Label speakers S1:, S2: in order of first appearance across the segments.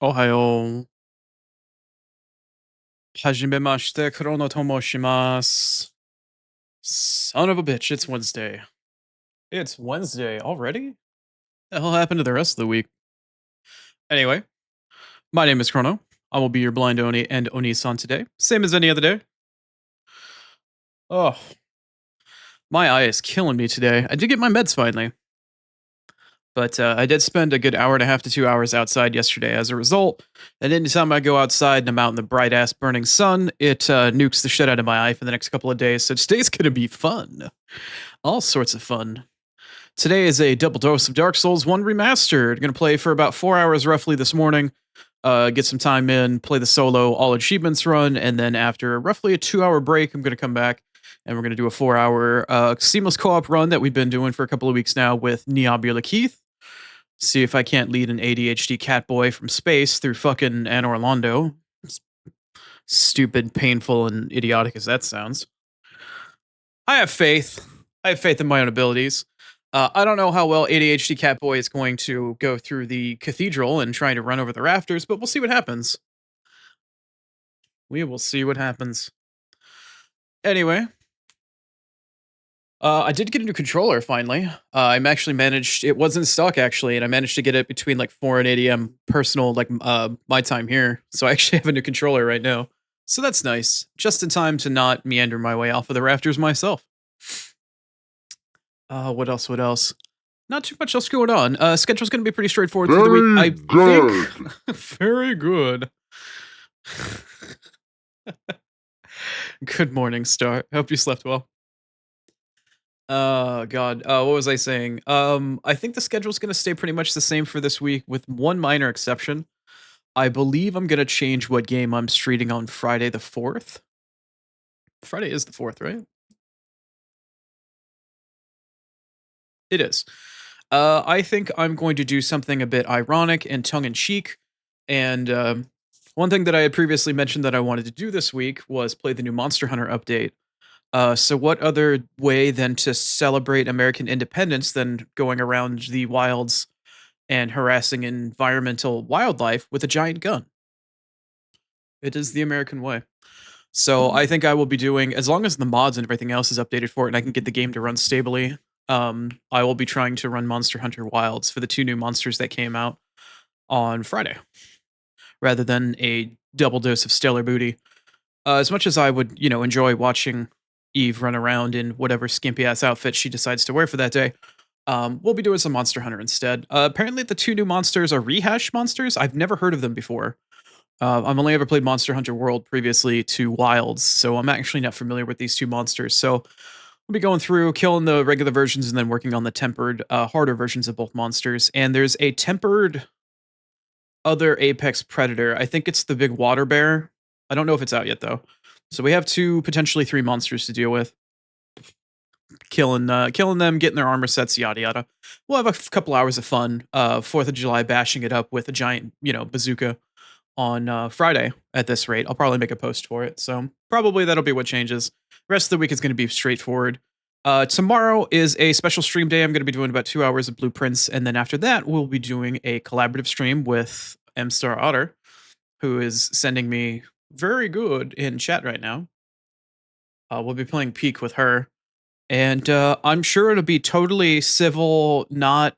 S1: Ohayo. Hajimemashite Chrono Tomo shimasu. Son of a bitch, it's Wednesday. It's Wednesday already? The hell happened to the rest of the week? Anyway, my name is Chrono. I will be your blind Oni and Oni-san today, same as any other day. Oh, my eye is killing me today. I did get my meds finally, but I did spend a good hour and a half to 2 hours outside yesterday as a result. And anytime I go outside and I'm out in the bright ass burning sun, it nukes the shit out of my eye for the next couple of days. So today's gonna be fun. All sorts of fun. Today is a double dose of Dark Souls 1 Remastered. Gonna play for about 4 hours roughly this morning. Get some time in, play the solo all achievements run, and then after roughly a 2 hour break, I'm gonna come back and we're gonna do a 4 hour seamless co-op run that we've been doing for a couple of weeks now with Niabula Keith. See if I can't lead an ADHD cat boy from space through fucking Anne Orlando. Stupid, painful, and idiotic as that sounds. I have faith. I have faith in my own abilities. I don't know how well ADHD Catboy is going to go through the cathedral and trying to run over the rafters, but we'll see what happens. We will see what happens. Anyway, I did get a new controller finally. I'm actually managed. It was in stock actually, and I managed to get it between like 4 and 8 a.m. personal, like my time here. So I actually have a new controller right now. So that's nice. Just in time to not meander my way off of the rafters myself. What else? What else? Not too much else going on. Schedule's going to be pretty straightforward through the week. I think. Very good. Good morning, Star. Hope you slept well. God. What was I saying? I think the schedule's going to stay pretty much the same for this week, with one minor exception. I believe I'm going to change what game I'm streaming on Friday the 4th. Friday is the 4th, right? It is. I think I'm going to do something a bit ironic and tongue in cheek. And one thing that I had previously mentioned that I wanted to do this week was play the new Monster Hunter update. So, what other way than to celebrate American independence than going around the wilds and harassing environmental wildlife with a giant gun? It is the American way. So I think I will be doing, as long as the mods and everything else is updated for it and I can get the game to run stably, I will be trying to run Monster Hunter Wilds for the 2 new monsters that came out on Friday, rather than a double dose of stellar booty. As much as I would, enjoy watching Eve run around in whatever skimpy ass outfit she decides to wear for that day, we'll be doing some Monster Hunter instead. Apparently, the 2 new monsters are rehash monsters. I've never heard of them before. I've only ever played Monster Hunter World previously to Wilds, so I'm actually not familiar with these 2 monsters. So we'll be going through, killing the regular versions, and then working on the tempered, harder versions of both monsters. And there's a tempered other apex predator. I think it's the big water bear. I don't know if it's out yet though. So we have 2, potentially 3 monsters to deal with. Killing them, getting their armor sets, yada yada. We'll have a couple hours of fun. 4th of July bashing it up with a giant, bazooka on Friday at this rate. I'll probably make a post for it. So probably that'll be what changes. Rest of the week is going to be straightforward. Tomorrow is a special stream day. I'm going to be doing about 2 hours of blueprints. And then after that, we'll be doing a collaborative stream with M Star Otter, who is sending me very good in chat right now. We'll be playing Peak with her. And I'm sure it'll be totally civil, not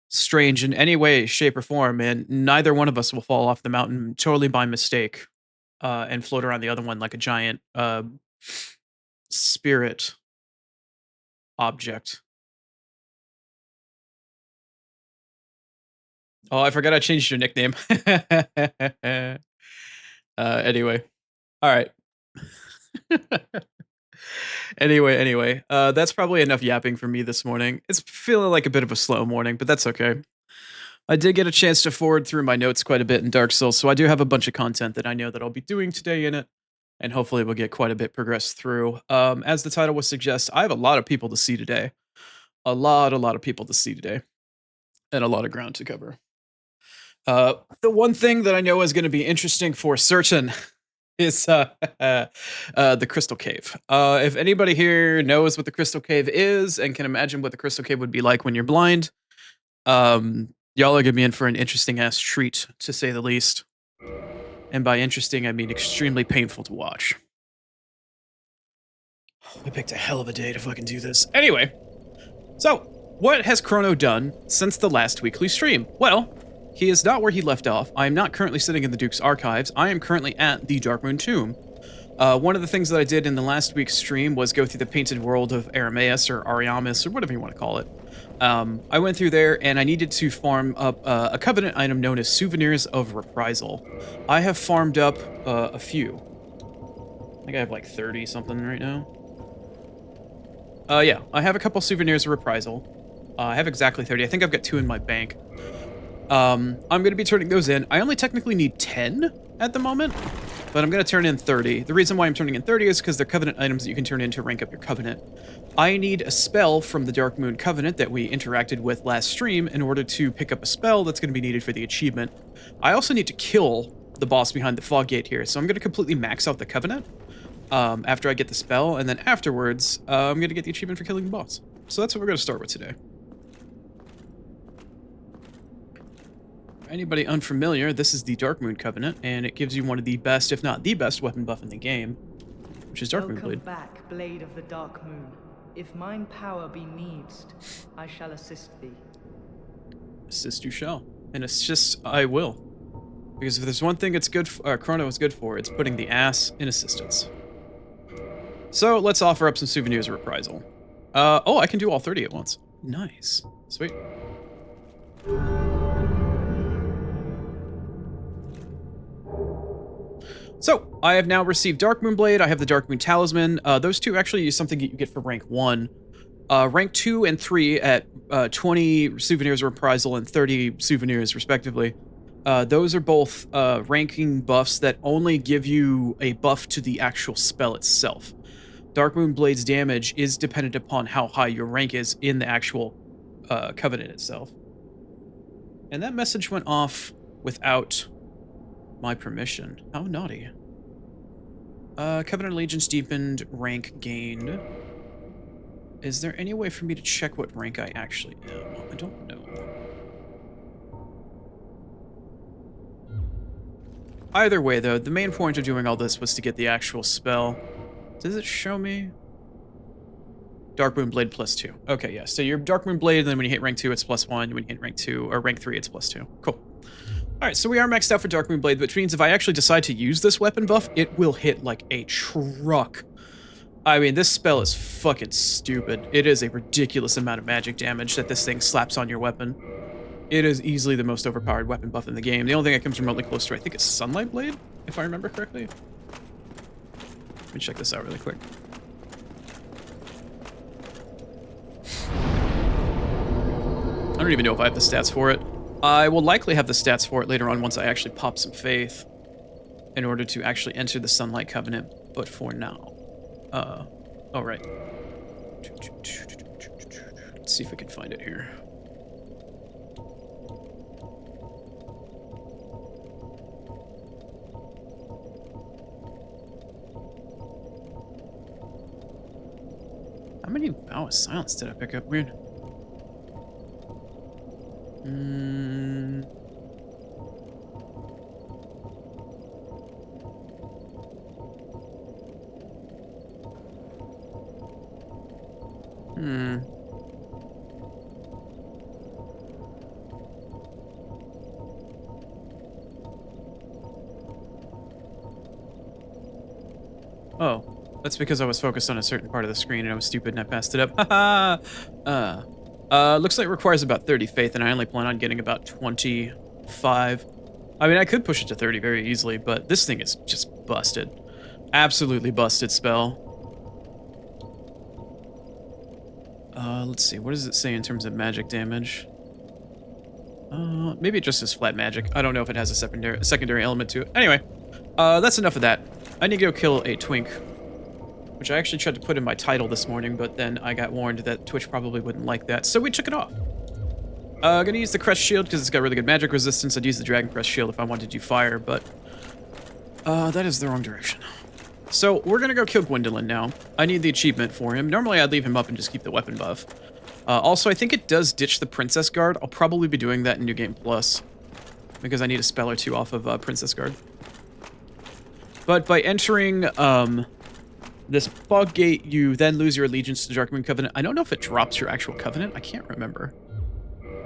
S1: strange in any way, shape, or form, and neither one of us will fall off the mountain totally by mistake and float around the other one like a giant spirit object. Oh, I forgot I changed your nickname. Anyway. All right. Anyway, that's probably enough yapping for me this morning. It's feeling like a bit of a slow morning, but that's okay. I did get a chance to forward through my notes quite a bit in Dark Souls, so I do have a bunch of content that I know that I'll be doing today in it, and hopefully we'll get quite a bit progressed through. As the title would suggest, I have a lot of people to see today. A lot of people to see today, and a lot of ground to cover. The one thing that I know is going to be interesting for certain is the Crystal Cave. If anybody here knows what the Crystal Cave is and can imagine what the Crystal Cave would be like when you're blind, Y'all are gonna be in for an interesting ass treat, to say the least. And by interesting, I mean extremely painful to watch. I picked a hell of a day to fucking do this. Anyway, so what has Chrono done since the last weekly stream? Well, he is not where he left off. I am not currently sitting in the Duke's archives. I am currently at the Darkmoon Tomb. One of the things that I did in the last week's stream was go through the painted world of Arameus or Ariamis or whatever you want to call it. I went through there and I needed to farm up a covenant item known as Souvenirs of Reprisal. I have farmed up a few. I think I have like 30 something right now. Yeah, I have a couple Souvenirs of Reprisal. I have exactly 30. I think I've got 2 in my bank. I'm going to be turning those in. I only technically need 10 at the moment, but I'm going to turn in 30. The reason why I'm turning in 30 is because they're covenant items that you can turn in to rank up your covenant. I need a spell from the Darkmoon Covenant that we interacted with last stream in order to pick up a spell that's going to be needed for the achievement. I also need to kill the boss behind the fog gate here, so I'm going to completely max out the covenant after I get the spell, and then afterwards, I'm going to get the achievement for killing the boss. So that's what we're going to start with today. Anybody unfamiliar, this is the Darkmoon Covenant, and it gives you one of the best, if not the best, weapon buff in the game, which is Darkmoon Blade.
S2: Welcome back, Blade of the Dark Moon. If mine power be needed, I shall assist thee.
S1: Assist you shall, and assist I will, because if there's one thing it's good, Chrono is good for, it's putting the ass in assistance. So let's offer up some Souvenirs of Reprisal. Oh, I can do all 30 at once. Nice, sweet. So, I have now received Darkmoon Blade, I have the Darkmoon Talisman. Those two actually is something that you get for rank 1. Rank 2 and 3 at 20 Souvenirs of Reprisal and 30 Souvenirs, respectively. Those are both ranking buffs that only give you a buff to the actual spell itself. Darkmoon Blade's damage is dependent upon how high your rank is in the actual Covenant itself. And that message went off without my permission. How naughty. Covenant Allegiance deepened, rank gained. Is there any way for me to check what rank I actually am? I don't know. Either way, though, the main point of doing all this was to get the actual spell. Does it show me? Darkmoon Blade +2. Okay, yeah. So your Darkmoon Blade, and then when you hit rank 2, it's +1. When you hit rank 2, or rank 3, it's +2. Cool. Alright, so we are maxed out for Darkmoon Blade, which means if I actually decide to use this weapon buff, it will hit like a truck. I mean, this spell is fucking stupid. It is a ridiculous amount of magic damage that this thing slaps on your weapon. It is easily the most overpowered weapon buff in the game. The only thing that comes remotely close to, I think, is Sunlight Blade, if I remember correctly. Let me check this out really quick. I don't even know if I have the stats for it. I will likely have the stats for it later on once I actually pop some faith in order to actually enter the Sunlight Covenant, but for now. Oh, right. Let's see if we can find it here. How many Vow of Silence did I pick up? Weird. Oh, that's because I was focused on a certain part of the screen and I was stupid and I passed it up. Haha! Looks like it requires about 30 faith, and I only plan on getting about 25. I mean, I could push it to 30 very easily, but this thing is just busted. Absolutely busted spell. Let's see, what does it say in terms of magic damage? Maybe it just says flat magic. I don't know if it has a secondary element to it. Anyway, that's enough of that. I need to go kill a twink, which I actually tried to put in my title this morning, but then I got warned that Twitch probably wouldn't like that, so we took it off. Gonna use the Crest Shield because it's got really good magic resistance. I'd use the Dragon Crest Shield if I wanted to do fire, but that is the wrong direction. So we're gonna go kill Gwendolyn now. I need the achievement for him. Normally I'd leave him up and just keep the weapon buff, Also, I think it does ditch the Princess Guard. I'll probably be doing that in New Game Plus, because I need a spell or two off of Princess Guard. But by entering this fog gate, you then lose your allegiance to Darkmoon Covenant. I don't know if it drops your actual covenant. I can't remember.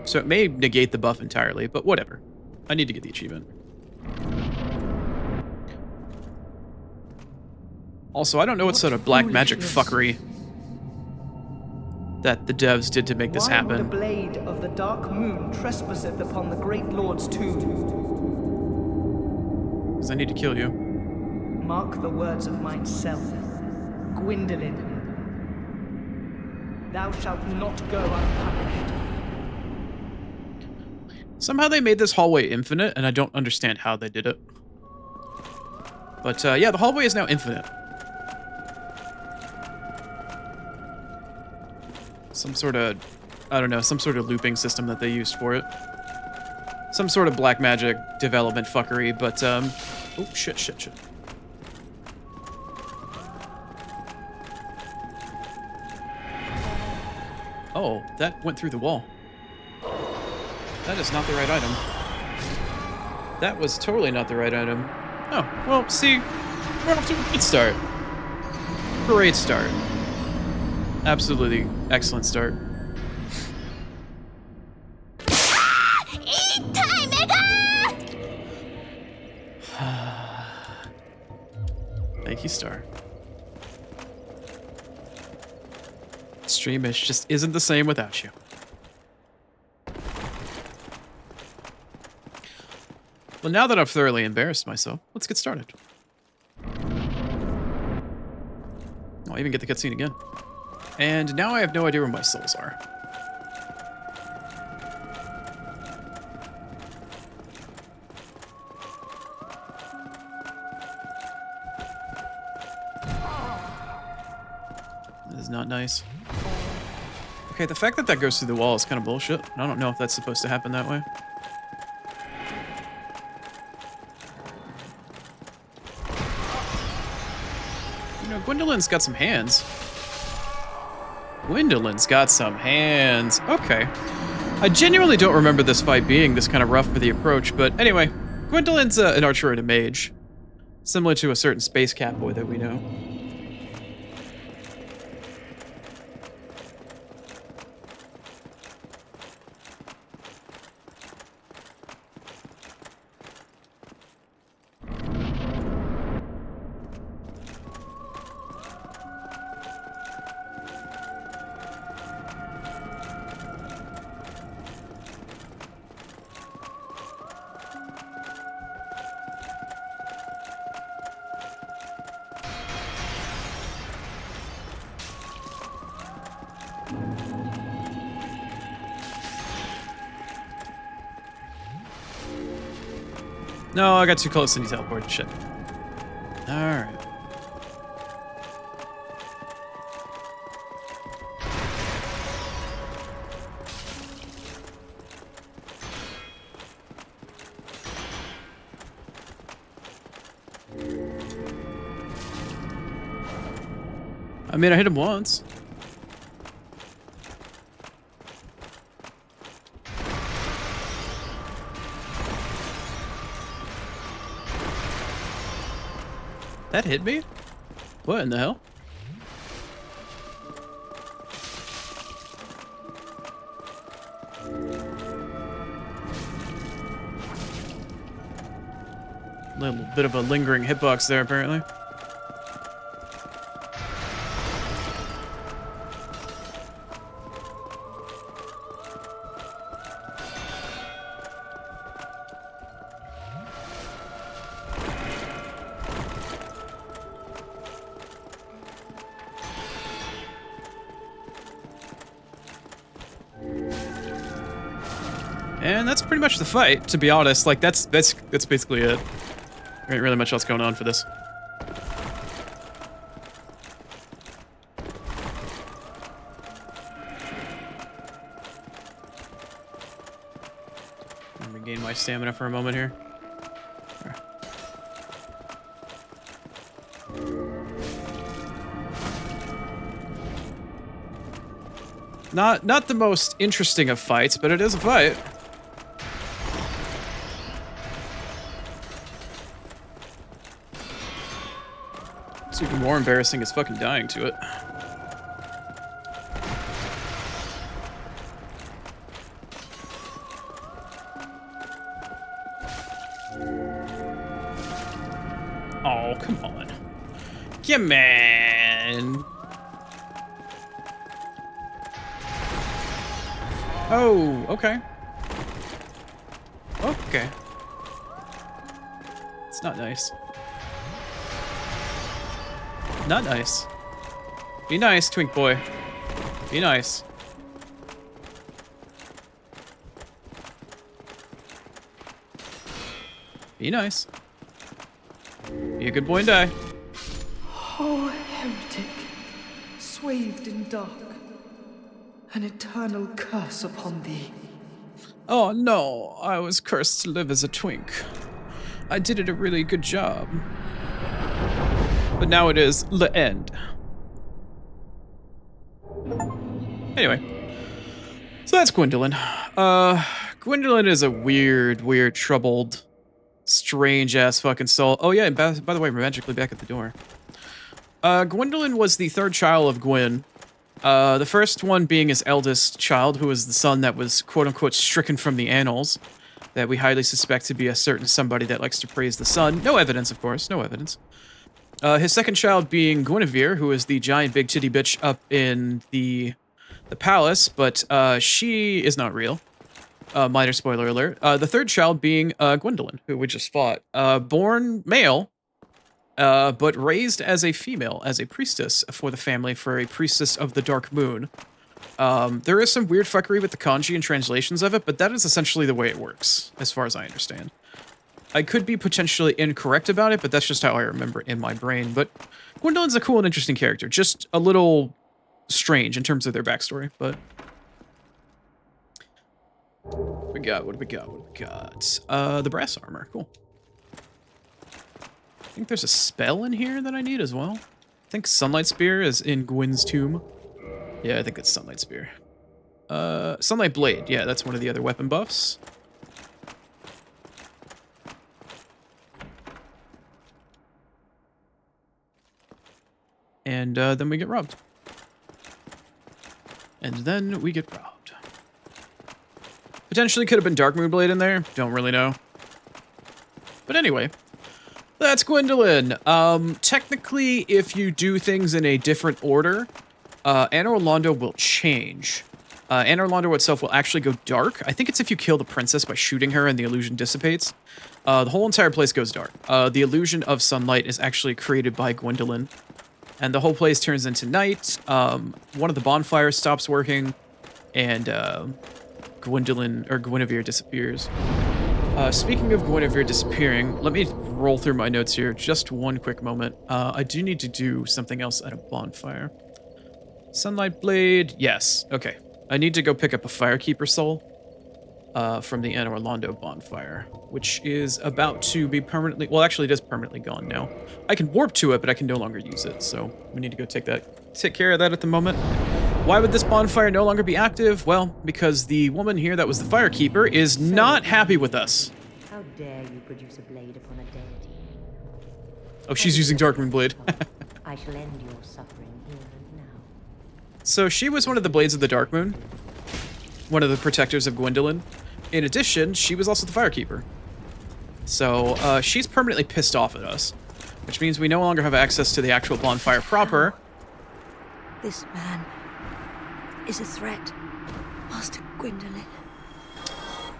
S1: So it may negate the buff entirely, but whatever. I need to get the achievement. Also, I don't know what sort of black magic fuckery that the devs did to make this happen.
S2: Why would a blade of the Dark Moon trespasseth upon the Great Lord's tomb?
S1: Because I need to kill you.
S2: Mark the words of mine self, Gwendolyn. Thou shalt not go unpunished.
S1: Somehow they made this hallway infinite, and I don't understand how they did it. But yeah, the hallway is now infinite. Some sort of, I don't know, some sort of looping system that they used for it. Some sort of black magic development fuckery, but, oh, shit. Oh, that went through the wall. That is not the right item. That was totally not the right item. Oh, well, see, we're off to a good start. Great start. Absolutely excellent start. Thank you, Star. Streamish just isn't the same without you. Well, now that I've thoroughly embarrassed myself, let's get started. I'll even get the cutscene again. And now I have no idea where my souls are. This is not nice. Okay, the fact that that goes through the wall is kind of bullshit. I don't know if that's supposed to happen that way. You know, Gwendolyn's got some hands. Gwendolyn's got some hands. Okay. I genuinely don't remember this fight being this kind of rough for the approach, but anyway, Gwendolyn's an archer and a mage. Similar to a certain space catboy that we know. No, I got too close and he teleported. Shit. Alright. I mean, I hit him once. That hit me? What in the hell? A little bit of a lingering hitbox there, apparently. And that's pretty much the fight, to be honest. Like, that's basically it. There ain't really much else going on for this. Let me regain my stamina for a moment here. There. Not the most interesting of fights, but it is a fight. It's even more embarrassing as fucking dying to it. Oh, come on. Come on. Oh, okay. Okay. It's not nice. Not nice. Be nice, twink boy. Be nice. Be nice. Be a good boy and die.
S2: Oh, heretic, swathed in dark, an eternal curse upon thee.
S1: Oh no, I was cursed to live as a twink. I did a really good job. But now it is the end. Anyway. So that's Gwendolyn. Gwendolyn is a weird, troubled, strange-ass fucking soul. Oh yeah, and by the way, we're magically back at the door. Gwendolyn was the third child of Gwyn. The first one being his eldest child, who was the son that was quote-unquote stricken from the annals, that we highly suspect to be a certain somebody that likes to praise the sun. No evidence, of course, no evidence. His second child being Guinevere, who is the giant big titty bitch up in the palace, but she is not real. Minor spoiler alert. The third child being Gwendolyn, who we just fought. Born male, but raised as a female, as a priestess for the family, for a priestess of the Dark Moon. There is some weird fuckery with the kanji and translations of it, but that is essentially the way it works, as far as I understand. I could be potentially incorrect about it, but that's just how I remember it in my brain. But Gwendolyn's a cool and interesting character, just a little strange in terms of their backstory, but... What do we got? The brass armor, cool. I think there's a spell in here that I need as well. I think Sunlight Spear is in Gwyn's tomb. Yeah, I think it's Sunlight Spear. Sunlight Blade, yeah, that's one of the other weapon buffs. And then we get robbed. Potentially could have been Dark Moonblade in there. Don't really know. But anyway, that's Gwendolyn. Technically, if you do things in a different order, Anor Londo will change. Anor Londo itself will actually go dark. I think it's if you kill the princess by shooting her and the illusion dissipates. The whole entire place goes dark. The illusion of sunlight is actually created by Gwendolyn. And the whole place turns into night. One of the bonfires stops working. And Guinevere disappears. Speaking of Guinevere disappearing, let me roll through my notes here. Just one quick moment. I do need to do something else at a bonfire. Sunlight Blade. Yes. Okay. I need to go pick up a Firekeeper soul from the Anor Londo bonfire, which is about to be permanently... Well, actually, it is permanently gone now. I can warp to it, but I can no longer use it, so we need to go take care of that at the moment. Why would this bonfire no longer be active? Well, because the woman here that was the Firekeeper is not happy with us.
S3: How dare you produce a blade upon a deity?
S1: Oh, she's using Darkmoon Blade.
S3: I shall end your suffering here and now.
S1: So she was one of the Blades of the Dark Moon, one of the protectors of Gwendolyn. In addition, she was also the Firekeeper. So she's permanently pissed off at us, which means we no longer have access to the actual bonfire proper.
S3: This man is a threat, Master Gwendolyn.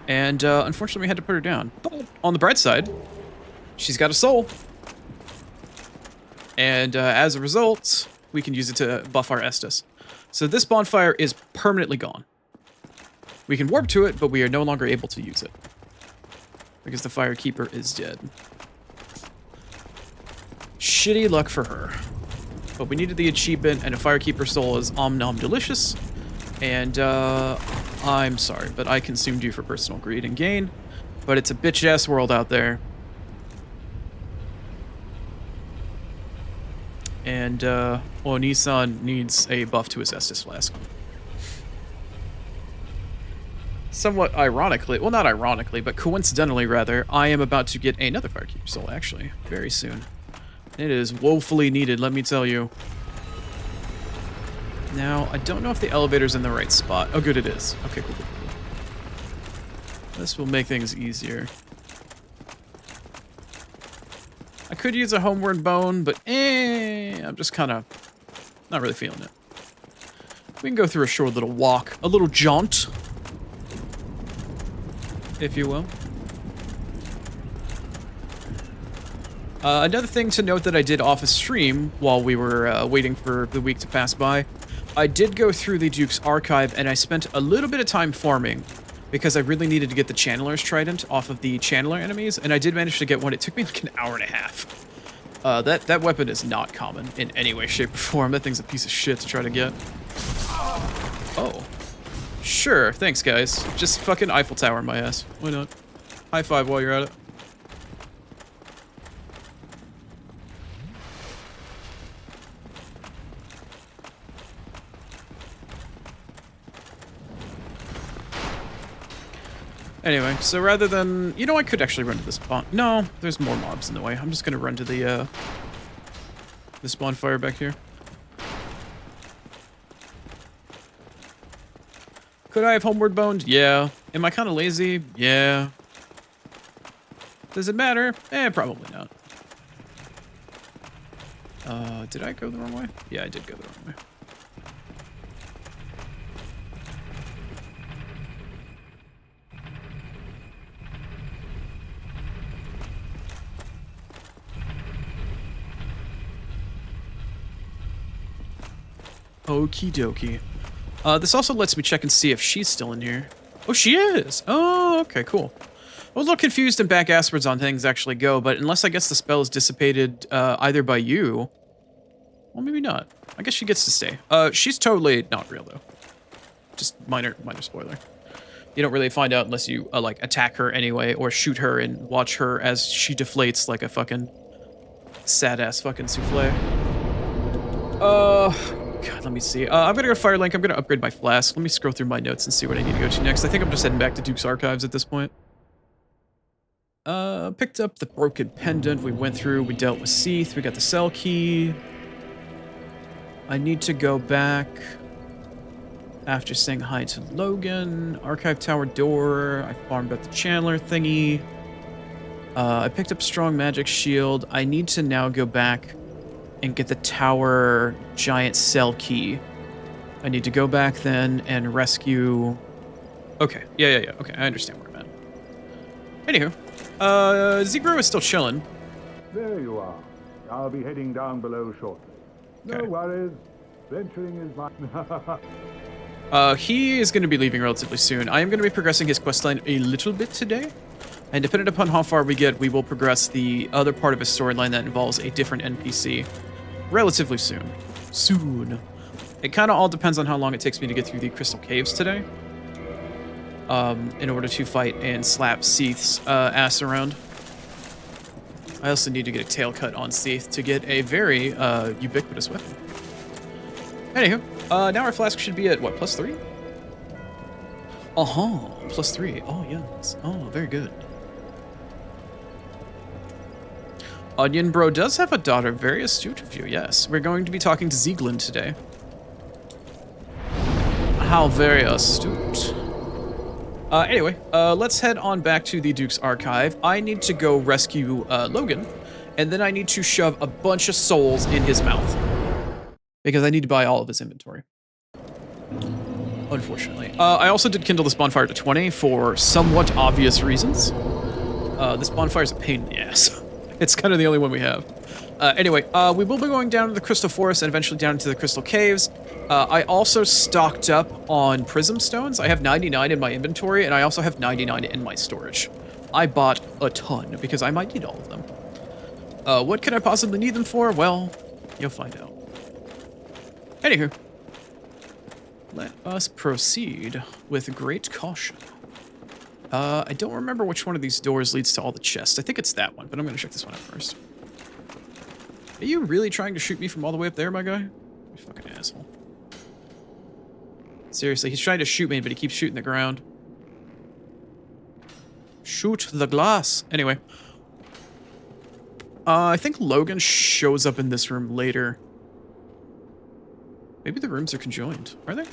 S1: And unfortunately, we had to put her down. But on the bright side, she's got a soul. And as a result, we can use it to buff our Estus. So this bonfire is permanently gone. We can warp to it, but we are no longer able to use it. Because the Firekeeper is dead. Shitty luck for her. But we needed the achievement, and a Firekeeper soul is Om Nom Delicious. And I'm sorry, but I consumed you for personal greed and gain. But it's a bitch-ass world out there. And Onisan needs a buff to his Estus Flask. somewhat ironically, well, not ironically, but coincidentally, rather, I am about to get another Firekeeper Soul, actually, very soon. It is woefully needed, let me tell you. Now, I don't know if the elevator's in the right spot. Oh, good, it is. Okay, cool, cool, cool. This will make things easier. I could use a homeward bone, but I'm just kind of not really feeling it. We can go through a short little walk, a little jaunt, if you will. Another thing to note that I did off a stream while we were waiting for the week to pass by, I did go through the Duke's archive and I spent a little bit of time farming because I really needed to get the Channeler's Trident off of the Channeler enemies, and I did manage to get one. It took me like an hour and a half. That weapon is not common in any way, shape, or form. That thing's a piece of shit to try to get. Oh. Sure, thanks guys. Just fucking Eiffel Tower my ass. Why not? High five while you're at it. Anyway, so rather than... You know, I could actually run to this spawn. No, there's more mobs in the way. I'm just gonna run to the bonfire back here. Could I have homeward boned? Yeah. Am I kind of lazy? Yeah. Does it matter? Probably not. Did I go the wrong way? Yeah, I did go the wrong way. Okie dokie. This also lets me check and see if she's still in here. Oh, she is! Oh, okay, cool. I was a little confused and back asswards on things actually go, but unless I guess the spell is dissipated either by you... Well, maybe not. I guess she gets to stay. She's totally not real, though. Just minor spoiler. You don't really find out unless you, like, attack her anyway, or shoot her and watch her as she deflates like a fucking sad-ass fucking souffle. God, let me see. I'm gonna go Firelink. I'm gonna upgrade my flask. Let me scroll through my notes and see what I need to go to next. I think I'm just heading back to Duke's Archives at this point. Picked up the broken pendant. We went through. We dealt with Seath. We got the cell key. I need to go back after saying hi to Logan. Archive tower door. I farmed up the Chandler thingy. I picked up strong magic shield. I need to now go back and get the tower giant cell key. I need to go back then and rescue... Okay, yeah. Okay, I understand where I'm at. Anywho, Zegro is still chilling.
S4: There you are. I'll be heading down below shortly.
S1: Okay.
S4: No worries. Venturing is my...
S1: He is going to be leaving relatively soon. I am going to be progressing his questline a little bit today. And depending upon how far we get, we will progress the other part of his storyline that involves a different NPC relatively soon. It kind of all depends on how long it takes me to get through the Crystal Caves today. In order to fight and slap Seath's ass around. I also need to get a tail cut on Seath to get a very ubiquitous weapon. Anywho, now our flask should be at, what, +3? +3. Oh, yes. Oh, very good. Onion Bro does have a daughter. Very astute of you, yes. We're going to be talking to Zieglin today. How very astute. Anyway, let's head on back to the Duke's Archive. I need to go rescue Logan, and then I need to shove a bunch of souls in his mouth. Because I need to buy all of his inventory. Unfortunately. I also did kindle this bonfire to 20 for somewhat obvious reasons. This bonfire is a pain in the ass. It's kind of the only one we have. Anyway, we will be going down to the Crystal Forest and eventually down to the Crystal Caves. I also stocked up on Prism Stones. I have 99 in my inventory, and I also have 99 in my storage. I bought a ton, because I might need all of them. What could I possibly need them for? Well, you'll find out. Anywho, let us proceed with great caution. I don't remember which one of these doors leads to all the chests. I think it's that one, but I'm going to check this one out first. Are you really trying to shoot me from all the way up there, my guy? You fucking asshole. Seriously, he's trying to shoot me, but he keeps shooting the ground. Shoot the glass. Anyway. I think Logan shows up in this room later. Maybe the rooms are conjoined. Are they?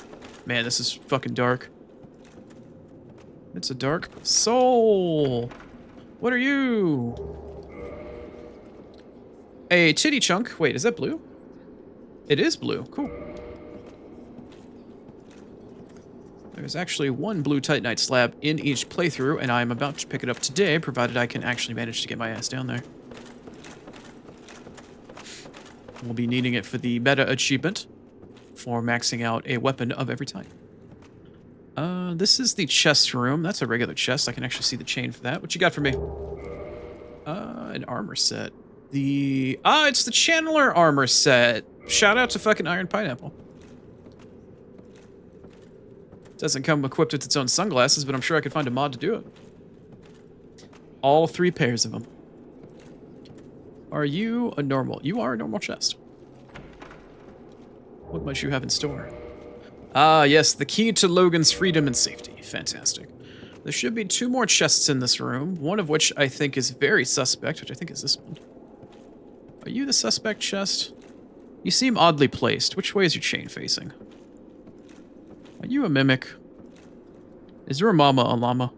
S1: Man, this is fucking dark. It's a dark soul. What are you? A titty chunk. Wait, is that blue? It is blue. Cool. There's actually one blue Titanite slab in each playthrough, and I'm about to pick it up today, provided I can actually manage to get my ass down there. We'll be needing it for the meta achievement for maxing out a weapon of every type. This is the chest room. That's a regular chest. I can actually see the chain for that. What you got for me? An armor set. It's the Channeler armor set. Shout out to fucking Iron Pineapple. Doesn't come equipped with its own sunglasses, but I'm sure I could find a mod to do it. All 3 pairs of them. Are you a normal? You are a normal chest. What might you have in store? Ah, yes, the key to Logan's freedom and safety. Fantastic. There should be 2 more chests in this room, one of which I think is very suspect, which I think is this one. Are you the suspect chest? You seem oddly placed. Which way is your chain facing? Are you a mimic? Is your mama a llama?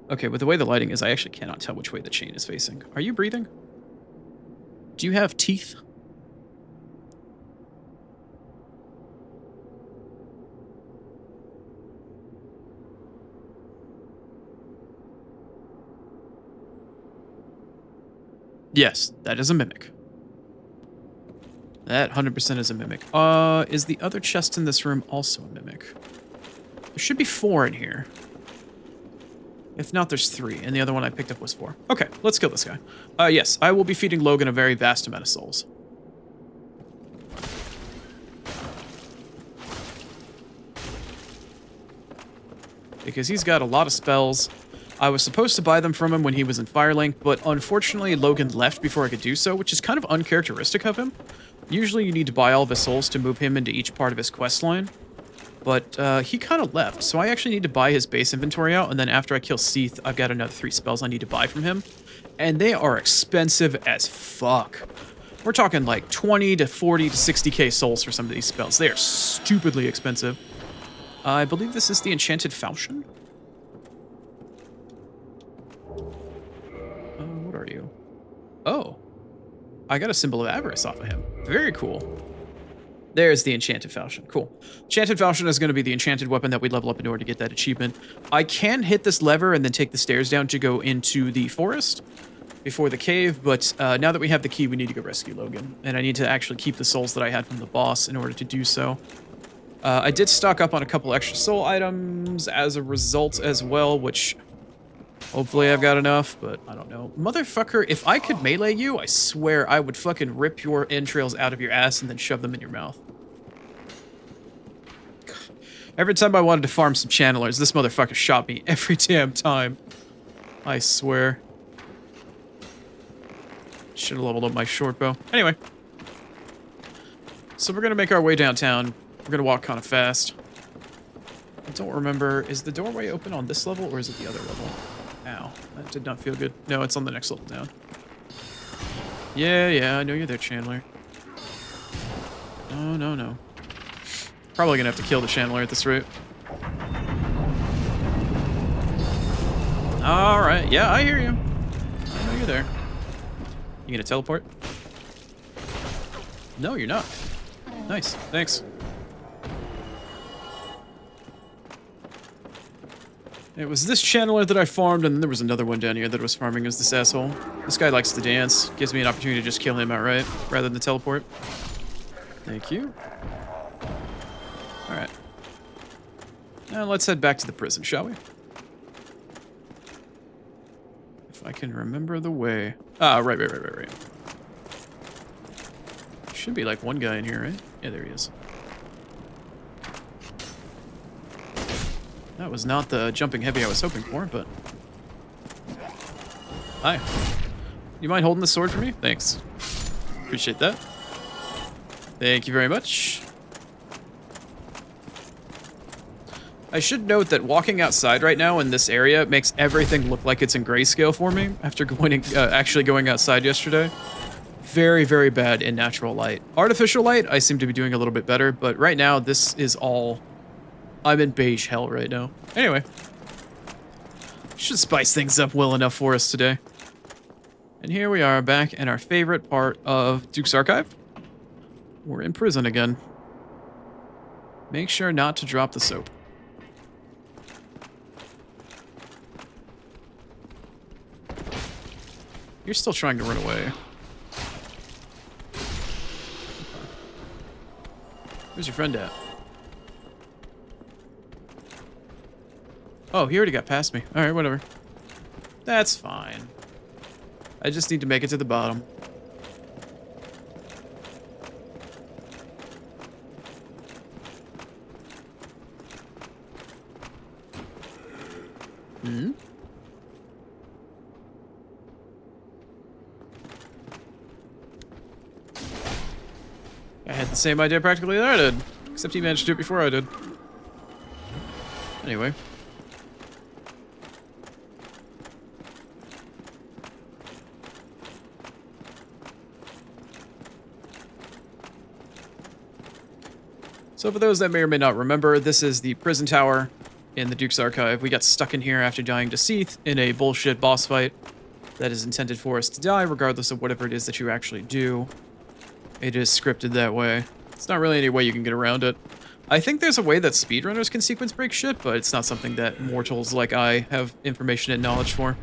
S1: Okay, with the way the lighting is, I actually cannot tell which way the chain is facing. Are you breathing? Do you have teeth? Yes, that is a mimic. That 100% is a mimic. Is the other chest in this room also a mimic? There should be 4 in here. If not, there's 3, and the other one I picked up was 4. Okay, let's kill this guy. Yes, I will be feeding Logan a very vast amount of souls. Because he's got a lot of spells. I was supposed to buy them from him when he was in Firelink, but unfortunately Logan left before I could do so, which is kind of uncharacteristic of him. Usually you need to buy all of his souls to move him into each part of his quest line. But he kind of left, so I actually need to buy his base inventory out, and then after I kill Seath, I've got another 3 spells I need to buy from him. And they are expensive as fuck. We're talking like 20 to 40 to 60k souls for some of these spells. They are stupidly expensive. I believe this is the Enchanted Falchion. What are you? Oh. I got a symbol of avarice off of him. Very cool. There's the Enchanted Falchion. Cool. Enchanted Falchion is going to be the enchanted weapon that we level up in order to get that achievement. I can hit this lever and then take the stairs down to go into the forest before the cave, but now that we have the key, we need to go rescue Logan. And I need to actually keep the souls that I had from the boss in order to do so. I did stock up on a couple extra soul items as a result as well, which hopefully I've got enough, but I don't know. Motherfucker, if I could melee you, I swear I would fucking rip your entrails out of your ass and then shove them in your mouth. Every time I wanted to farm some channelers, this motherfucker shot me every damn time. I swear. Should have leveled up my short bow. Anyway. So we're going to make our way downtown. We're going to walk kind of fast. I don't remember. Is the doorway open on this level or is it the other level? Ow. That did not feel good. No, it's on the next level down. Yeah, I know you're there, Chandler. No. Probably gonna have to kill the Chandler at this rate. Alright, yeah, I hear you. I know you're there. You gonna teleport? No, you're not. Nice, thanks. It was this channeler that I farmed, and then there was another one down here that I was farming as this asshole. This guy likes to dance. Gives me an opportunity to just kill him outright, rather than teleport. Thank you. Alright. Now let's head back to the prison, shall we? If I can remember the way. Ah, right. Should be like one guy in here, right? Yeah, there he is. That was not the jumping heavy I was hoping for, but... Hi. You mind holding the sword for me? Thanks. Appreciate that. Thank you very much. I should note that walking outside right now in this area makes everything look like it's in grayscale for me after actually going outside yesterday. Very, very bad in natural light. Artificial light, I seem to be doing a little bit better, but right now this is all... I'm in beige hell right now. Anyway. Should spice things up well enough for us today. And here we are back in our favorite part of Duke's Archive. We're in prison again. Make sure not to drop the soap. You're still trying to run away. Where's your friend at? Oh, he already got past me. Alright, whatever. That's fine. I just need to make it to the bottom. Hmm? I had the same idea practically that I did, except he managed to do it before I did. Anyway. So for those that may or may not remember, this is the prison tower in the Duke's Archive. We got stuck in here after dying to Seath in a bullshit boss fight that is intended for us to die regardless of whatever it is that you actually do. It is scripted that way. It's not really any way you can get around it. I think there's a way that speedrunners can sequence break shit, but it's not something that mortals like I have information and knowledge for.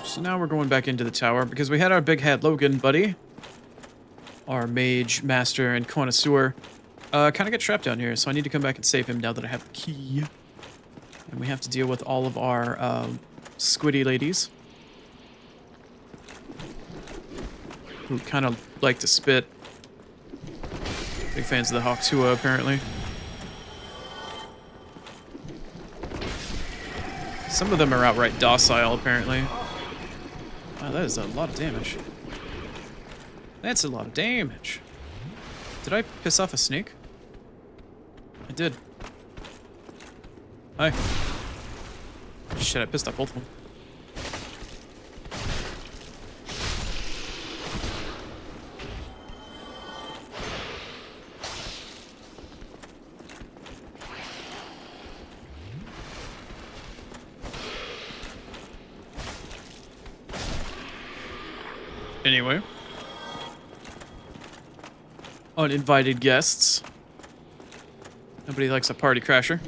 S1: So now we're going back into the tower because we had our big hat Logan buddy, our mage, master, and connoisseur, kind of get trapped down here, so I need to come back and save him now that I have the key. And we have to deal with all of our squiddy ladies, who kind of like to spit. Big fans of the Hawktua, apparently. Some of them are outright docile, apparently. Wow, that is a lot of damage. That's a lot of damage. Did I piss off a snake? I did. Hi. Shit, I pissed off both of them. Anyway. Uninvited guests. Nobody likes a party crasher.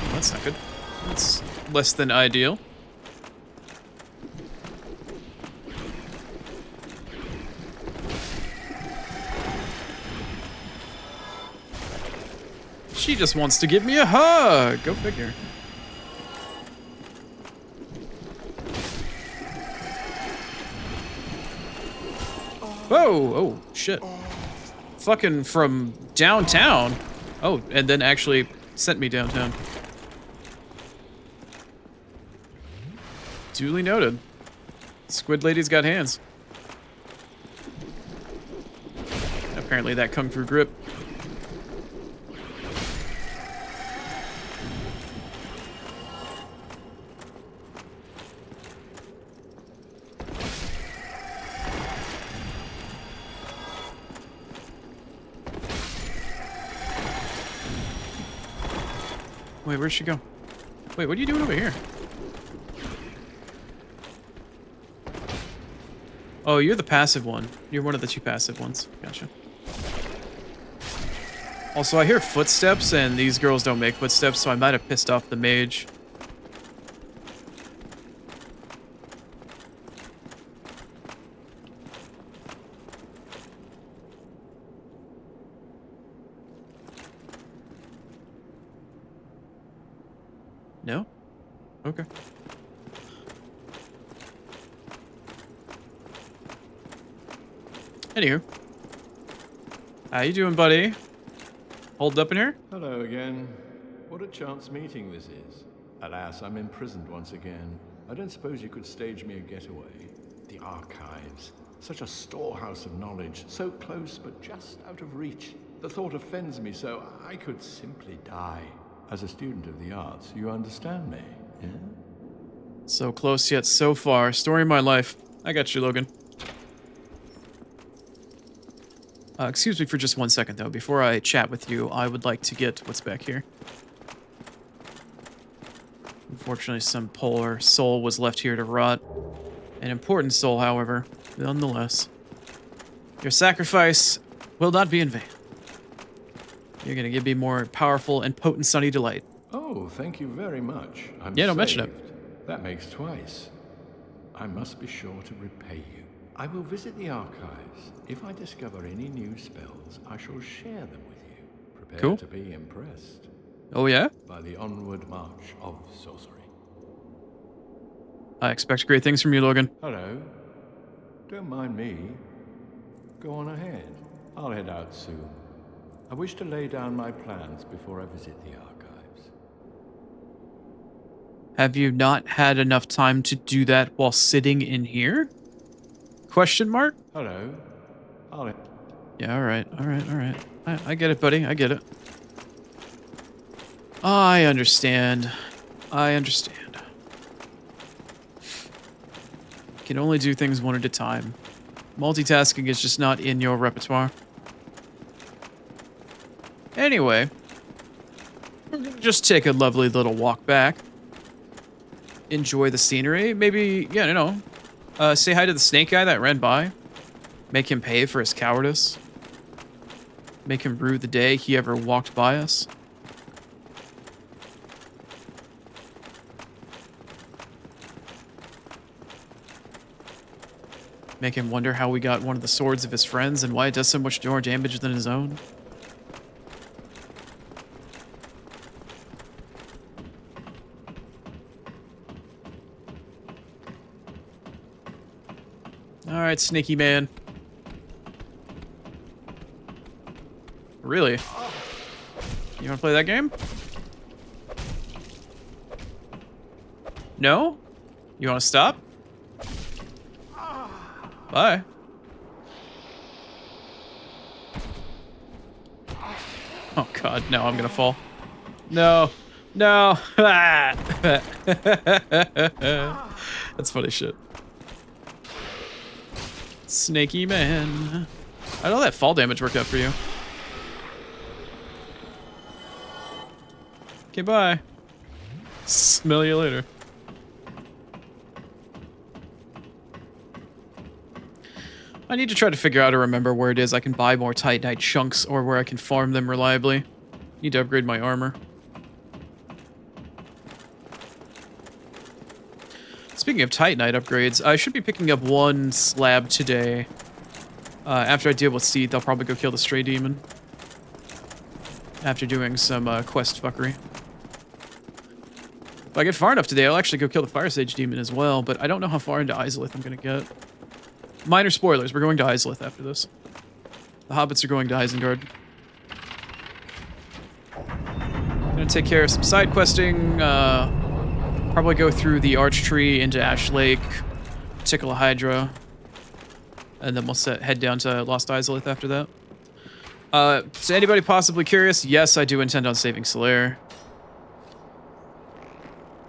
S1: Well, that's not good. That's less than ideal. She just wants to give me a hug. Go figure. Whoa! Oh, shit. Fucking from downtown. Oh, and then actually sent me downtown. Duly noted. Squid lady's got hands. Apparently that kung fu grip. Wait, where'd she go? Wait, what are you doing over here? Oh, you're the passive one. You're one of the two passive ones. Gotcha. Also, I hear footsteps, and these girls don't make footsteps, so I might have pissed off the mage. No? Okay. Anywho. How you doing, buddy? Hold up in here?
S5: Hello again. what a chance meeting this is. Alas, I'm imprisoned once again. I don't suppose you could stage me a getaway. The archives. Such a storehouse of knowledge. So close, but just out of reach. The thought offends me so I could simply die. As a student of the arts, you understand me, yeah?
S1: So close yet so far. Story of my life. I got you, Logan. Excuse me for just 1 second, though. Before I chat with you, I would like to get what's back here. Unfortunately, some poor soul was left here to rot. An important soul, however, nonetheless. Your sacrifice will not be in vain. You're gonna give me more powerful and potent sunny delight.
S5: Oh, thank you very much. I'm
S1: Yeah, don't mention it.
S5: saved. That makes twice. I must be sure to repay you. I will visit the archives. If I discover any new spells, I shall share them with you. Prepare
S1: Cool.
S5: to be impressed
S1: Oh, yeah?
S5: by the onward march of sorcery.
S1: I expect great things from you, Logan.
S5: Hello. Don't mind me. Go on ahead. I'll head out soon. I wish to lay down my plans before I visit the archives.
S1: Have you not had enough time to do that while sitting in here? Question mark?
S5: Hello.
S1: Yeah, alright. I get it, buddy. I get it. I understand. Can only do things one at a time. Multitasking is just not in your repertoire. Anyway, we're gonna just take a lovely little walk back. Enjoy the scenery. Maybe, yeah, you know, say hi to the snake guy that ran by. Make him pay for his cowardice. Make him rue the day he ever walked by us. Make him wonder how we got one of the swords of his friends and why it does so much more damage than his own. Alright, sneaky man. Really? You wanna play that game? No? You wanna stop? Bye. Oh god, no, I'm gonna fall. No. No. That's funny shit. Snaky man. I know that fall damage worked out for you. Okay, bye. Smell you later. I need to try to figure out or remember where it is I can buy more Titanite chunks or where I can farm them reliably. Need to upgrade my armor. Speaking of Titanite upgrades, I should be picking up one slab today. After I deal with Seath, I'll probably go kill the stray demon. After doing some quest fuckery. If I get far enough today, I'll actually go kill the Fire Sage demon as well, but I don't know how far into Izalith I'm gonna get. Minor spoilers, we're going to Izalith after this. The hobbits are going to Isengard. Gonna take care of some side questing, probably go through the Archtree into Ash Lake, tickle a Hydra, and then we'll head down to Lost Izalith after that. Is anybody possibly curious? Yes, I do intend on saving Solaire.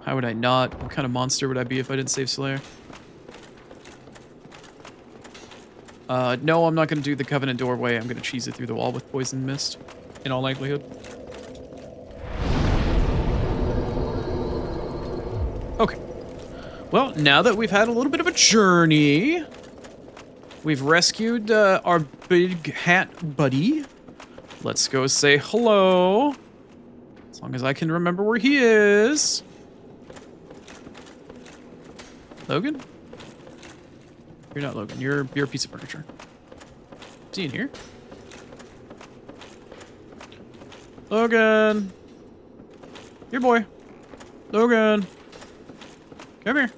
S1: How would I not? What kind of monster would I be if I didn't save Solaire? No, I'm not going to do the Covenant doorway. I'm going to cheese it through the wall with Poison Mist, in all likelihood. Okay. Well, now that we've had a little bit of a journey, we've rescued our big hat buddy. Let's go say hello. As long as I can remember where he is. Logan? You're not Logan. You're a piece of furniture. Is he in here? Logan! Here, boy. Logan! Come here.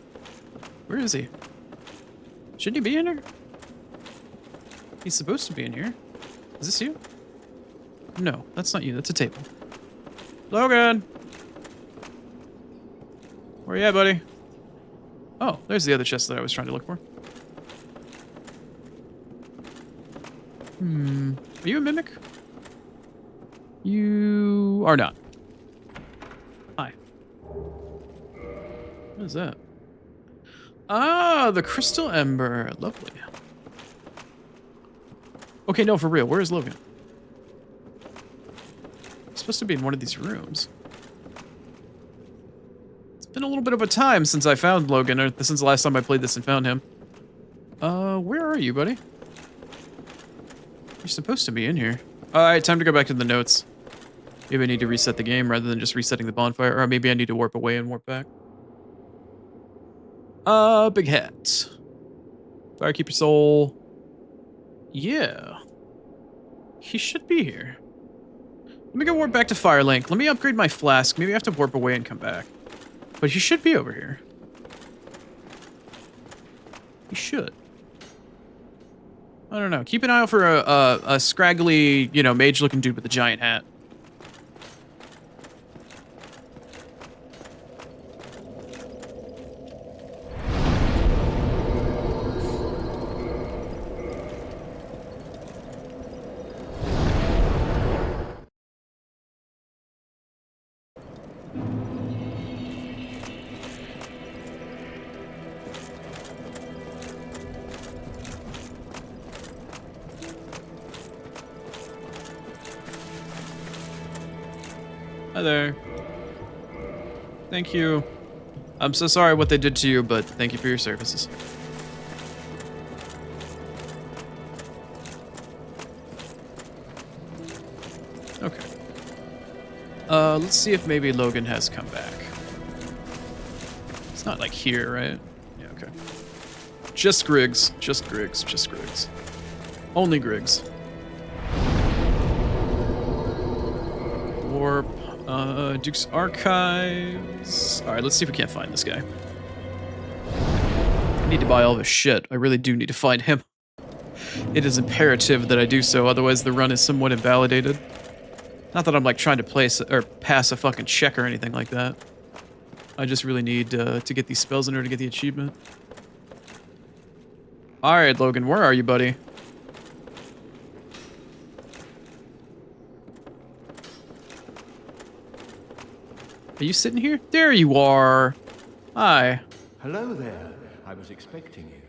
S1: Where is he? Shouldn't he be in here? He's supposed to be in here. Is this you? No, that's not you. That's a table. Logan! Where you at, buddy? Oh, there's the other chest that I was trying to look for. Are you a mimic? You are not. Hi. What is that? Ah, the crystal ember. Lovely. Okay, no, for real. Where is Logan? He's supposed to be in one of these rooms. It's been a little bit of a time since I found Logan, or since the last time I played this and found him. Where are you, buddy? You're supposed to be in here. Alright, time to go back to the notes. Maybe I need to reset the game rather than just resetting the bonfire, or maybe I need to warp away and warp back. Big hat. Firekeeper soul. Yeah. He should be here. Let me go warp back to Firelink. Let me upgrade my flask. Maybe I have to warp away and come back. But he should be over here. He should. I don't know. Keep an eye out for a scraggly, you know, mage-looking dude with a giant hat. Hi there. Thank you. I'm so sorry what they did to you, but thank you for your services. Okay. Let's see if maybe Logan has come back. It's not like here, right? Yeah, okay. Just Griggs. Just Griggs. Just Griggs. Only Griggs. Warp. Duke's Archives. Alright, let's see if we can't find this guy. I need to buy all this shit. I really do need to find him. It is imperative that I do so, otherwise the run is somewhat invalidated. Not that I'm like trying to place or pass a fucking check or anything like that. I just really need to get these spells in order to get the achievement. Alright, Logan, where are you, buddy? Are you sitting here? There you are. Hi.
S5: Hello there. I was expecting you.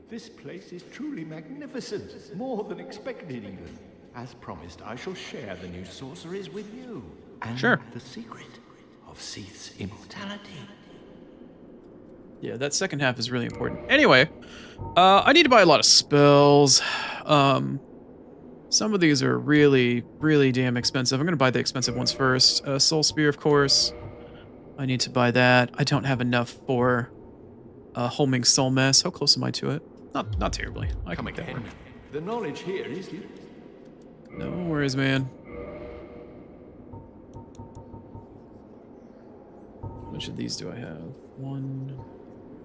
S5: This place is truly magnificent. More than expected, even. As promised, I shall share the new sorceries with you. And
S1: Sure.
S5: the secret of Seath's immortality.
S1: Yeah, that second half is really important. Anyway, I need to buy a lot of spells. Some of these are really, really damn expensive. I'm going to buy the expensive ones first. Soul Spear, of course. I need to buy that. I don't have enough for Homing Soul Mess. How close am I to it? Not terribly. I can make that work.
S5: The knowledge here is...
S1: No worries, man. How much of these do I have? One.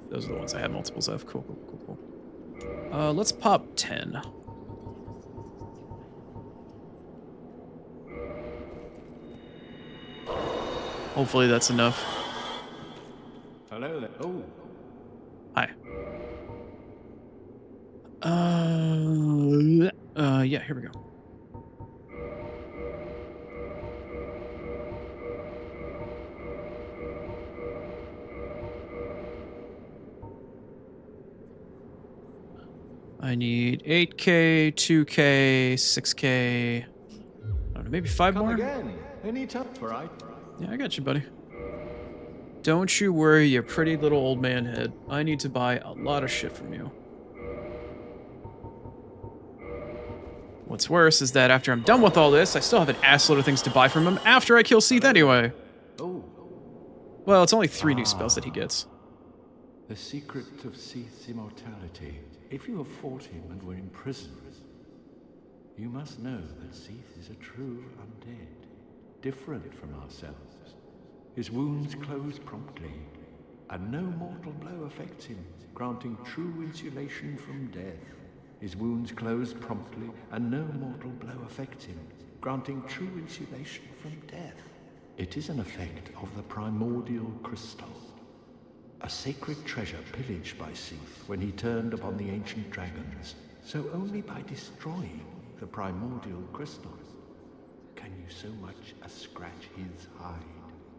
S1: Those are the ones I have multiples of. Cool, cool, cool, cool. Let's pop 10. Hopefully that's enough.
S5: Hello there. Oh.
S1: Hi. Yeah, here we go. I need 8K, 2K, 6K. I don't know, maybe 5 more?
S5: Again. Any time, right?
S1: Yeah, I got you, buddy. Don't you worry, you pretty little old man head. I need to buy a lot of shit from you. What's worse is that after I'm done with all this, I still have an assload of things to buy from him after I kill Seath anyway.
S5: Oh.
S1: Well, it's only 3 new spells that he gets.
S5: The secret of Seath's immortality. If you have fought him and were imprisoned, you must know that Seath is a true undead, different from ourselves. His wounds close promptly, and no mortal blow affects him, granting true insulation from death. His wounds close promptly, and no mortal blow affects him, granting true insulation from death. It is an effect of the primordial crystal. A sacred treasure pillaged by Seath when he turned upon the ancient dragons. So only by destroying the primordial crystal can you so much as scratch his hide.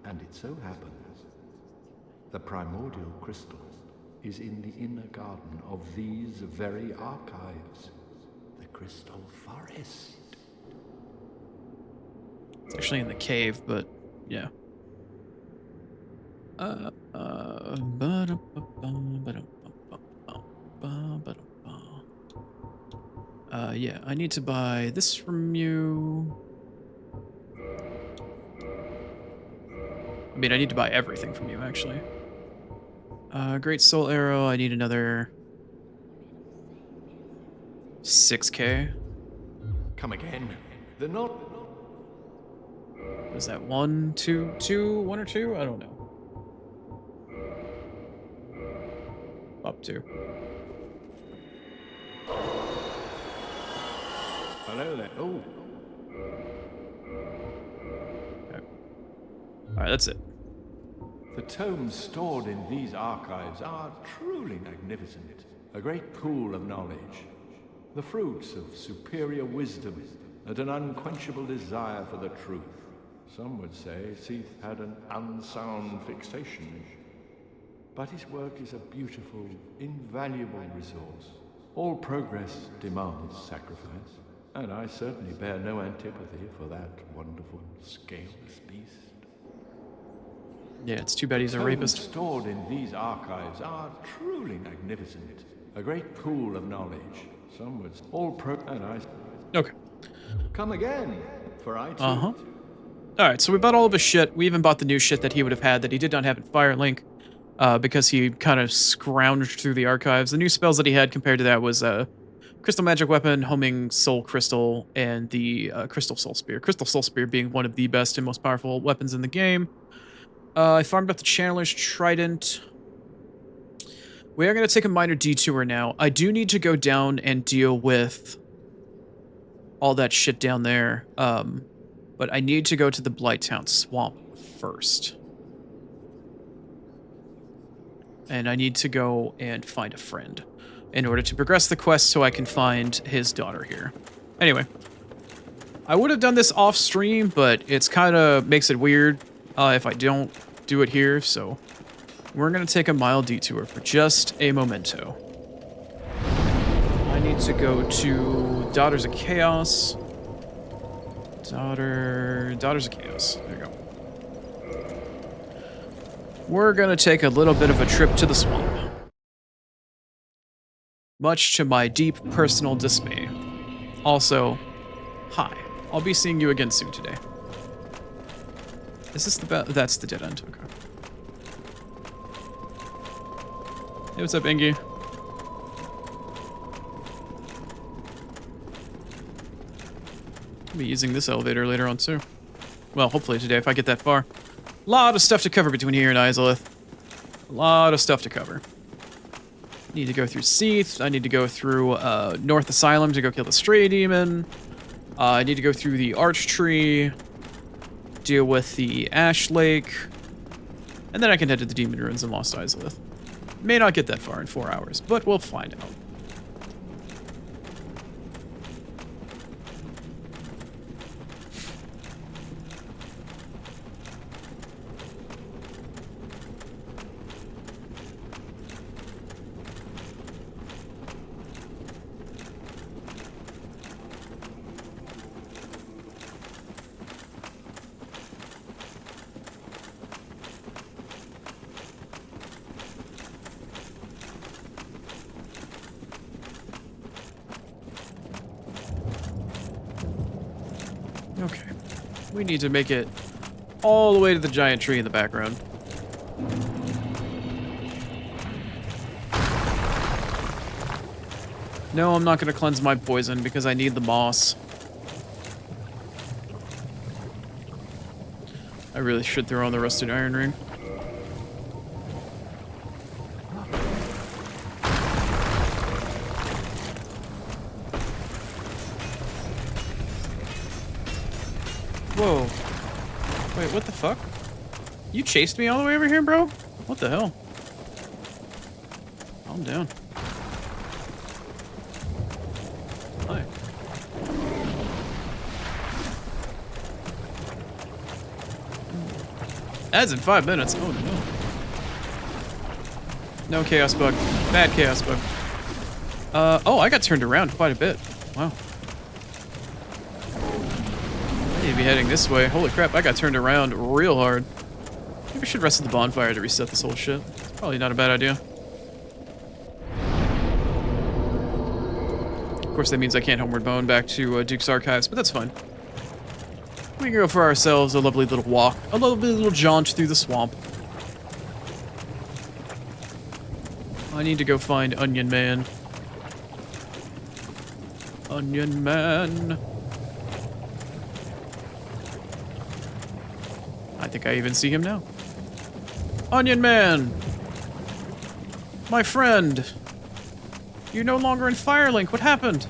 S5: And it so happens, the primordial crystal is in the inner garden of these very archives, the Crystal Forest.
S1: It's actually in the cave, but yeah. Yeah, I need to buy this from you. I mean, I need to buy everything from you, actually. Great Soul Arrow, I need another 6K.
S5: Come again. They're not.
S1: What is that? 1, 2, 1 or 2? I don't know. Up to.
S5: Hello there. Oh.
S1: Okay. Alright, that's it.
S5: The tomes stored in these archives are truly magnificent. A great pool of knowledge. The fruits of superior wisdom and an unquenchable desire for the truth. Some would say Seath had an unsound fixation. But his work is a beautiful, invaluable resource. All progress demands sacrifice, and I certainly bear no antipathy for that wonderful, scaleless beast.
S1: Yeah, it's too bad he's a rapist.
S5: Stored in these archives are truly magnificent. A great pool of knowledge. Some would
S1: Okay.
S5: Come again, for I too.
S1: Alright, so we bought all of his shit. We even bought the new shit that he would have had that he did not have in Firelink. Because he kind of scrounged through the archives. The new spells that he had compared to that was Crystal Magic Weapon, Homing Soul Crystal, and the Crystal Soul Spear. Crystal Soul Spear being one of the best and most powerful weapons in the game. I farmed up the Channeler's Trident. We are going to take a minor detour now. I do need to go down and deal with all that shit down there. But I need to go to the Blighttown Swamp first. And I need to go and find a friend in order to progress the quest so I can find his daughter here. Anyway, I would have done this off stream, but it's kind of makes it weird if I don't do it here, so we're going to take a mild detour for just a memento. I need to go to Daughters of Chaos. Daughters of Chaos. There you go. We're gonna take a little bit of a trip to the swamp. Much to my deep personal dismay. Also, hi. I'll be seeing you again soon today. Is this the that's the dead end, okay. Hey, what's up, Ingy? I'll be using this elevator later on too. Well, hopefully today if I get that far. Lot of stuff to cover between here and Izalith. A lot of stuff to cover. Need to go through Seath. I need to go through North Asylum to go kill the Stray Demon. I need to go through the Arch Tree. Deal with the Ash Lake. And then I can head to the Demon Ruins in Lost Izalith. May not get that far in 4 hours, but we'll find out. Okay. We need to make it all the way to the giant tree in the background. No, I'm not going to cleanse my poison because I need the moss. I really should throw on the rusted iron ring. Whoa. Wait, what the fuck? You chased me all the way over here, bro? What the hell? Calm down. Hi. As in 5 minutes. Oh no. No chaos bug. Bad chaos bug. Oh, I got turned around quite a bit. Wow. I need to be heading this way. Holy crap, I got turned around real hard. Maybe I should rest at the bonfire to reset this whole shit. It's probably not a bad idea. Of course, that means I can't homeward bone back to Duke's Archives, but that's fine. We can go for ourselves a lovely little walk, a lovely little jaunt through the swamp. I need to go find Onion Man. Onion Man. I think I even see him now. Onion Man! My friend! You're no longer in Firelink. What happened?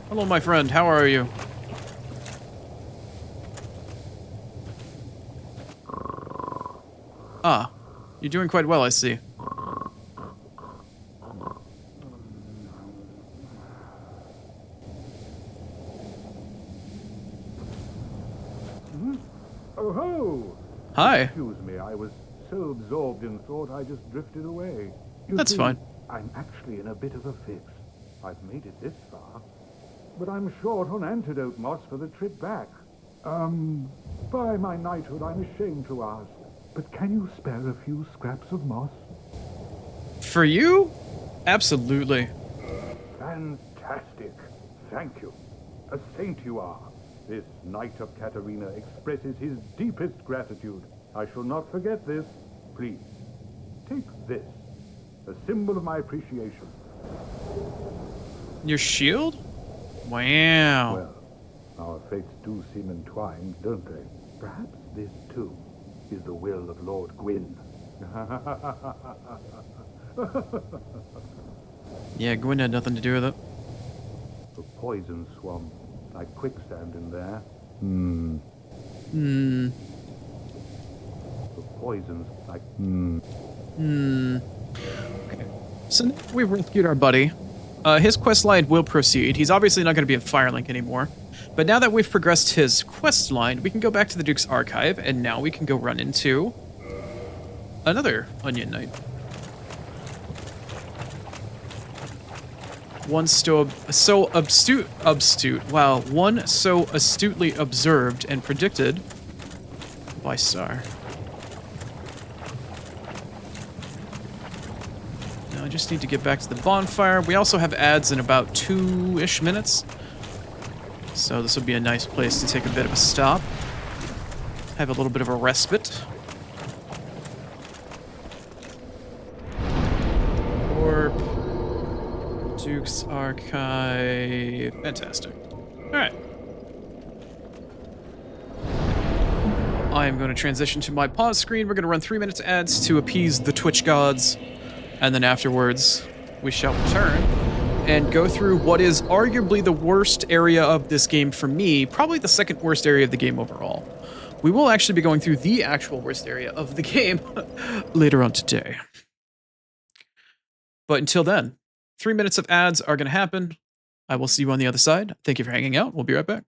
S1: Hello, my friend. How are you? Ah, you're doing quite well, I see.
S4: Oh ho!
S1: Hi.
S4: Excuse me, I was so absorbed in thought I just drifted away. You
S1: That's
S4: see,
S1: fine.
S4: I'm actually in a bit of a fix. I've made it this far, but I'm short on antidote moss for the trip back. By my knighthood, I'm ashamed to ask, but can you spare a few scraps of moss?
S1: For you? Absolutely.
S4: Fantastic. Thank you. A saint you are. This Knight of Katarina expresses his deepest gratitude. I shall not forget this. Please, take this, a symbol of my appreciation.
S1: Your shield? Wow.
S4: Well, our fates do seem entwined, don't they? Perhaps this, too, is the will of Lord Gwyn.
S1: Yeah, Gwyn had nothing to do with it.
S4: The poison swamp, like quicksand in there. The poisons, like
S1: Okay. So now we've rescued our buddy. His quest line will proceed. He's obviously not going to be in Firelink anymore. But now that we've progressed his quest line, we can go back to the Duke's Archive, and now we can go run into another Onion Knight. One so astutely observed and predicted by Star. Now I just need to get back to the bonfire. We also have ads in about 2-ish minutes. So this would be a nice place to take a bit of a stop. Have a little bit of a respite. Orb. Duke's Archive. Fantastic. Alright. I am going to transition to my pause screen. We're going to run 3 minutes ads to appease the Twitch gods. And then afterwards, we shall return and go through what is arguably the worst area of this game for me. Probably the second worst area of the game overall. We will actually be going through the actual worst area of the game later on today. But until then, 3 minutes of ads are going to happen. I will see you on the other side. Thank you for hanging out. We'll be right back.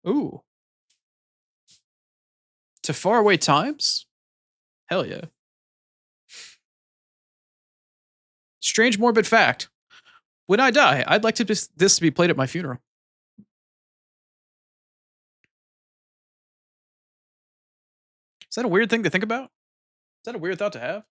S1: Ooh. To faraway times? Hell yeah. Strange morbid fact. When I die, I'd like this to be played at my funeral. Is that a weird thing to think about? Is that a weird thought to have?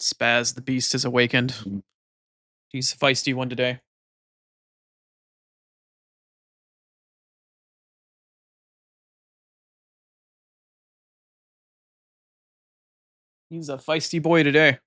S1: Spaz the Beast has awakened. He's a feisty one today. He's a feisty boy today.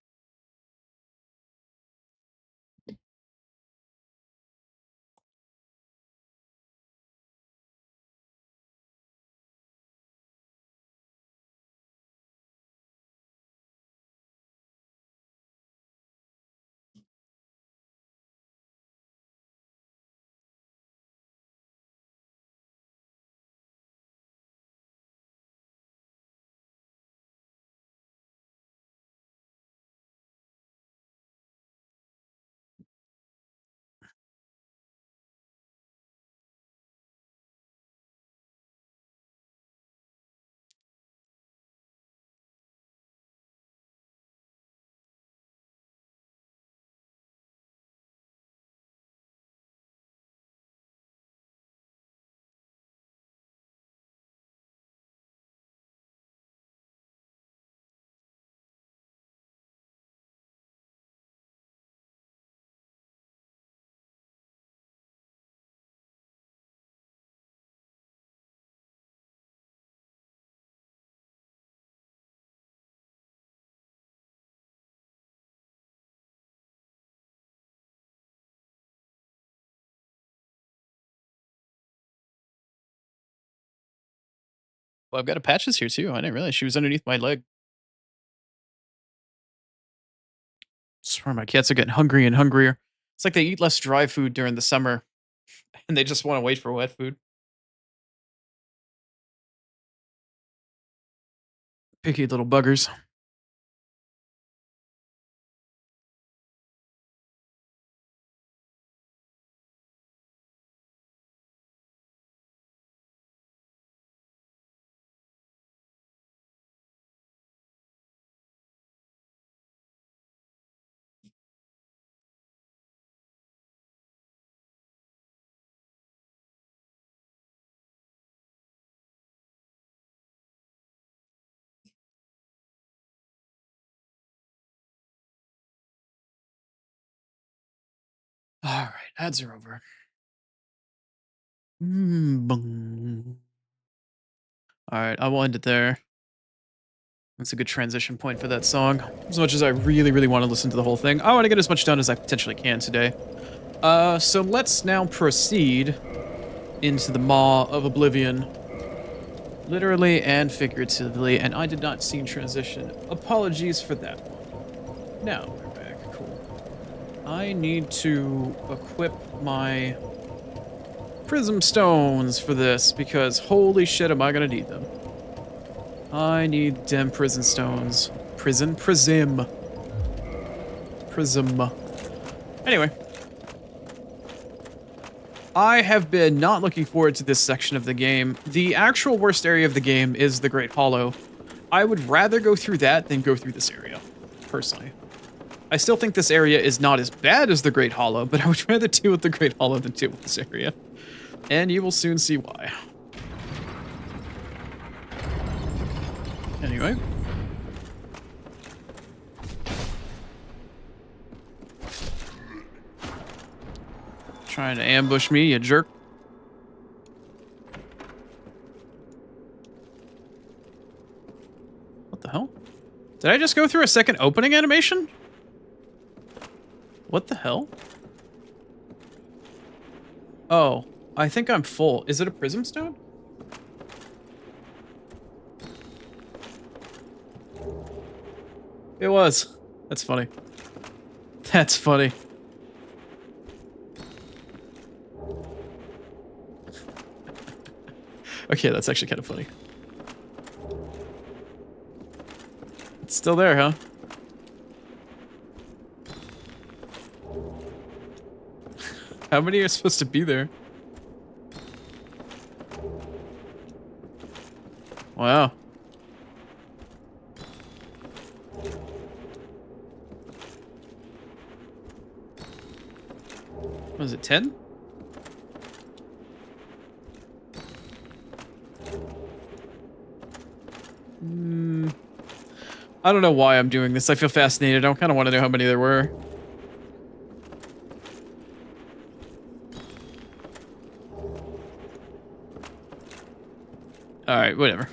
S1: Well, I've got a patches here too. I didn't realize she was underneath my leg. Swear my cats are getting hungry and hungrier. It's like they eat less dry food during the summer and they just want to wait for wet food. Picky little buggers. All right, ads are over. Bung. All right, I will end it there. That's a good transition point for that song. As much as I really, really want to listen to the whole thing, I want to get as much done as I potentially can today. So let's now proceed into the Maw of Oblivion. Literally and figuratively, and I did not see transition. Apologies for that one. Now we're back. Cool. I need to equip my prism stones for this, because holy shit am I gonna need them. I need them prison stones. Prism. Anyway. I have been not looking forward to this section of the game. The actual worst area of the game is the Great Hollow. I would rather go through that than go through this area, personally. I still think this area is not as bad as the Great Hollow, but I would rather deal with the Great Hollow than deal with this area. And you will soon see why. Anyway. Trying to ambush me, you jerk. What the hell? Did I just go through a second opening animation? What the hell? Oh, I think I'm full. Is it a prism stone? It was. That's funny. That's funny. Okay, that's actually kind of funny. It's still there, huh? How many are supposed to be there? Wow. Was it 10? I don't know why I'm doing this. I feel fascinated. I kind of want to know how many there were. Alright, whatever.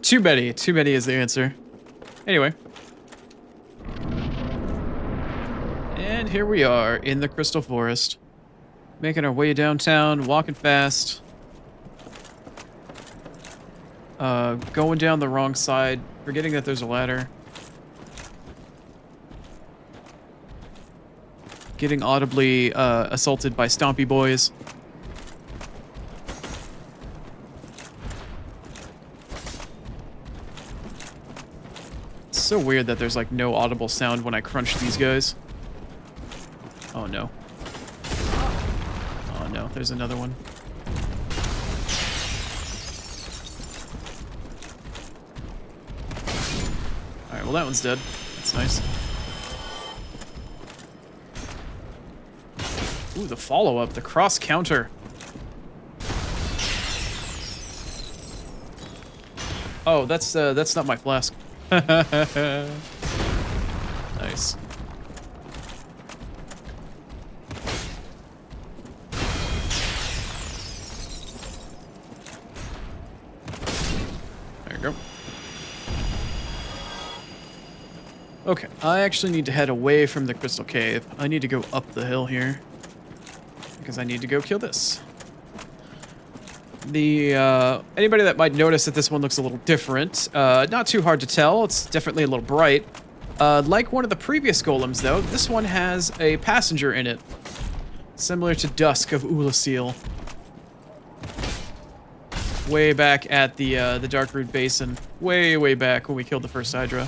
S1: Too many. Too many is the answer. Anyway. And here we are in the Crystal Forest. Making our way downtown, walking fast. Going down the wrong side, forgetting that there's a ladder. Getting audibly assaulted by stompy boys. It's so weird that there's like no audible sound when I crunch these guys. Oh no. Oh no, there's another one. Alright, well that one's dead. That's nice. Ooh, the follow-up, the cross counter. Oh, that's not my flask. Nice. There you go. Okay, I actually need to head away from the crystal cave. I need to go up the hill here. Because I need to go kill this. Anybody that might notice that this one looks a little different, not too hard to tell. It's definitely a little bright. Like one of the previous golems, though, this one has a passenger in it, similar to Dusk of Ulasil. Way back at the Darkroot Basin, way back when we killed the first Hydra.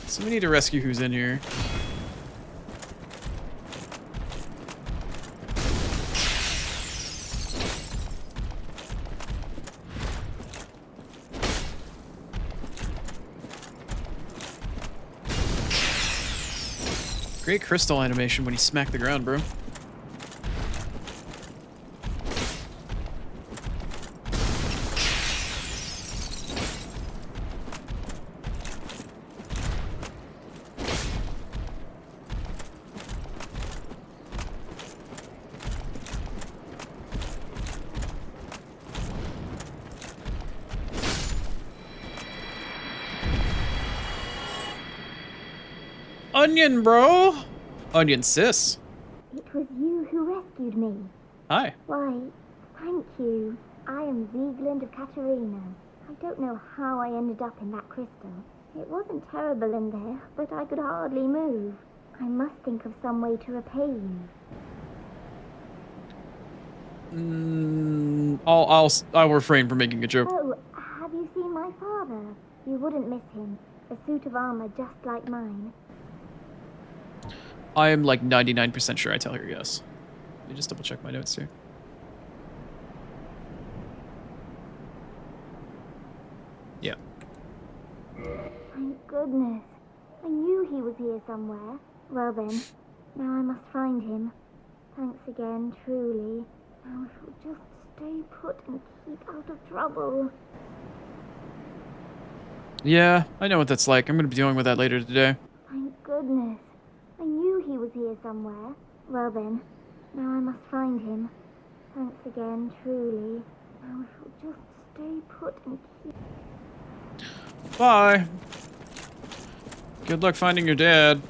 S1: So we need to rescue who's in here. Great crystal animation when he smacked the ground, bro. Onion, bro! Onion sis.
S6: It was you who rescued me.
S1: Hi.
S6: Why, thank you. I am Ziegland of Katarina. I don't know how I ended up in that crystal. It wasn't terrible in there, but I could hardly move. I must think of some way to repay you.
S1: I'll refrain from making a joke.
S6: Oh, have you seen my father? You wouldn't miss him. A suit of armor just like mine.
S1: I am like 99% sure I tell her yes. Let me just double check my notes here. Yeah.
S6: Thank goodness. I knew he was here somewhere. Well then, now I must find him. Thanks again, truly. Now if we'll just stay put and keep out of trouble.
S1: Yeah, I know what that's like. I'm going to be dealing with that later today.
S6: Thank goodness. I knew he was here somewhere. Well then, now I must find him. Thanks again, truly. Now if we'll just stay put and keep...
S1: Bye. Good luck finding your dad.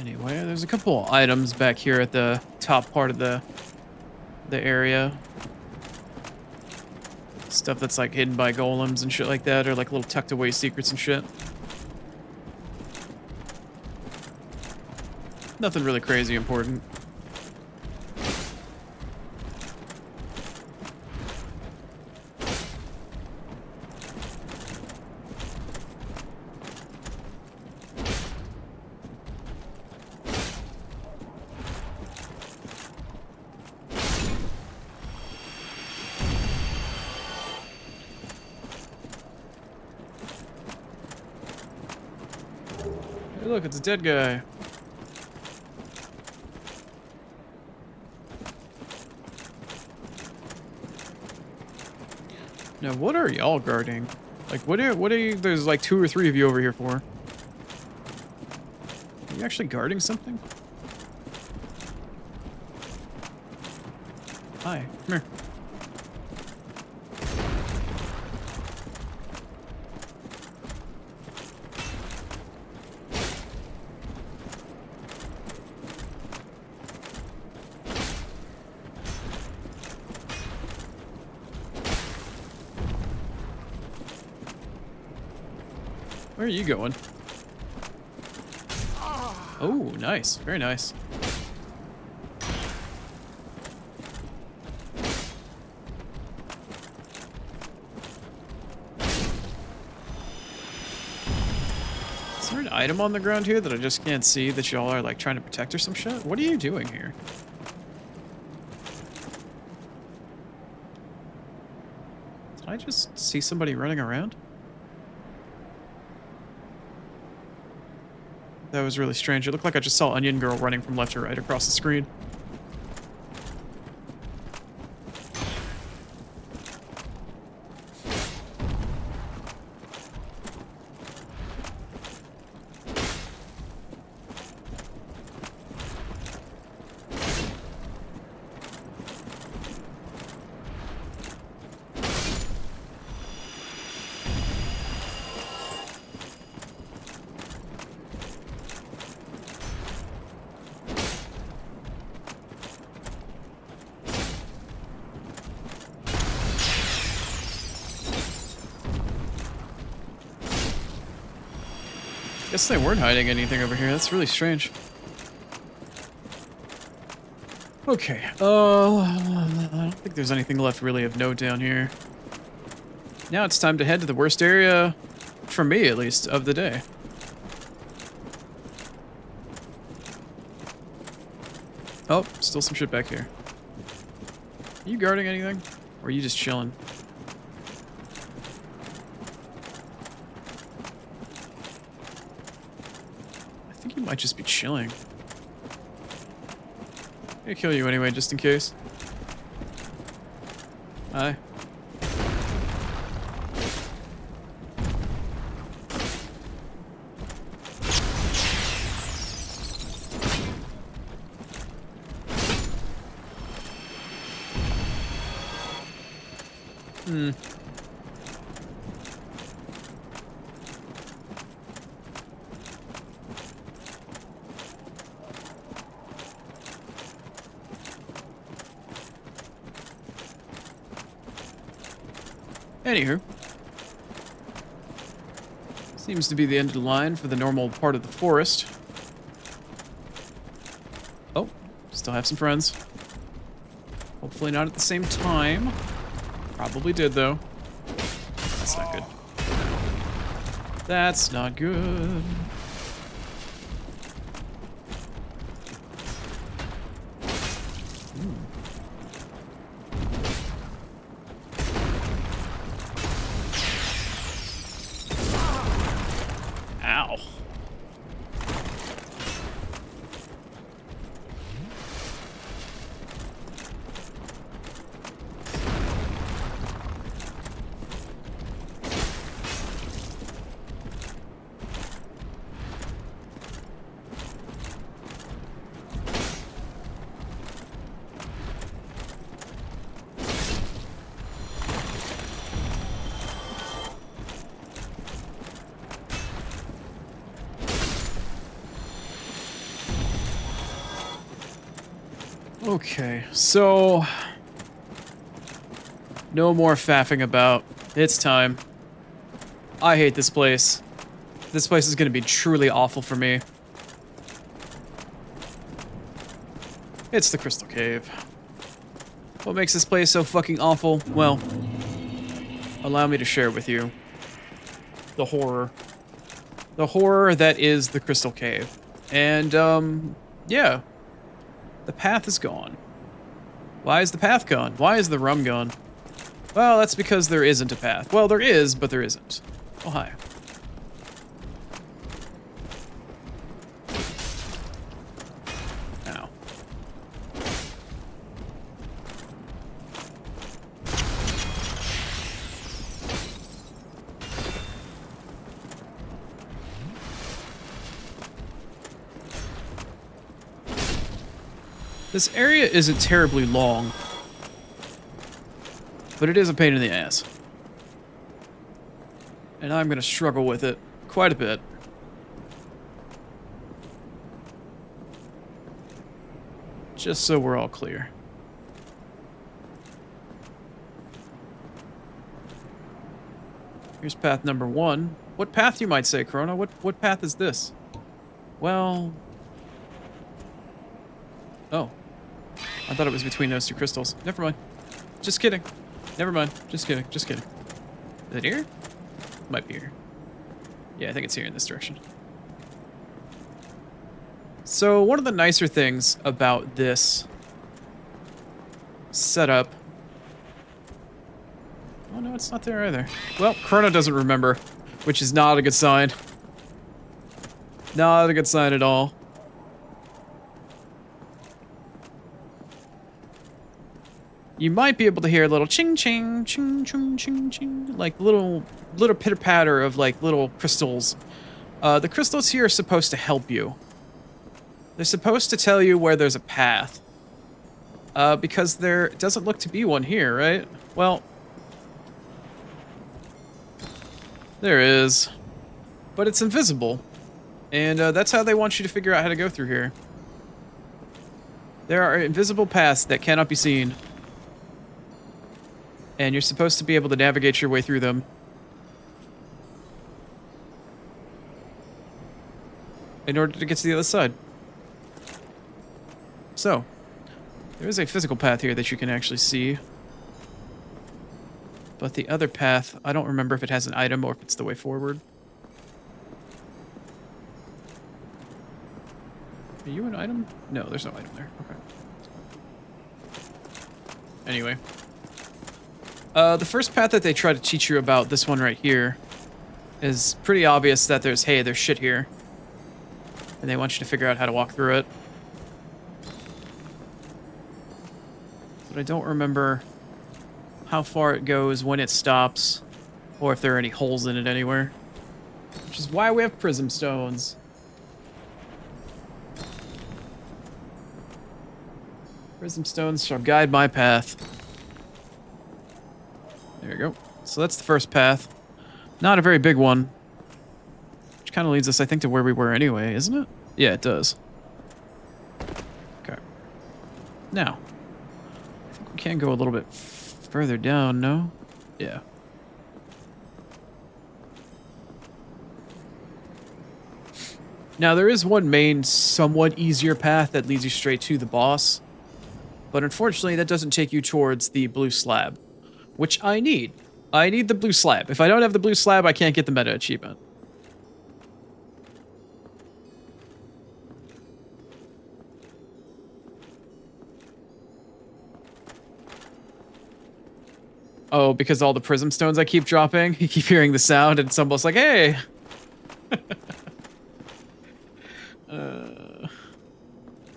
S1: Anyway, there's a couple items back here at the top part of the area. Stuff that's like hidden by golems and shit like that, or like little tucked away secrets and shit. Nothing really crazy important. Hey, look, it's a dead guy. Now, what are y'all guarding? Like, what are you, there's like 2 or 3 of you over here for? Are you actually guarding something? Hi, come here. Where are you going? Oh, nice. Very nice. Is there an item on the ground here that I just can't see that y'all are like trying to protect or some shit? What are you doing here? Did I just see somebody running around? That was really strange. It looked like I just saw Onion Girl running from left to right across the screen. Guess they weren't hiding anything over here. That's really strange. Okay. I don't think there's anything left really of note down here. Now it's time to head to the worst area, for me at least, of the day. Oh, still some shit back here. Are you guarding anything? Or are you just chilling? I think you might just be chilling. I'm gonna kill you anyway, just in case. Hi. Anywho. Seems to be the end of the line for the normal part of the forest. Oh, still have some friends. Hopefully not at the same time. Probably did, though. That's not good. That's not good. Ow. Okay, so no more faffing about. It's time. I hate this place. This place is gonna be truly awful for me. It's the Crystal Cave. What makes this place so fucking awful? Well, allow me to share with you the horror. The horror that is the Crystal Cave. And, yeah. The path is gone. Why is the path gone? Why is the rum gone? Well, that's because there isn't a path. Well, there is, but there isn't. Oh, hi. Ow. This area isn't terribly long, but it is a pain in the ass. And I'm gonna struggle with it quite a bit. Just so we're all clear. Here's path number 1. What path, you might say, Chrono? What path is this? Well... Oh. I thought it was between those two crystals. Never mind. Just kidding. Never mind. Just kidding. Just kidding. Is it here? Might be here. Yeah, I think it's here in this direction. So, one of the nicer things about this setup... Oh, no, it's not there either. Well, Chrono doesn't remember, which is not a good sign. Not a good sign at all. You might be able to hear a little ching ching ching ching ching ching, like little pitter patter of like little crystals. The crystals here are supposed to help you. They're supposed to tell you where there's a path. Because there doesn't look to be one here, right? Well, there is, but it's invisible, and that's how they want you to figure out how to go through here. There are invisible paths that cannot be seen. And you're supposed to be able to navigate your way through them. in order to get to the other side. So, there is a physical path here that you can actually see. But the other path, I don't remember if it has an item or if it's the way forward. Are you an item? No, there's no item there. Okay. Anyway. The first path that they try to teach you about, this one right here, is pretty obvious that there's shit here. And they want you to figure out how to walk through it. But I don't remember how far it goes, when it stops, or if there are any holes in it anywhere. Which is why we have prism stones. Prism stones shall guide my path. There we go. So that's the first path. Not a very big one. Which kind of leads us, I think, to where we were anyway, isn't it? Yeah, it does. Okay. Now, I think we can go a little bit further down, no? Yeah. Now, there is one main, somewhat easier path that leads you straight to the boss. But unfortunately, that doesn't take you towards the blue slab, which I need. I need the blue slab. If I don't have the blue slab, I can't get the meta achievement. Oh, because all the prism stones I keep dropping? You keep hearing the sound, and it's almost like, hey!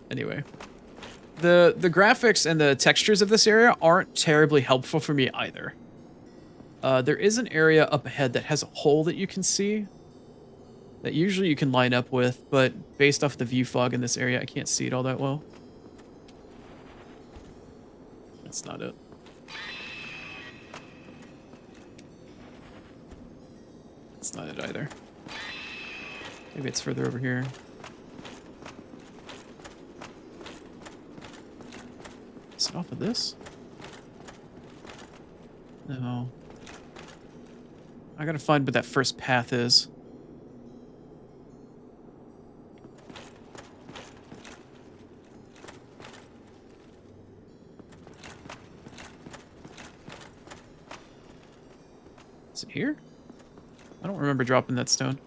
S1: Anyway. The graphics and the textures of this area aren't terribly helpful for me either. There is an area up ahead that has a hole that you can see. That usually you can line up with, but based off the view fog in this area, I can't see it all that well. That's not it. That's not it either. Maybe it's further over here. Is it off of this? No. I gotta find what that first path is. Is it here? I don't remember dropping that stone.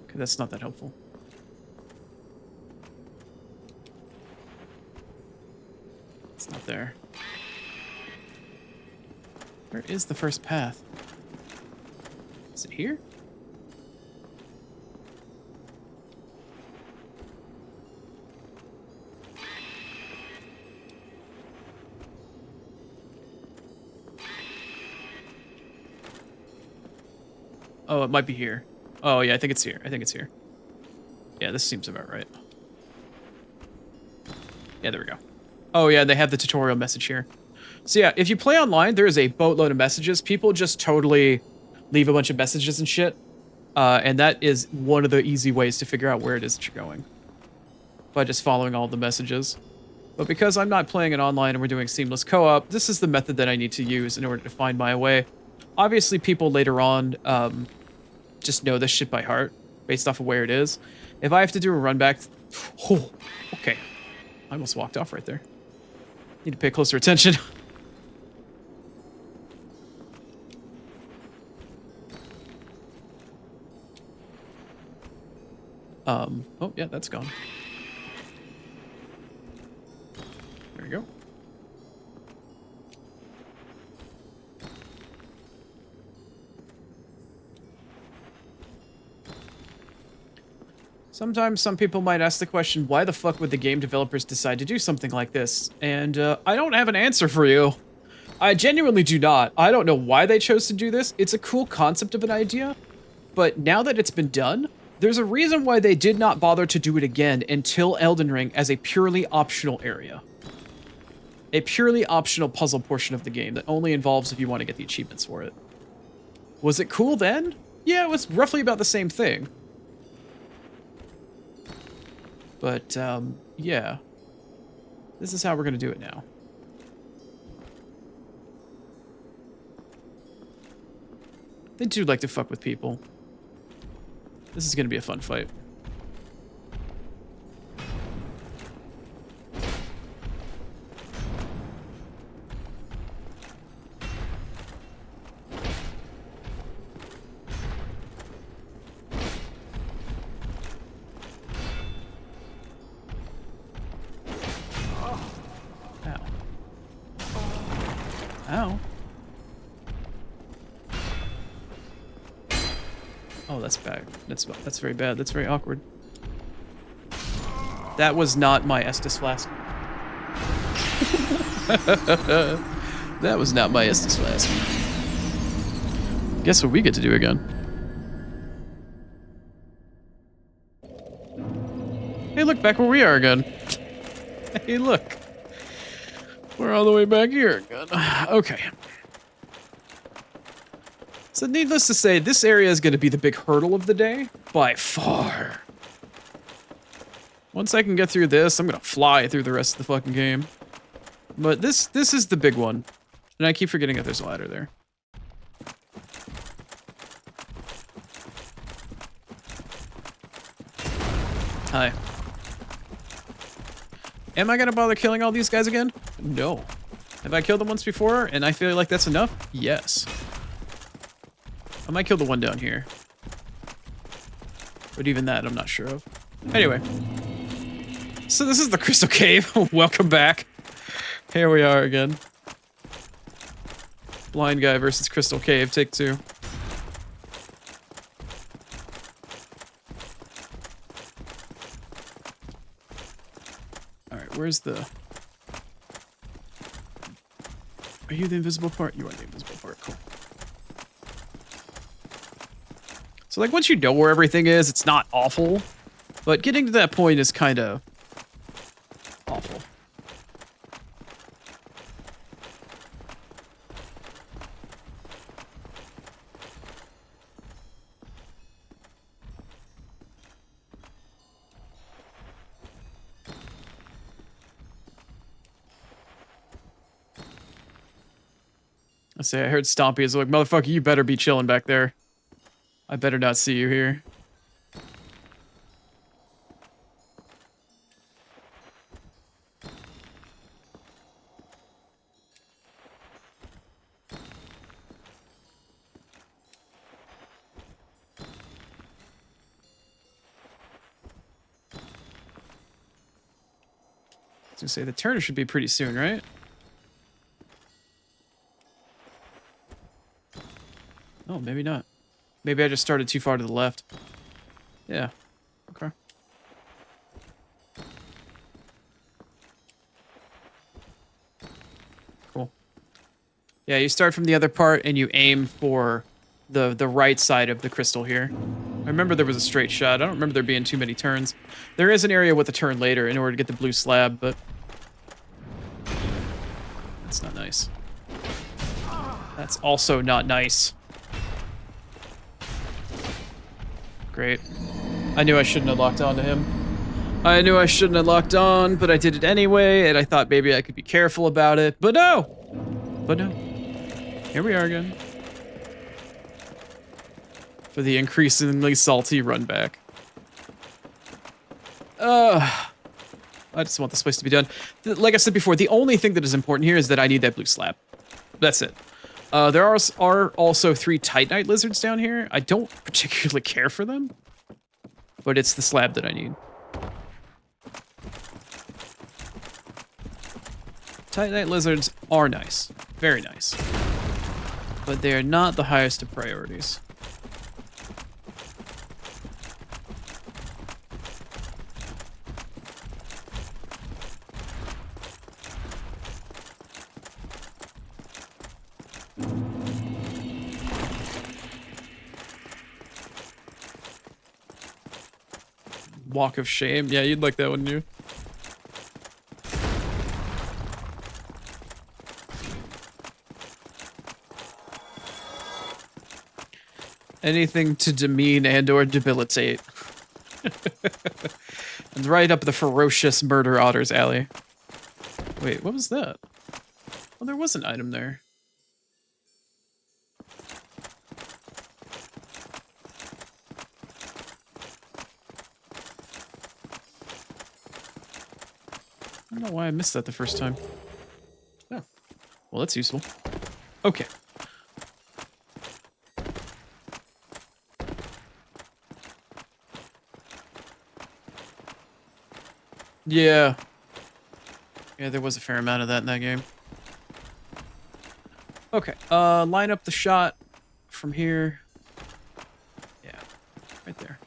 S1: Okay, that's not that helpful. It's not there. Where is the first path? Is it here? Oh, it might be here. Oh, yeah, I think it's here. I think it's here. Yeah, this seems about right. Yeah, there we go. Oh, yeah, they have the tutorial message here. So, yeah, if you play online, there is a boatload of messages. People just totally leave a bunch of messages and shit. And that is one of the easy ways to figure out where it is that you're going. By just following all the messages. But because I'm not playing it online and we're doing seamless co-op, this is the method that I need to use in order to find my way. Obviously, people later on just know this shit by heart, based off of where it is. If I have to do a run back... Oh, okay. I almost walked off right there. Need to pay closer attention. Oh, yeah, that's gone. There we go. Sometimes some people might ask the question, why the fuck would the game developers decide to do something like this? And I don't have an answer for you. I genuinely do not. I don't know why they chose to do this. It's a cool concept of an idea, but now that it's been done, there's a reason why they did not bother to do it again until Elden Ring as a purely optional area. A purely optional puzzle portion of the game that only involves if you want to get the achievements for it. Was it cool then? Yeah, it was roughly about the same thing. But, yeah. This is how we're going to do it now. They do like to fuck with people. This is gonna be a fun fight. Ow. Oh, that's bad. That's very bad. That's very awkward. That was not my Estus flask. That was not my Estus flask. Guess what we get to do again? Hey, look, back where we are again. Hey, look. We're all the way back here again. Okay. So needless to say, this area is going to be the big hurdle of the day, by far. Once I can get through this, I'm going to fly through the rest of the fucking game. But this is the big one. And I keep forgetting that there's a ladder there. Hi. Am I going to bother killing all these guys again? No. Have I killed them once before and I feel like that's enough? Yes. I might kill the one down here. But even that, I'm not sure of. Anyway. So this is the Crystal Cave. Welcome back. Here we are again. Blind guy versus Crystal Cave, take 2. Alright, where's the... Are you the invisible part? You are the invisible part, cool. So, like, once you know where everything is, it's not awful. But getting to that point is kind of awful. I heard Stompy is like, motherfucker, you better be chilling back there. I better not see you here. I was gonna say, the turner should be pretty soon, right? Oh, maybe not. Maybe I just started too far to the left. Yeah. Okay. Cool. Yeah, you start from the other part and you aim for the right side of the crystal here. I remember there was a straight shot. I don't remember there being too many turns. There is an area with a turn later in order to get the blue slab, but that's not nice. That's also not nice. Great. I knew I shouldn't have locked on to him. I knew I shouldn't have locked on, but I did it anyway, and I thought maybe I could be careful about it, but no! But no. Here we are again. For the increasingly salty run back. I just want this place to be done. Like I said before, the only thing that is important here is that I need that blue slab. That's it. There are also 3 Titanite lizards down here. I don't particularly care for them, but it's the slab that I need. Titanite lizards are nice. Very nice. But they are not the highest of priorities. Walk of shame. Yeah, you'd like that, wouldn't you? Anything to demean and or debilitate. And right up the ferocious murder otter's alley. Wait, what was that? Oh, there was an item there. I don't know why I missed that the first time. Oh, well, that's useful. Okay. Yeah. Yeah, there was a fair amount of that in that game. Okay, line up the shot from here. Yeah, right there.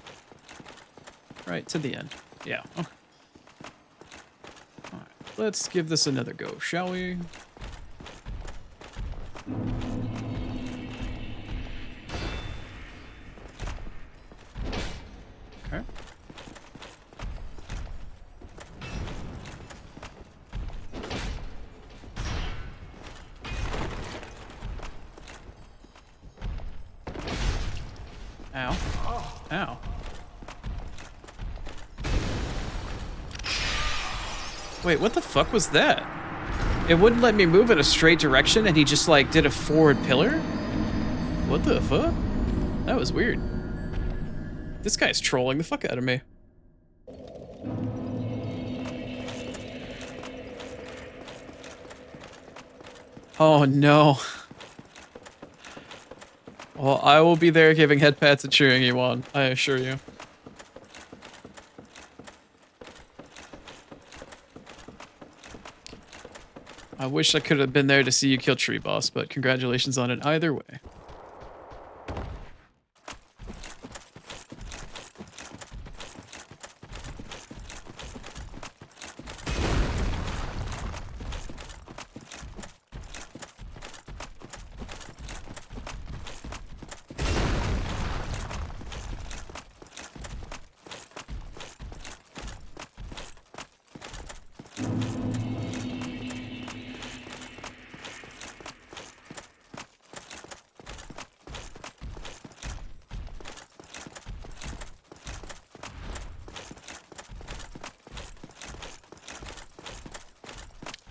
S1: Right to the end. Yeah, okay. Alright, let's give this another go, shall we? Okay. Ow. Ow. Wait, what the fuck was that? It wouldn't let me move in a straight direction and he just like did a forward pillar? What the fuck? That was weird. This guy's trolling the fuck out of me. Oh no. Well, I will be there giving head pats and cheering you on, I assure you. I wish I could have been there to see you kill Tree Boss, but congratulations on it either way.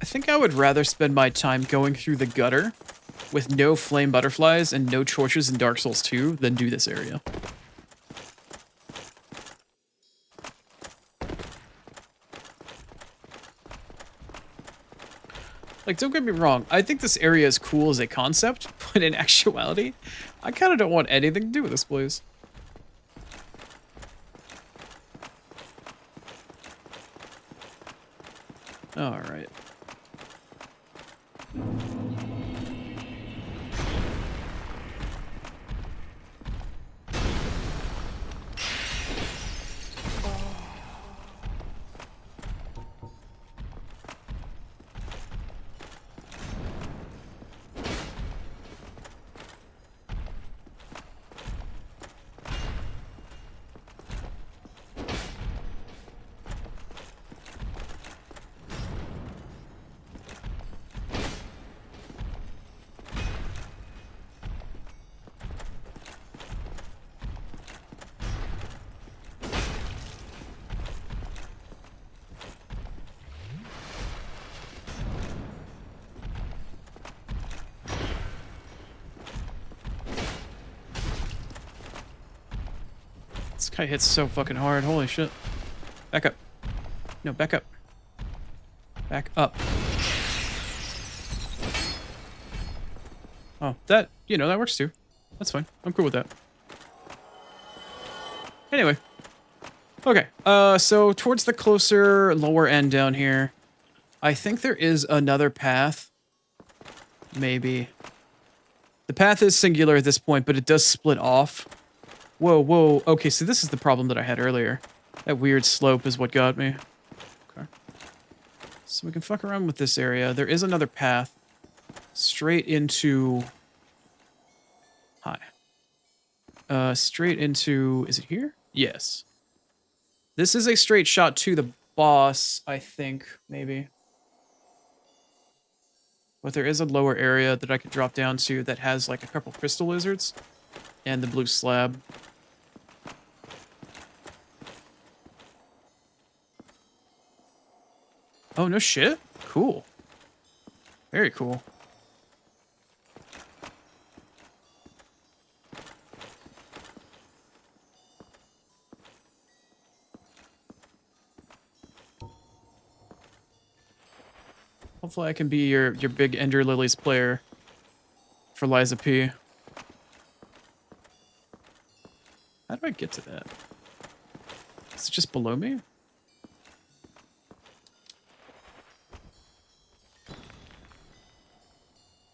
S1: I think I would rather spend my time going through the gutter with no flame butterflies and no torches in Dark Souls 2 than do this area. Like, don't get me wrong, I think this area is cool as a concept, but in actuality, I kind of don't want anything to do with this place. Alright. This guy hits so fucking hard, holy shit. Back up. No, back up. Back up. Oh, that, you know, that works too. That's fine. I'm cool with that. Anyway. Okay, so towards the closer lower end down here, I think there is another path. Maybe. The path is singular at this point, but it does split off. Whoa, whoa. Okay, so this is the problem that I had earlier. That weird slope is what got me. Okay. So we can fuck around with this area. There is another path. Straight into... Hi. Straight into... Is it here? Yes. This is a straight shot to the boss, I think, maybe. But there is a lower area that I could drop down to that has like a couple crystal lizards and the blue slab. Oh, no shit? Cool. Very cool. Hopefully I can be your big Ender Lilies player for Liza P. How do I get to that? Is it just below me?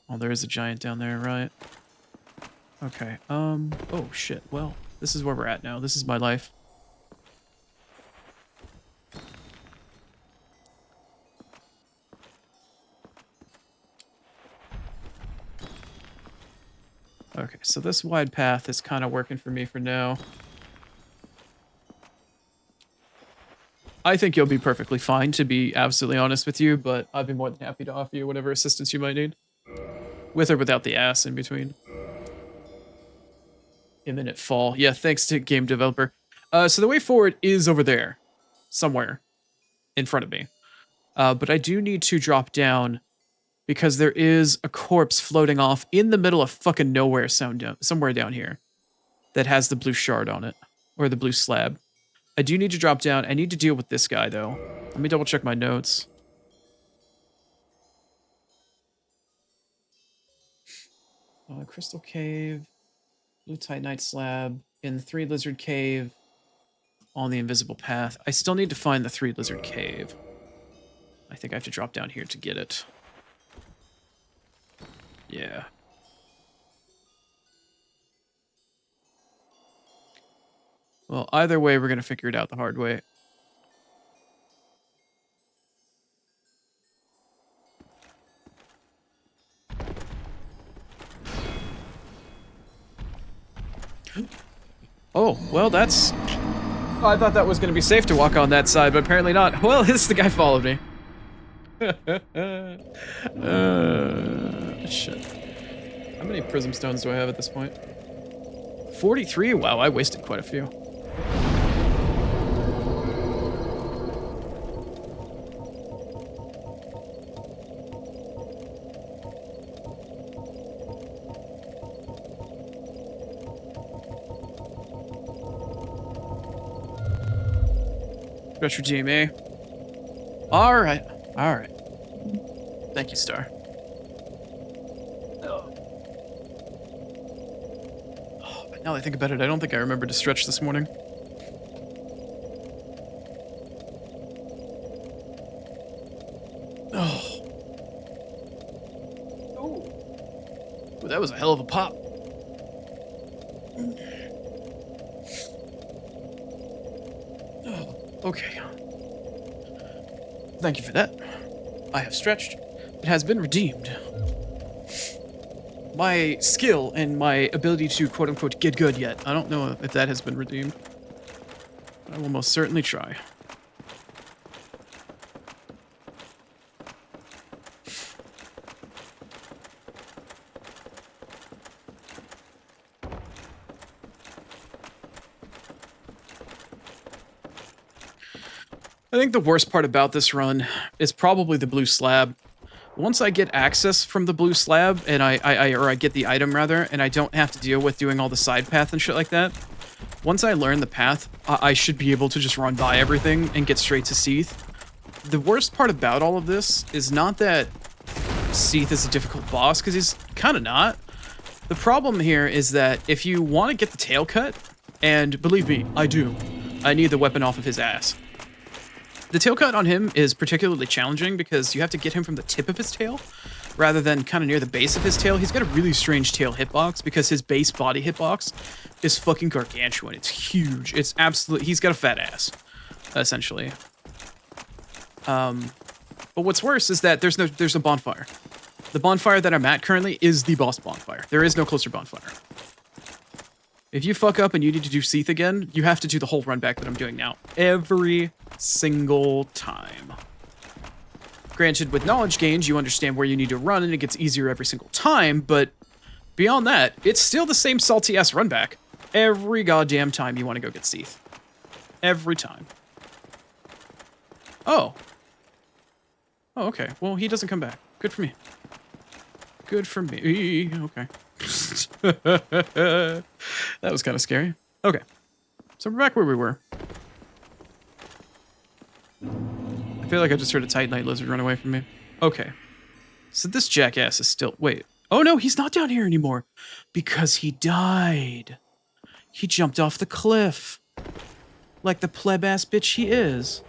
S1: Oh, there is a giant down there, right? Okay, oh shit, well, this is where we're at now. This is my life. Okay, so this wide path is kind of working for me for now. I think you'll be perfectly fine, to be absolutely honest with you, but I'd be more than happy to offer you whatever assistance you might need. With or without the ass in between. Imminent fall. Yeah, thanks to game developer. So the way forward is over there. Somewhere. In front of me. But I do need to drop down because there is a corpse floating off in the middle of fucking nowhere somewhere down here that has the blue shard on it. Or the blue slab. I do need to drop down. I need to deal with this guy, though. Let me double check my notes. Crystal Cave, Blue Titanite Slab, in the 3 Lizard Cave, on the Invisible Path. I still need to find the 3 Lizard Cave. I think I have to drop down here to get it. Yeah. Well, either way, we're going to figure it out the hard way. Oh, well, that's... Oh, I thought that was going to be safe to walk on that side, but apparently not. Well, this the guy followed me. Shit. How many prism stones do I have at this point? 43? Wow, I wasted quite a few. Retro GMA. Alright. Alright. Thank you, Star. Oh, but now that I think about it, I don't think I remember to stretch this morning. Oh. Ooh, that was a hell of a pop. Okay. Thank you for that. I have stretched. It has been redeemed. My skill and my ability to quote-unquote get good yet. I don't know if that has been redeemed. I will most certainly try. I think the worst part about this run is probably the blue slab. Once I get access from the blue slab, and I get the item rather, and I don't have to deal with doing all the side path and shit like that, once I learn the path, I should be able to just run by everything and get straight to Seath. The worst part about all of this is not that Seath is a difficult boss, because he's kind of not. The problem here is that if you want to get the tail cut, and believe me, I do, I need the weapon off of his ass. The tail cut on him is particularly challenging because you have to get him from the tip of his tail rather than kind of near the base of his tail. He's got a really strange tail hitbox because his base body hitbox is fucking gargantuan. It's huge. It's absolutely... He's got a fat ass, essentially. But what's worse is that there's a bonfire. The bonfire that I'm at currently is the boss bonfire. There is no closer bonfire. If you fuck up and you need to do Seath again, you have to do the whole run back that I'm doing now. Every single time. Granted, with knowledge gains, you understand where you need to run and it gets easier every single time, but beyond that, it's still the same salty-ass run back. Every goddamn time you want to go get Seath. Every time. Oh. Oh, okay. Well, he doesn't come back. Good for me. Good for me. Okay. That was kind of scary. Okay. So we're back where we were. I feel like I just heard a Titanite lizard run away from me. Okay. So this jackass is still... Wait. Oh no, he's not down here anymore. Because he died. He jumped off the cliff. Like the pleb-ass bitch he is.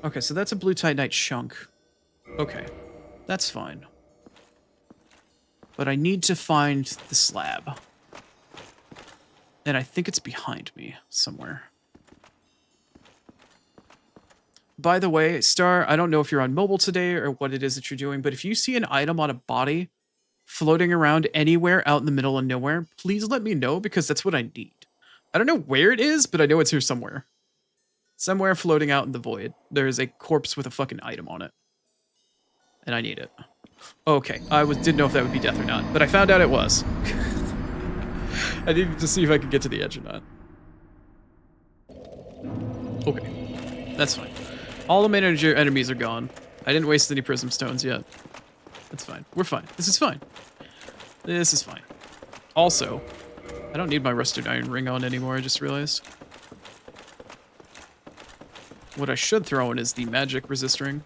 S1: Okay, so that's a blue Titanite chunk. Okay. That's fine. But I need to find the slab. And I think it's behind me somewhere. By the way, Star, I don't know if you're on mobile today or what it is that you're doing, but if you see an item on a body floating around anywhere out in the middle of nowhere, please let me know because that's what I need. I don't know where it is, but I know it's here somewhere. Somewhere floating out in the void. There's a corpse with a fucking item on it. And I need it. Okay, didn't know if that would be death or not, but I found out it was. I needed to see if I could get to the edge or not. Okay, that's fine. All the main enemies are gone. I didn't waste any prism stones yet. That's fine. We're fine. This is fine. This is fine. Also, I don't need my rusted iron ring on anymore, I just realized. What I should throw in is the magic resist ring.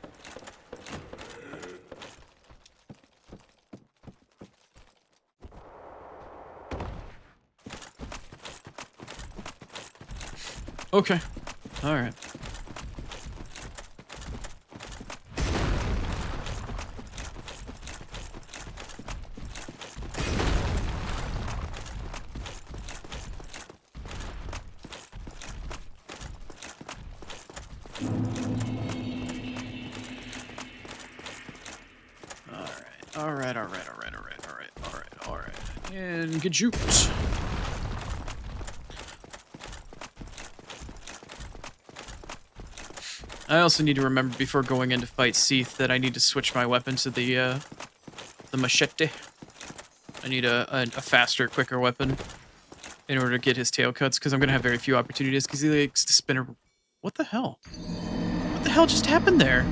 S1: Okay. Alright. Alright. And get juked. I also need to remember before going in to fight Seath that I need to switch my weapon to the machete. I need a faster, quicker weapon in order to get his tail cuts, because I'm going to have very few opportunities, because he likes to spin a... What the hell? What the hell just happened there?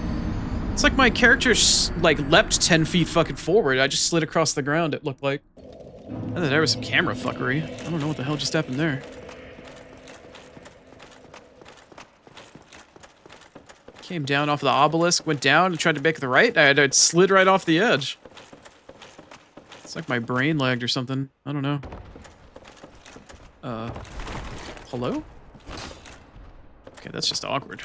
S1: It's like my character, like, leapt 10 feet fucking forward. I just slid across the ground, it looked like. I thought there was some camera fuckery. I don't know what the hell just happened there. Came down off the obelisk, went down and tried to make the right. I slid right off the edge. It's like my brain lagged or something. I don't know. Hello? Okay, that's just awkward.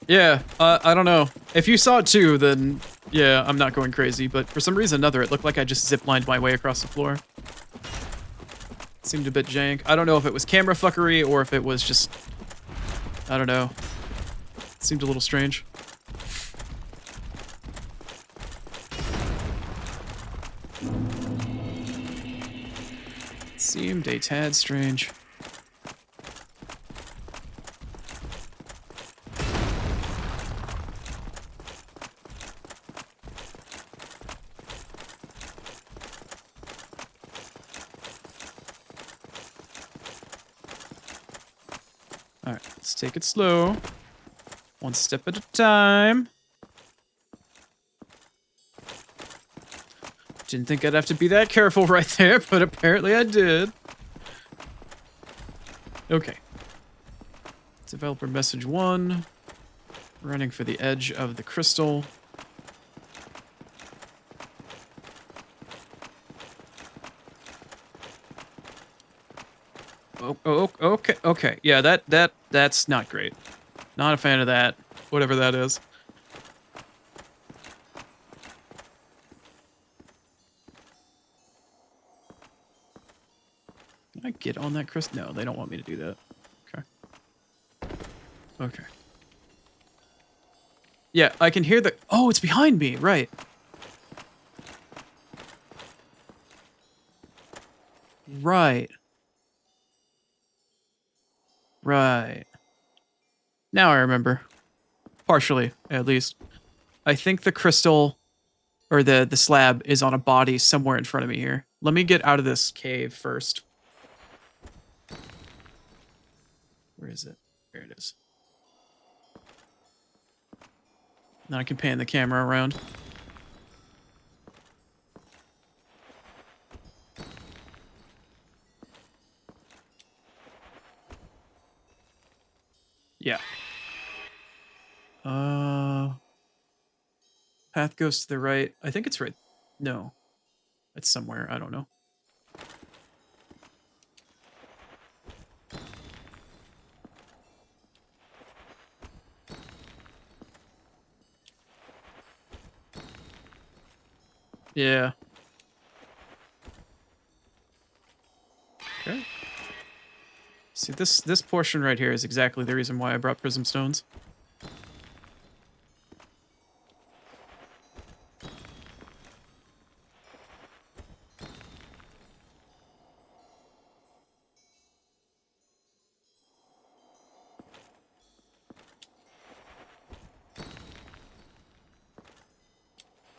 S1: Yeah, I don't know. If you saw it too, then yeah, I'm not going crazy, but for some reason or another, it looked like I just ziplined my way across the floor. It seemed a bit jank. I don't know if it was camera fuckery or if it was just... I don't know. It seemed a little strange. It seemed a tad strange. Alright, let's take it slow. One step at a time. Didn't think I'd have to be that careful right there, but apparently I did. Okay. Developer message 1. Running for the edge of the crystal. Oh, okay. Yeah, that's not great. Not a fan of that. Whatever that is. Can I get on that crystal? No, they don't want me to do that. Okay. Okay. Yeah, I can hear the... Oh, it's behind me. Right. Right. Right. Now I remember. Partially, at least. I think the crystal, or the slab, is on a body somewhere in front of me here. Let me get out of this cave first. Where is it? There it is. Now I can pan the camera around. Yeah. Path goes to the right. I think it's right. No. It's somewhere. I don't know. Yeah. Okay. See, this portion right here is exactly the reason why I brought prism stones.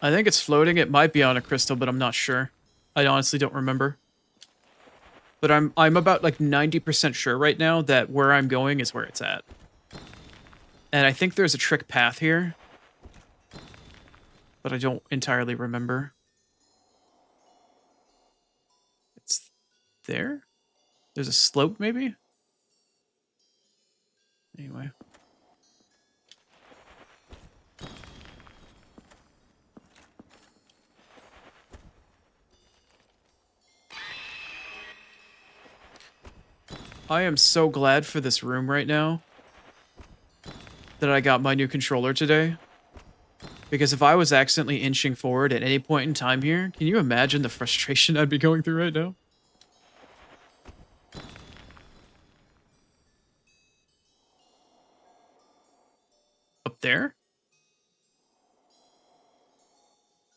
S1: I think it's floating. It might be on a crystal, but I'm not sure. I honestly don't remember. But I'm about like 90% sure right now that where I'm going is where it's at. And I think there's a trick path here, but I don't entirely remember. It's there? There's a slope maybe? Anyway. I am so glad for this room right now that I got my new controller today. Because if I was accidentally inching forward at any point in time here, can you imagine the frustration I'd be going through right now? Up there?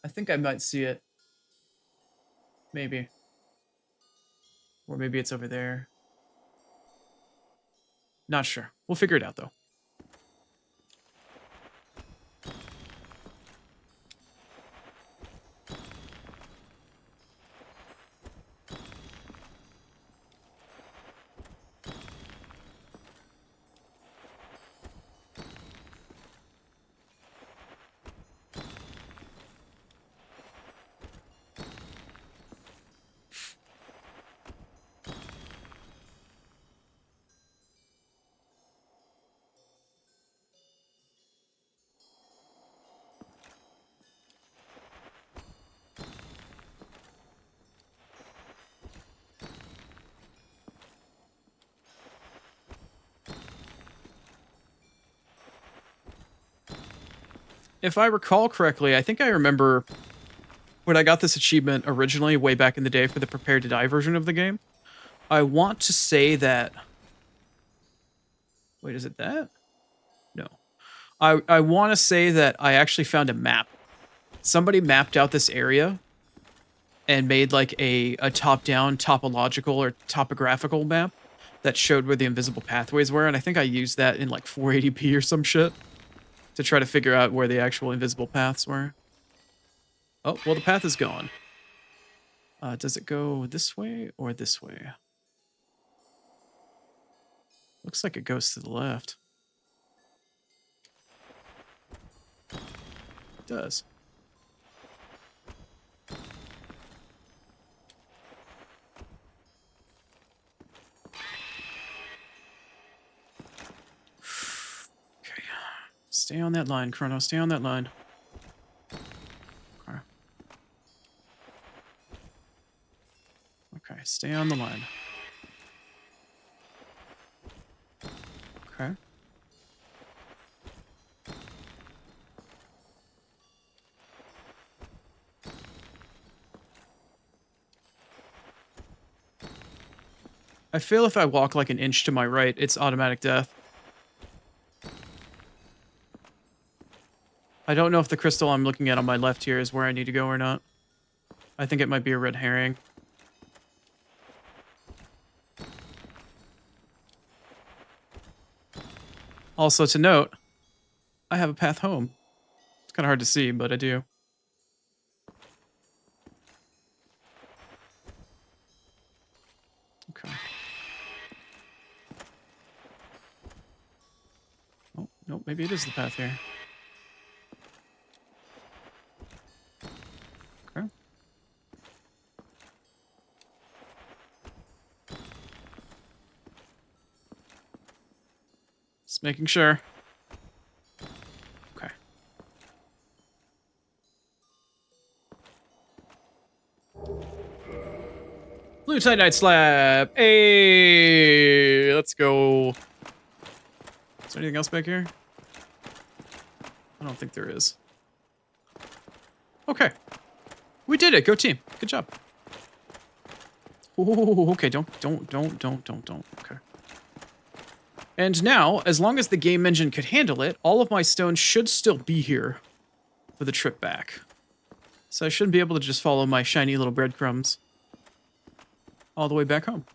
S1: I think I might see it. Maybe. Or maybe it's over there. Not sure. We'll figure it out, though. If I recall correctly, I think I remember when I got this achievement originally way back in the day for the Prepare to Die version of the game. I want to say that... Wait, is it that? No. I want to say that I actually found a map. Somebody mapped out this area and made like a top-down topological or topographical map that showed where the invisible pathways were, and I think I used that in like 480p or some shit to try to figure out where the actual invisible paths were. Oh, well, the path is gone. Does it go this way or this way? Looks like it goes to the left. It does. Okay. Stay on that line, Chrono. Stay on that line. Okay. Okay, stay on the line. Okay. I feel if I walk like an inch to my right, it's automatic death. I don't know if the crystal I'm looking at on my left here is where I need to go or not. I think it might be a red herring. Also to note, I have a path home. It's kind of hard to see, but I do. Okay. Oh, no, maybe it is the path here. Okay. This Just making sure. Okay. Blue Titanite slab. Hey, let's go. Is there anything else back here? I don't think there is. Okay. We did it. Go team. Good job. Oh, okay. Don't. Okay. And now, as long as the game engine could handle it, all of my stones should still be here for the trip back. So I shouldn't be able to just follow my shiny little breadcrumbs all the way back home.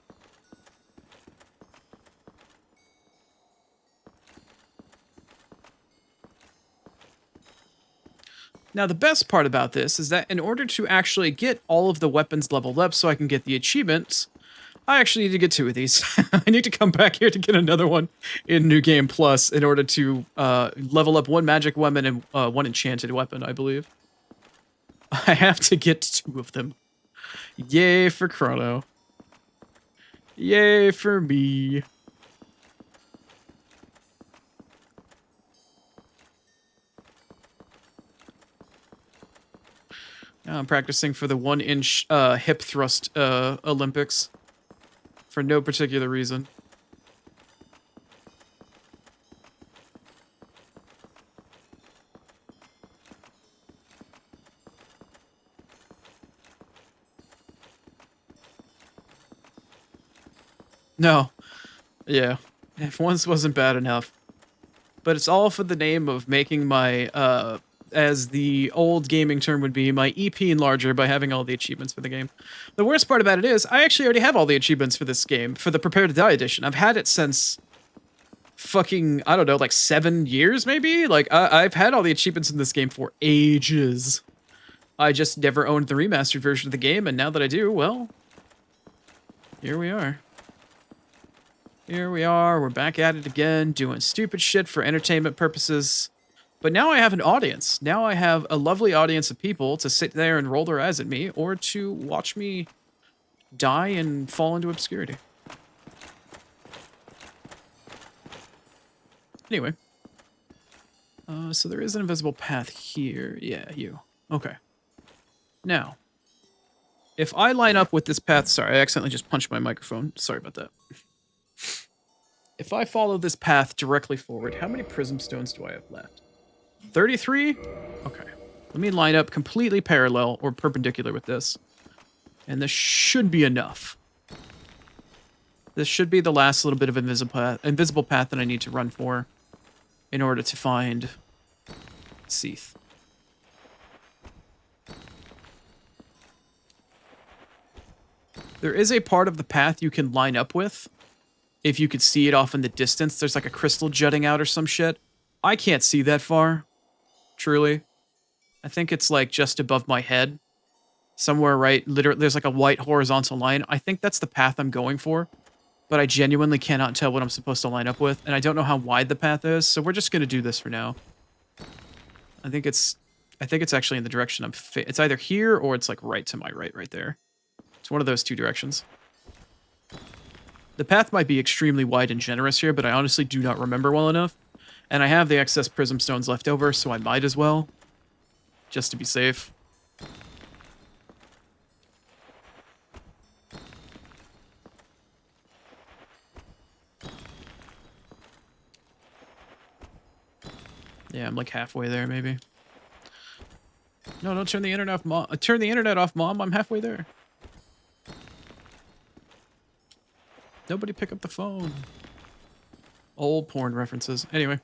S1: Now, the best part about this is that in order to actually get all of the weapons leveled up so I can get the achievements, I actually need to get 2 of these. I need to come back here to get another one in New Game Plus in order to level up 1 magic weapon and 1 enchanted weapon, I believe. I have to get 2 of them. Yay for Chrono. Yay for me. Now I'm practicing for the 1-inch hip thrust Olympics. For no particular reason. No. Yeah. If once wasn't bad enough. But it's all for the name of making my, as the old gaming term would be, my EP enlarger by having all the achievements for the game. The worst part about it is, I actually already have all the achievements for this game, for the Prepare to Die edition. I've had it since fucking, I don't know, like 7 years maybe? Like, I've had all the achievements in this game for ages. I just never owned the remastered version of the game, and now that I do, well, here we are. Here we are, we're back at it again, doing stupid shit for entertainment purposes. But now I have an audience. Now I have a lovely audience of people to sit there and roll their eyes at me, or to watch me die and fall into obscurity. Anyway. So there is an invisible path here. Yeah, you. Okay. Now, if I line up with this path... Sorry, I accidentally just punched my microphone. Sorry about that. If I follow this path directly forward, how many prism stones do I have left? 33? Okay. Let me line up completely parallel or perpendicular with this. And this should be enough. This should be the last little bit of invisible path that I need to run for in order to find Seath. There is a part of the path you can line up with. If you could see it off in the distance, there's like a crystal jutting out or some shit. I can't see that far. Truly. I think it's like just above my head. Somewhere right, literally, there's like a white horizontal line. I think that's the path I'm going for. But I genuinely cannot tell what I'm supposed to line up with. And I don't know how wide the path is, so we're just going to do this for now. I think it's actually in the direction it's either here or it's like right to my right there. It's one of those 2 directions. The path might be extremely wide and generous here, but I honestly do not remember well enough. And I have the excess prism stones left over, so I might as well. Just to be safe. Yeah, I'm like halfway there, maybe. No, don't turn the internet off, Mom. Turn the internet off, Mom. I'm halfway there. Nobody pick up the phone. Old porn references. Anyway.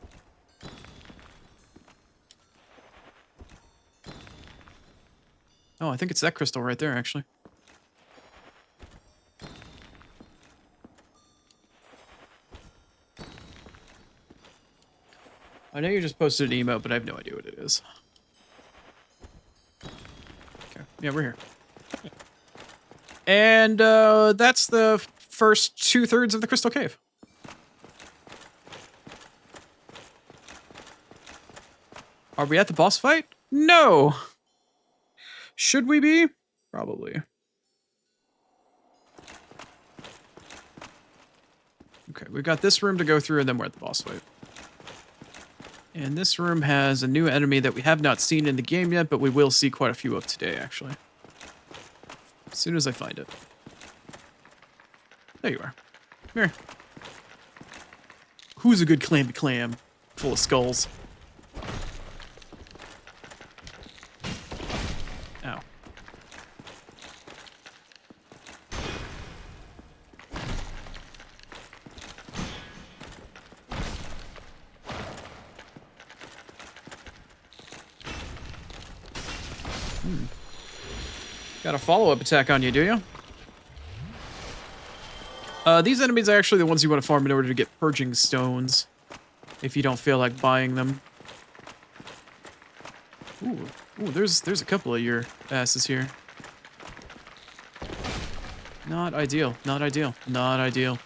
S1: Oh, I think it's that crystal right there, actually. I know you just posted an emote, but I have no idea what it is. Okay. Yeah, we're here. And that's the first 2/3 of the Crystal Cave. Are we at the boss fight? No! Should we be? Probably. Okay, we've got this room to go through, and then we're at the boss fight. And this room has a new enemy that we have not seen in the game yet, but we will see quite a few of today, actually. As soon as I find it. There you are. Come here. Who's a good clammy clam? Full of skulls. Ow. Got a follow-up attack on you, do you? These enemies are actually the ones you want to farm in order to get purging stones. If you don't feel like buying them. Ooh, there's a couple of your asses here. Not ideal, not ideal, not ideal.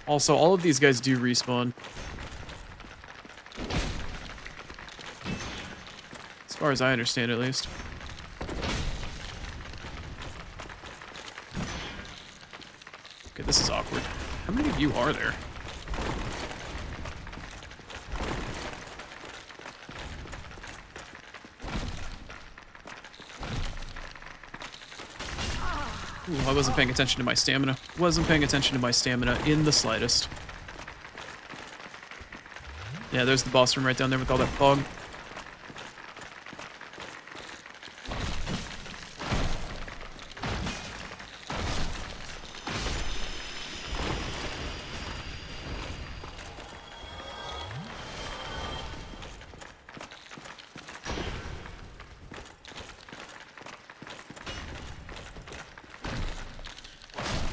S1: Also, all of these guys do respawn. As far as I understand, at least. Okay, this is awkward. How many of you are there? Ooh, I wasn't paying attention to my stamina. Wasn't paying attention to my stamina in the slightest. Yeah, there's the boss room right down there with all that fog.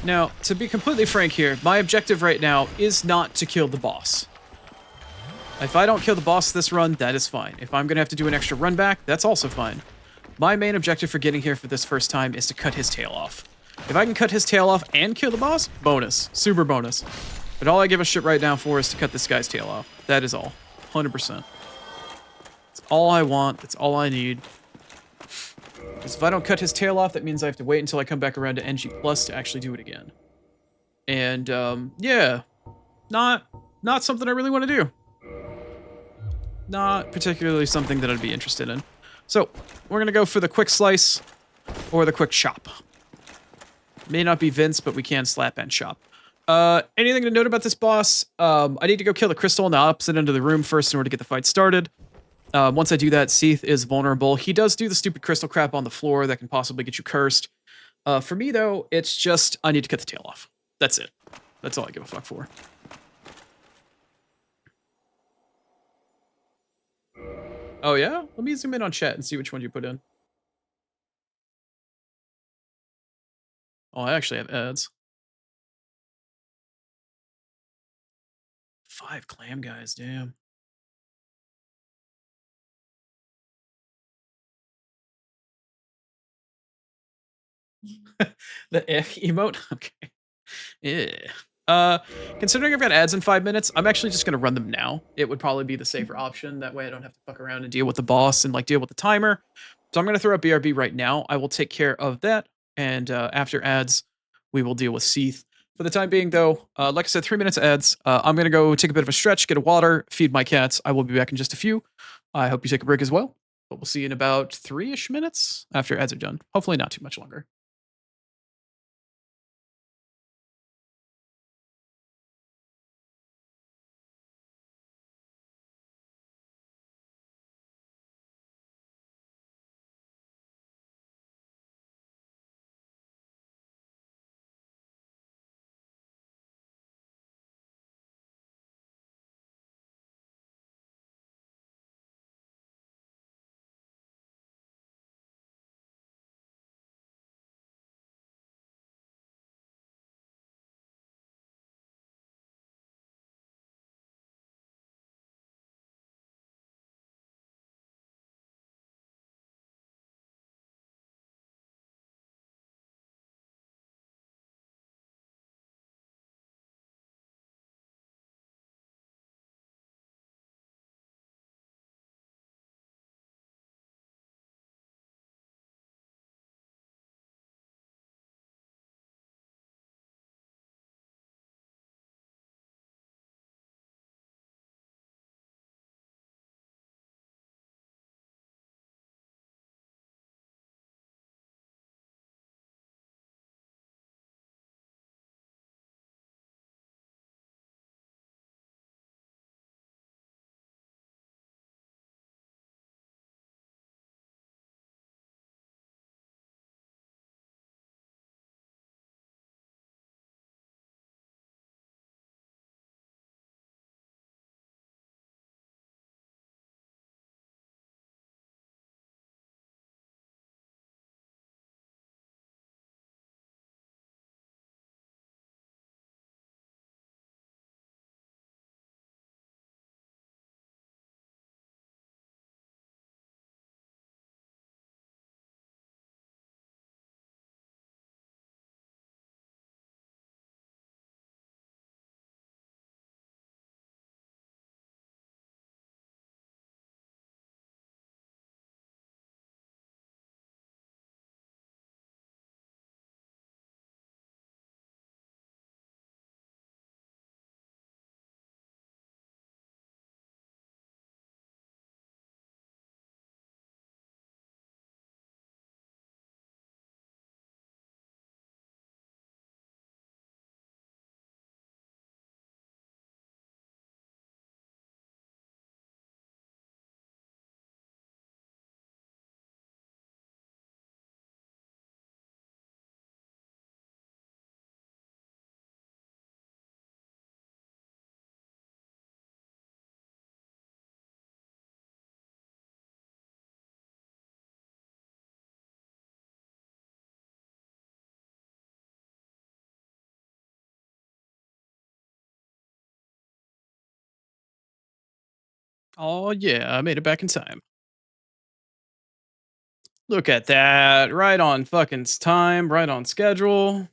S1: Now, to be completely frank here, my objective right now is not to kill the boss. If I don't kill the boss this run, that is fine. If I'm going to have to do an extra run back, that's also fine. My main objective for getting here for this first time is to cut his tail off. If I can cut his tail off and kill the boss, bonus. Super bonus. But all I give a shit right now for is to cut this guy's tail off. That is all. 100%. That's all I want. That's all I need. Because if I don't cut his tail off, that means I have to wait until I come back around to NG Plus to actually do it again. And, yeah. Not something I really want to do. Not particularly something that I'd be interested in. So, we're going to go for the quick slice or the quick chop. May not be Vince, but we can slap and chop. Anything to note about this boss? I need to go kill the crystal on the opposite end of the room first in order to get the fight started. Once I do that, Seath is vulnerable. He does do the stupid crystal crap on the floor that can possibly get you cursed. For me, though, it's just I need to cut the tail off. That's it. That's all I give a fuck for. Oh, yeah? Let me zoom in on chat and see which one you put in. Oh, I actually have ads. 5 clam guys, damn. The emote? Okay. Yeah. Considering I've got ads in 5 minutes, I'm actually just gonna run them now. It would probably be the safer option. That way I don't have to fuck around and deal with the boss and like deal with the timer. So I'm gonna throw up BRB right now. I will take care of that. And after ads, we will deal with Seath. For the time being though, like I said, 3 minutes ads. I'm gonna go take a bit of a stretch, get a water, feed my cats. I will be back in just a few. I hope you take a break as well. But we'll see you in about 3-ish minutes after ads are done. Hopefully not too much longer. Oh yeah, I made it back in time. Look at that. Right on fucking time, right on schedule.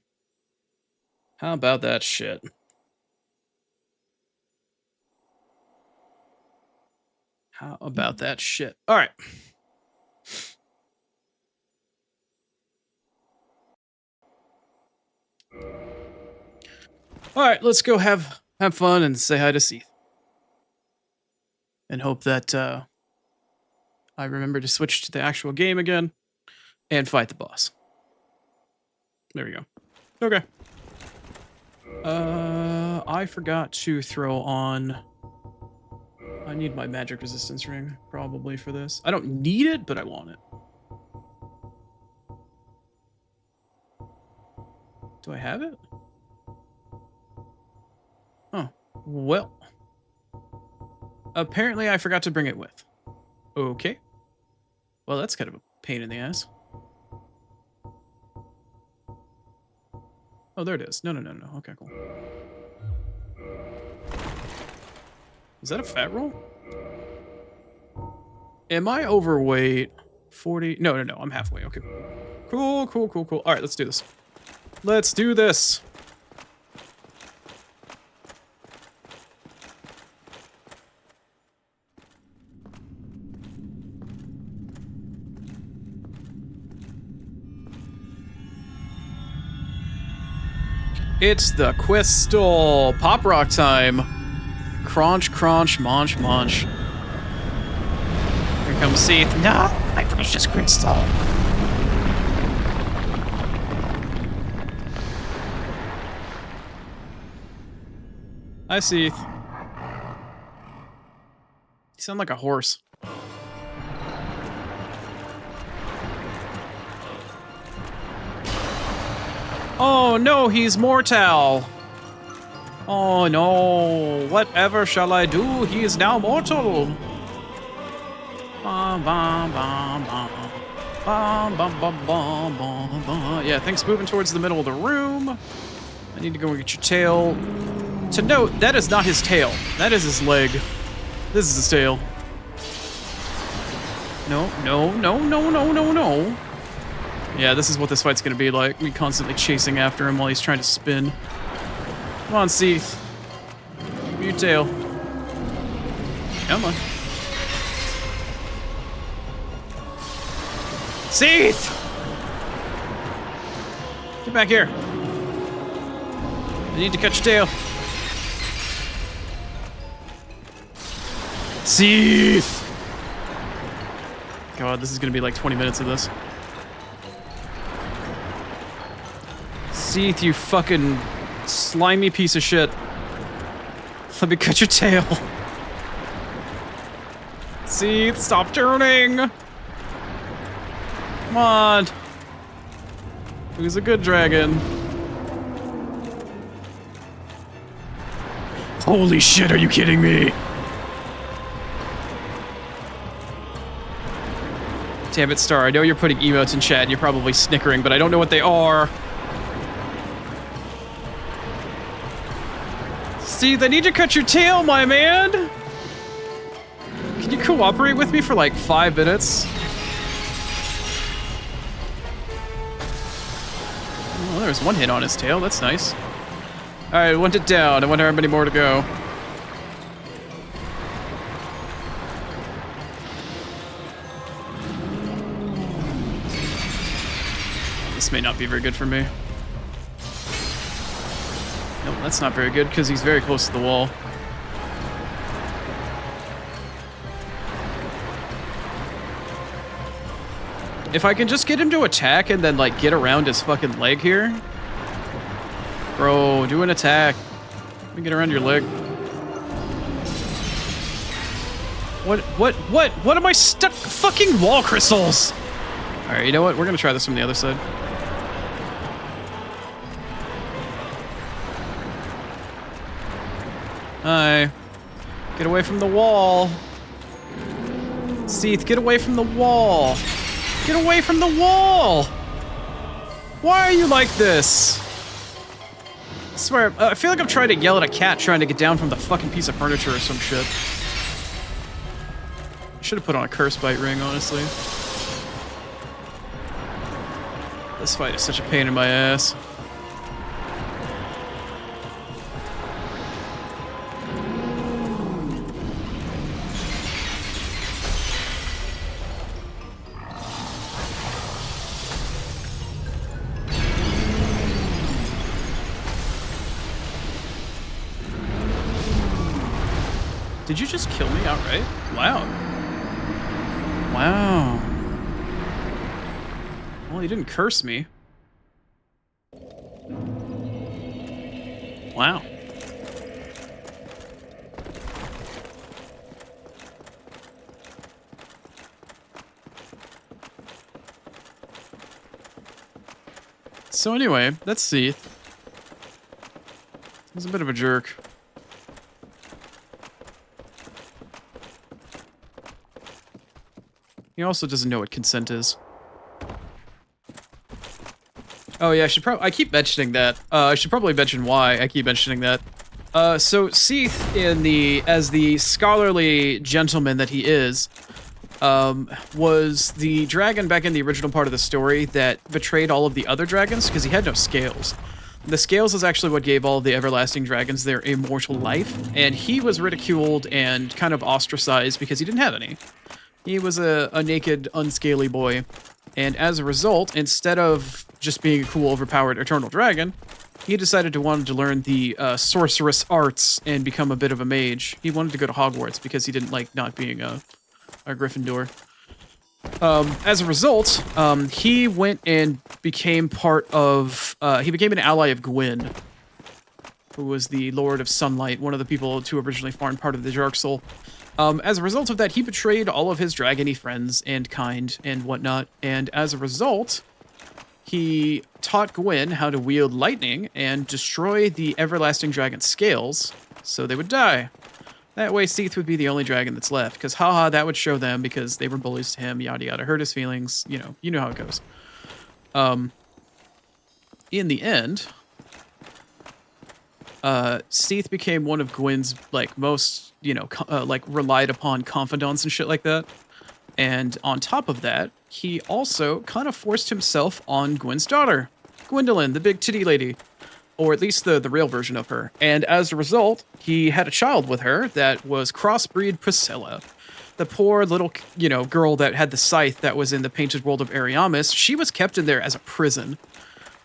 S1: How about that shit? How about that shit? All right. All right, let's go have fun and say hi to Seath. And hope that I remember to switch to the actual game again and fight the boss. There we go. Okay. I forgot to throw on... I need my magic resistance ring, probably, for this. I don't need it, but I want it. Do I have it? Oh, well. Apparently I forgot to bring it with. Okay. Well, that's kind of a pain in the ass. Oh, there it is. No. Okay, cool. Is that a fat roll? Am I overweight? 40? No. I'm halfway. Okay. Cool. All right, let's do this. Let's do this. It's the Crystal Pop Rock time. Crunch, munch. Here comes Seath. No, my precious crystal. Hi, Seath. You sound like a horse. Oh no, he's mortal. Oh no, whatever shall I do? He is now mortal. Yeah, things moving towards the middle of the room. I need to go get your tail. To note, that is not his tail. That is his leg. This is his tail. No. Yeah, this is what this fight's gonna be like. Me constantly chasing after him while he's trying to spin. Come on, Seath. Give me your tail. Come on. Seath! Get back here. I need to catch your tail. Seath! God, this is gonna be like 20 minutes of this. Seath, you fucking slimy piece of shit. Let me cut your tail. Seath, stop turning! Come on. Who's a good dragon? Holy shit, are you kidding me? Damn it, Star, I know you're putting emotes in chat and you're probably snickering, but I don't know what they are. Seath, I need to cut your tail, my man! Can you cooperate with me for like 5 minutes? Oh, there's one hit on his tail, that's nice. Alright, want it down. I wonder how many more to go. This may not be very good for me. No, that's not very good because he's very close to the wall. If I can just get him to attack and then like get around his fucking leg here. Bro, do an attack. Let me get around your leg. What am I stuck? Fucking wall crystals! Alright, you know what? We're gonna try this from the other side. Hi. Get away from the wall. Seath, get away from the wall. Get away from the wall! Why are you like this? I swear, I feel like I'm trying to yell at a cat trying to get down from the fucking piece of furniture or some shit. Should have put on a curse bite ring, honestly. This fight is such a pain in my ass. Did you just kill me outright? Wow. Wow. Well, he didn't curse me. Wow. So anyway, that's Seath. He's a bit of a jerk. He also doesn't know what consent is. Oh yeah, I keep mentioning that. I should probably mention why I keep mentioning that. So Seath, as the scholarly gentleman that he is, was the dragon back in the original part of the story that betrayed all of the other dragons because he had no scales. The scales is actually what gave all of the everlasting dragons their immortal life, and he was ridiculed and kind of ostracized because he didn't have any. He was a naked, unscaly boy, and as a result, instead of just being a cool, overpowered eternal dragon, he decided to want to learn the sorceress arts and become a bit of a mage. He wanted to go to Hogwarts because he didn't like not being a Gryffindor. As a result, he went and became he became an ally of Gwyn, who was the Lord of Sunlight, one of the people to originally form part of the Dark Soul. As a result of that, he betrayed all of his dragony friends and kind and whatnot, and as a result, he taught Gwyn how to wield lightning and destroy the everlasting dragon scales so they would die. That way, Seath would be the only dragon that's left, because haha, that would show them because they were bullies to him, yada yada, hurt his feelings, you know how it goes. In the end, Seath became one of Gwyn's most relied upon confidants and shit like that. And on top of that, he also kind of forced himself on Gwyn's daughter, Gwendolyn, the big titty lady, or at least the real version of her. And as a result, he had a child with her that was crossbreed Priscilla. The poor little, girl that had the scythe that was in the Painted World of Ariamis, she was kept in there as a prison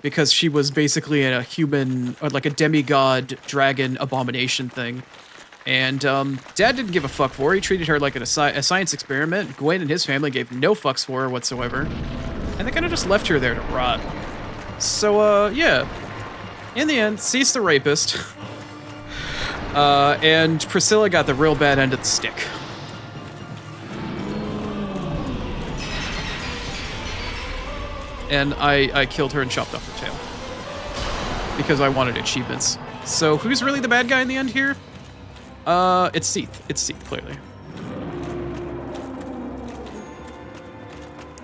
S1: because she was basically a human, or like a demigod dragon abomination thing. And Dad didn't give a fuck for her. He treated her like a science experiment. Gwyn and his family gave no fucks for her whatsoever. And they kind of just left her there to rot. So, yeah. In the end, Seath's the rapist. And Priscilla got the real bad end of the stick. And I killed her and chopped off her tail. Because I wanted achievements. So who's really the bad guy in the end here? It's Seath. It's Seath, clearly.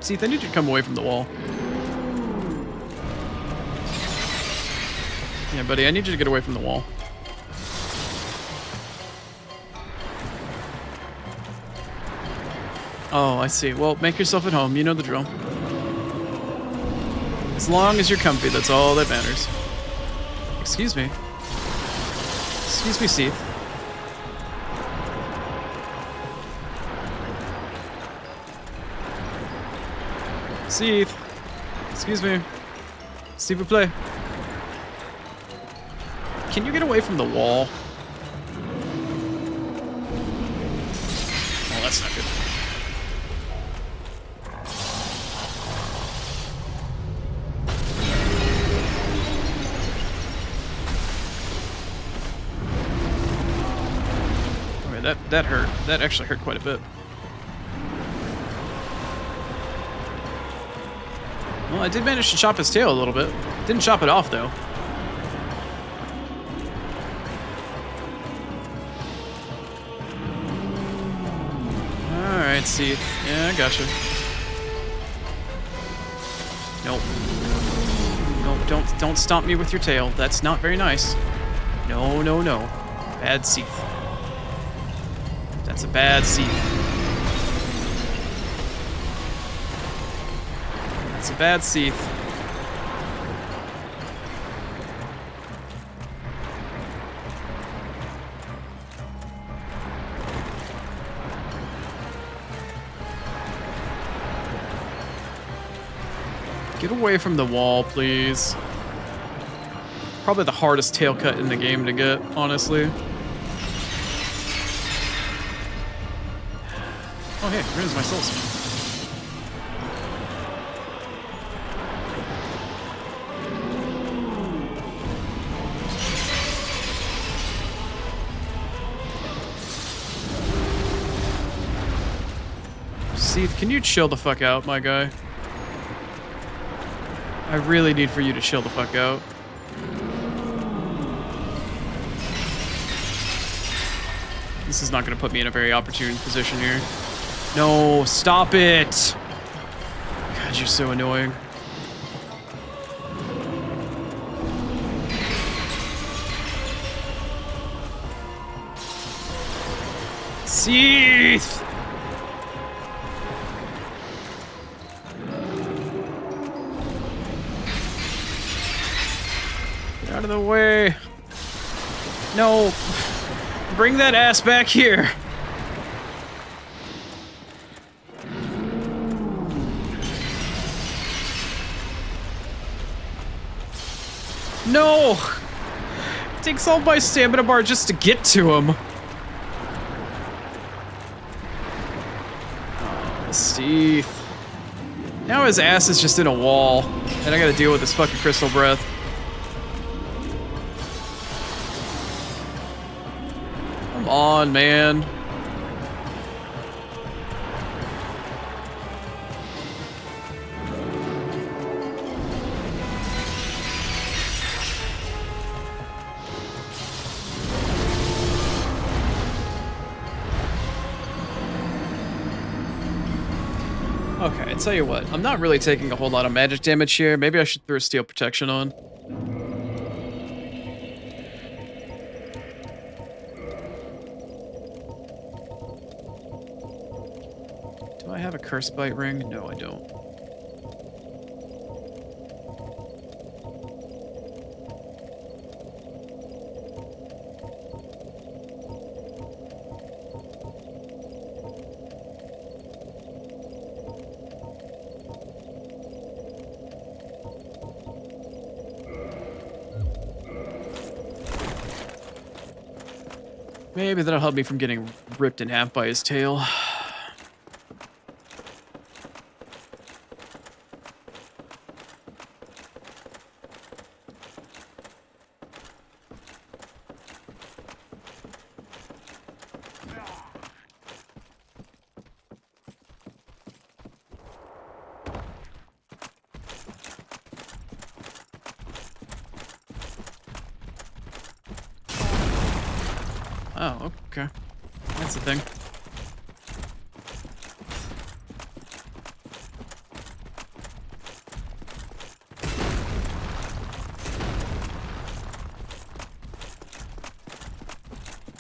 S1: Seath, I need you to come away from the wall. Yeah, buddy, I need you to get away from the wall. Oh, I see. Well, make yourself at home. You know the drill. As long as you're comfy, that's all that matters. Excuse me. Excuse me, Seath. Seath. Excuse me. S'il vous plaît. Can you get away from the wall? Oh, that's not good. Okay, that hurt. That actually hurt quite a bit. Well, I did manage to chop his tail a little bit. Didn't chop it off, though. Alright, Seath. Yeah, I gotcha. Nope. Nope, don't stomp me with your tail. That's not very nice. No, no, no. Bad Seath. That's a bad Seath. bad Seath. Get away from the wall, please. Probably the hardest tail cut in the game to get, honestly. Oh, hey, here's my soul stone. Seath, can you chill the fuck out, my guy? I really need for you to chill the fuck out. This is not going to put me in a very opportune position here. No, stop it! God, you're so annoying. Seath! Get out of the way. No. Bring that ass back here. No! It takes all my stamina bar just to get to him. Oh, Seath. Now his ass is just in a wall, and I gotta deal with this fucking crystal breath. Come on, man. Okay, I tell you what, I'm not really taking a whole lot of magic damage here. Maybe I should throw steel protection on. Do I have a curse bite ring? No, I don't. Maybe that'll help me from getting ripped in half by his tail. Oh, okay. That's the thing.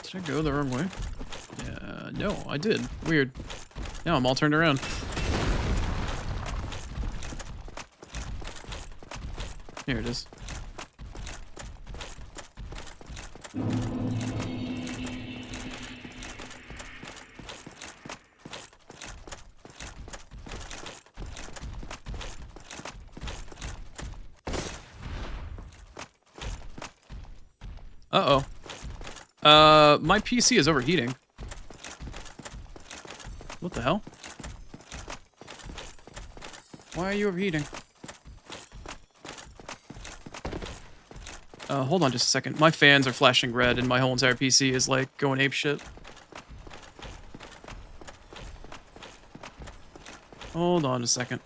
S1: Did I go the wrong way? Yeah, no, I did. Weird. Now I'm all turned around. Here it is. Uh-oh. My PC is overheating. What the hell? Why are you overheating? Hold on just a second. My fans are flashing red and my whole entire PC is like going apeshit. Hold on a second.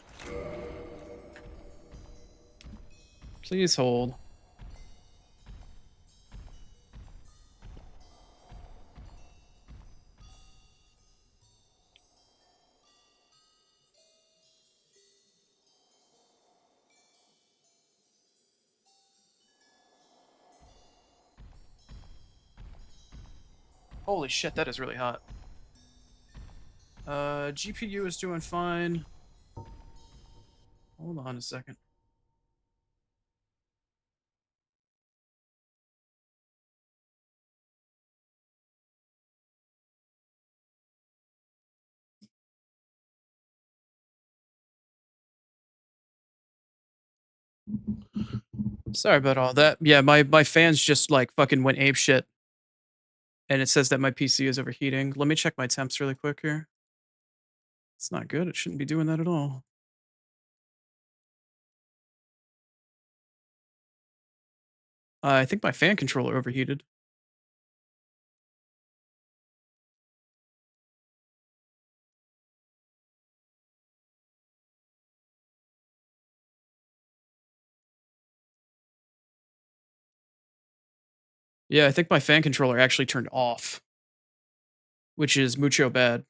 S1: Please hold. Holy shit, that is really hot. GPU is doing fine. Hold on a second. Sorry about all that. Yeah, my fans just like fucking went ape shit. And it says that my PC is overheating. Let me check my temps really quick here. It's not good. It shouldn't be doing that at all. I think my fan controller overheated. Yeah, I think my fan controller actually turned off, which is mucho bad.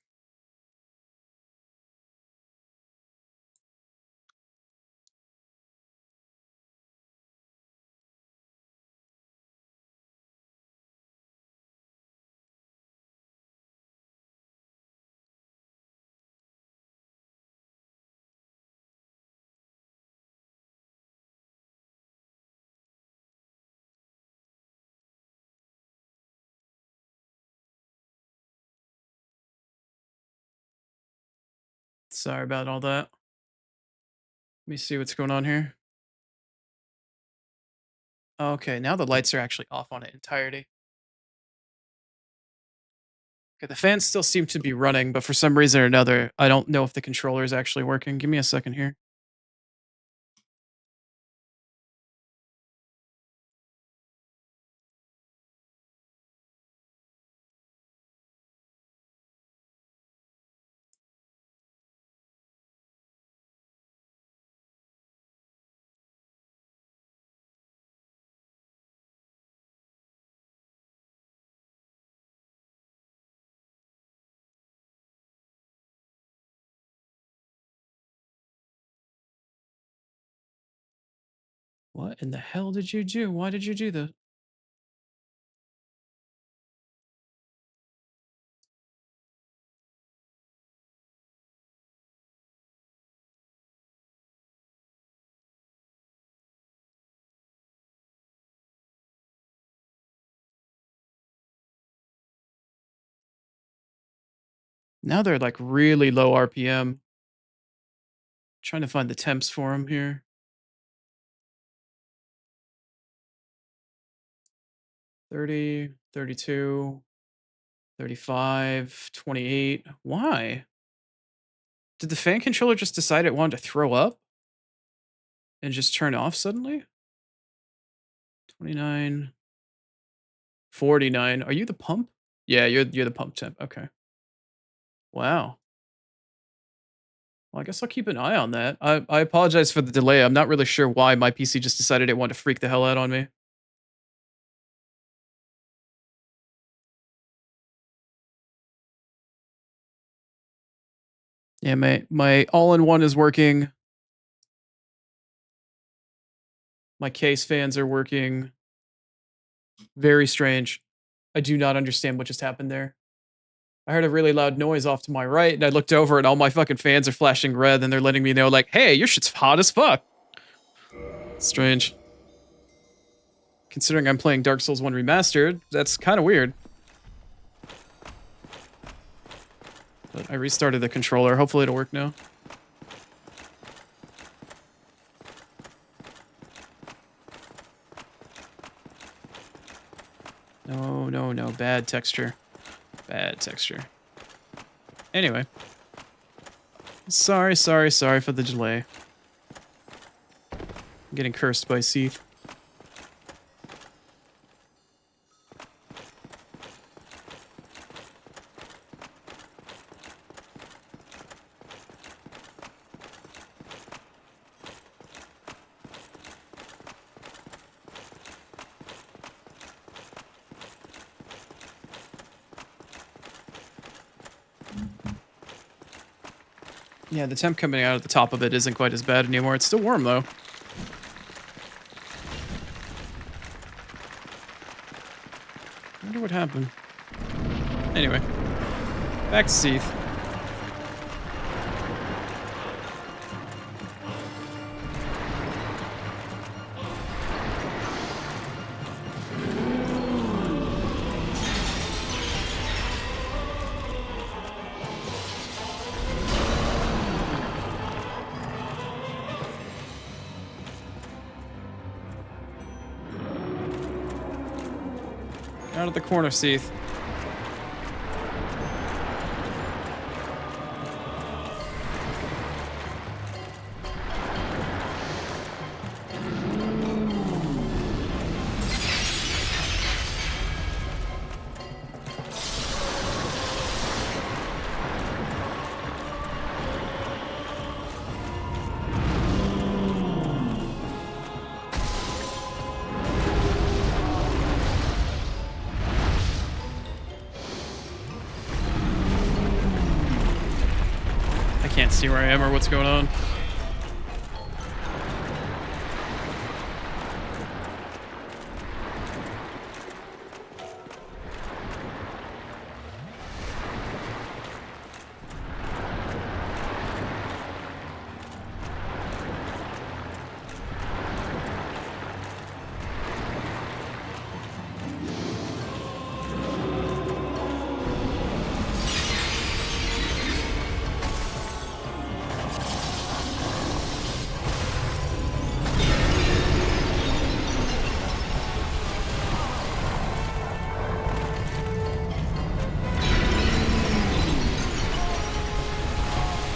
S1: Sorry about all that. Let me see what's going on here. Okay, now the lights are actually off on it entirety. Okay, the fans still seem to be running, but for some reason or another, I don't know if the controller is actually working. Give me a second here. What in the hell did you do? Why did you do that? Now they're like really low RPM. Trying to find the temps for them here. 30, 32, 35, 28. Why? Did the fan controller just decide it wanted to throw up? And just turn off suddenly? 29, 49. Are you the pump? Yeah, you're the pump temp. Okay. Wow. Well, I guess I'll keep an eye on that. I apologize for the delay. I'm not really sure why my PC just decided it wanted to freak the hell out on me. Yeah, my all-in-one is working. My case fans are working. Very strange. I do not understand what just happened there. I heard a really loud noise off to my right, and I looked over, and all my fucking fans are flashing red, and they're letting me know, like, hey, your shit's hot as fuck. Strange. Considering I'm playing Dark Souls 1 Remastered, that's kind of weird. But I restarted the controller. Hopefully it'll work now. No, no, no. Bad texture. Bad texture. Anyway. Sorry for the delay. I'm getting cursed by Seath. Yeah, the temp coming out at the top of it isn't quite as bad anymore. It's still warm, though. I wonder what happened. Anyway. Back to Seath. Out of the corner, Seath. Can't see where I am or what's going on.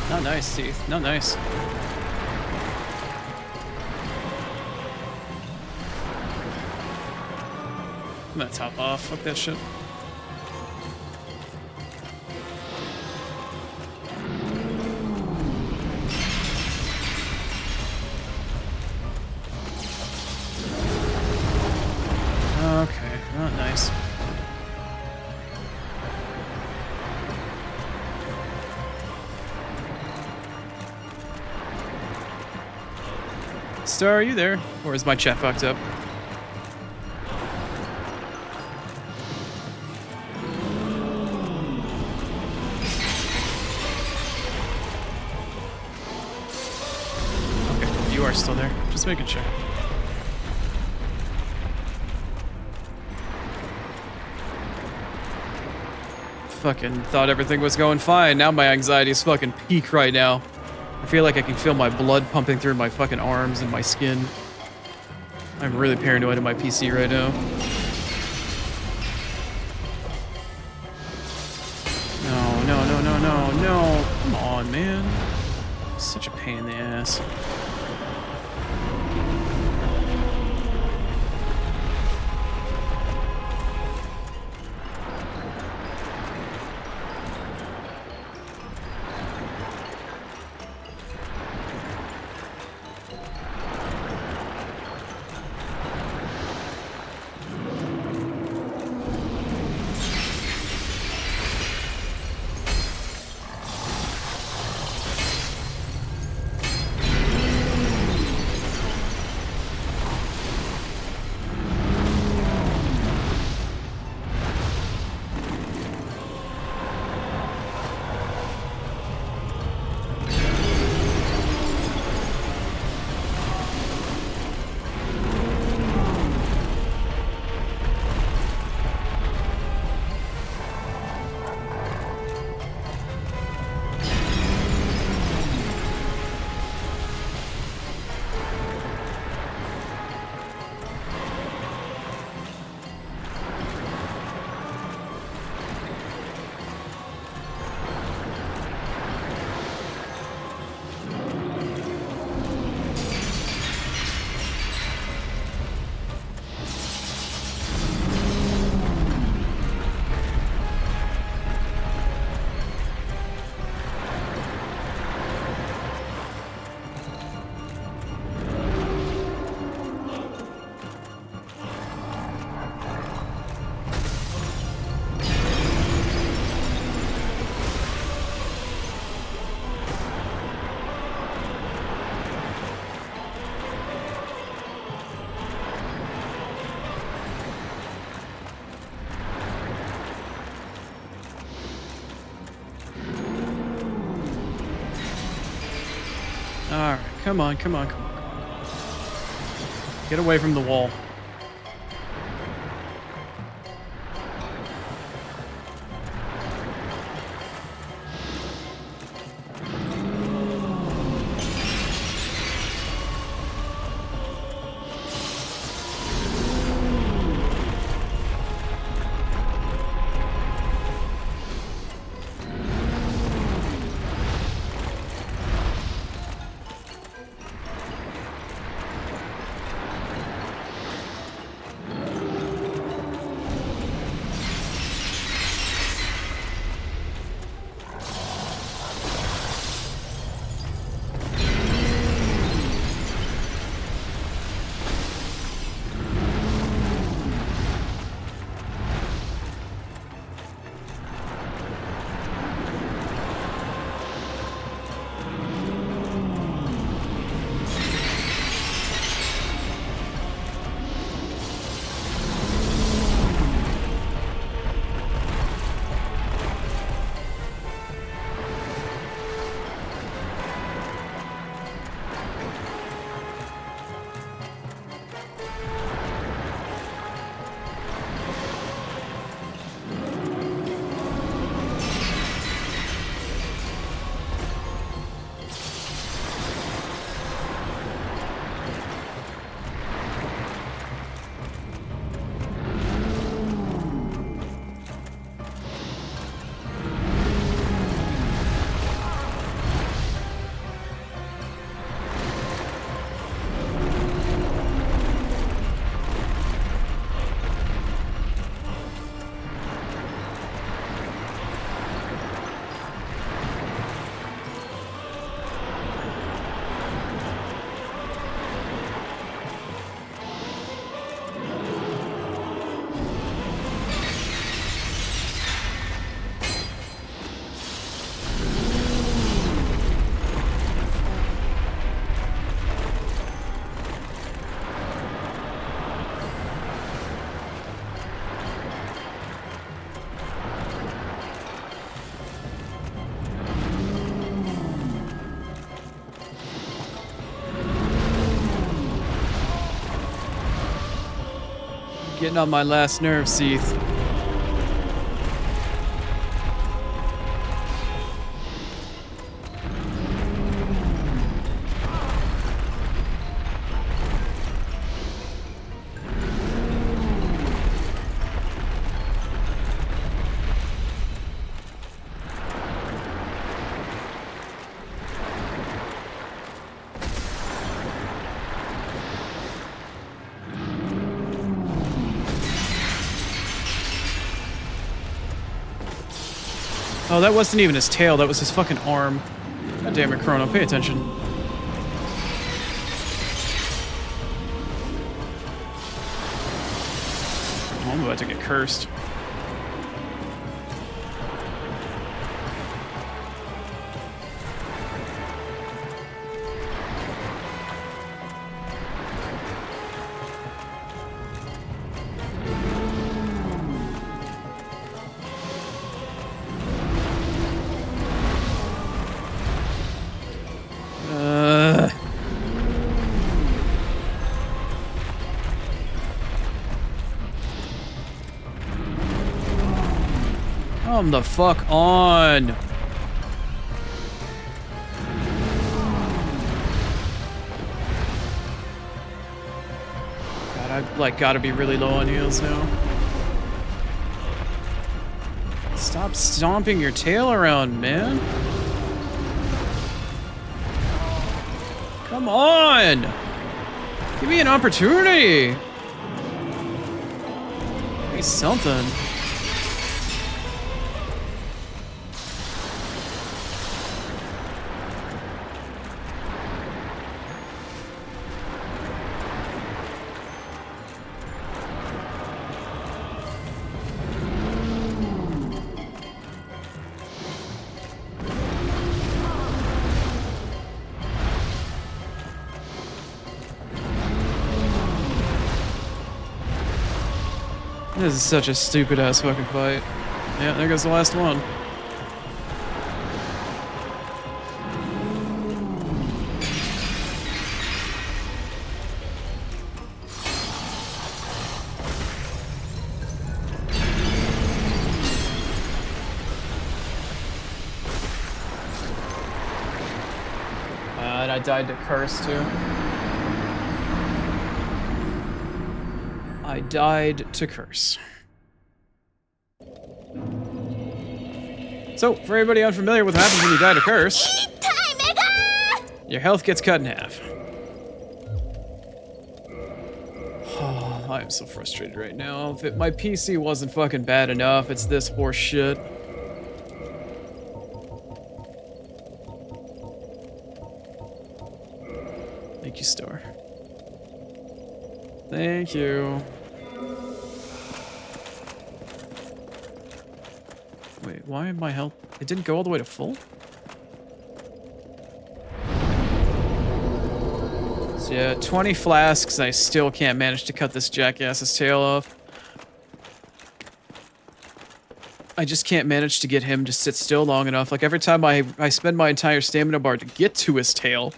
S1: Not nice, Seath. Not nice. I'm gonna top off. Fuck that shit. Okay, not nice. Star, are you there? Or is my chat fucked up? Okay, you are still there. Just making sure. Fucking thought everything was going fine. Now my anxiety is fucking peak right now. I feel like I can feel my blood pumping through my fucking arms and my skin. I'm really paranoid in my PC right now. No. Come on, man. Such a pain in the ass. Alright, come on. Get away from the wall. Getting on my last nerve, Seath. Oh, that wasn't even his tail, that was his fucking arm. God damn it, Chrono, pay attention. Oh, I'm about to get cursed. Come the fuck on. God, I've like gotta be really low on heals now. Stop stomping your tail around, man. Come on. Give me an opportunity. Give me something. This is such a stupid ass fucking fight. Yeah, there goes the last one. And I died to Curse too. I died to Curse. So, for everybody unfamiliar with what happens when you die to Curse, your health gets cut in half. Oh, I am so frustrated right now. If my PC wasn't fucking bad enough, it's this horse shit. Thank you, Star. Thank you. Wait, why am my health? It didn't go all the way to full? So yeah, 20 flasks, I still can't manage to cut this jackass's tail off. I just can't manage to get him to sit still long enough. Like every time I spend my entire stamina bar to get to his tail,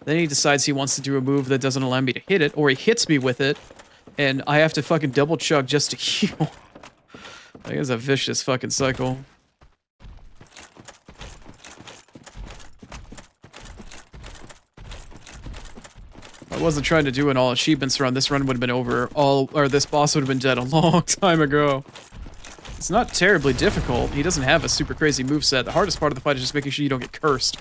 S1: then he decides he wants to do a move that doesn't allow me to hit it, or he hits me with it, and I have to fucking double chug just to heal. I think it's a vicious fucking cycle. If I wasn't trying to do an all achievements run, this run would have been over this boss would have been dead a long time ago. It's not terribly difficult. He doesn't have a super crazy moveset. The hardest part of the fight is just making sure you don't get cursed.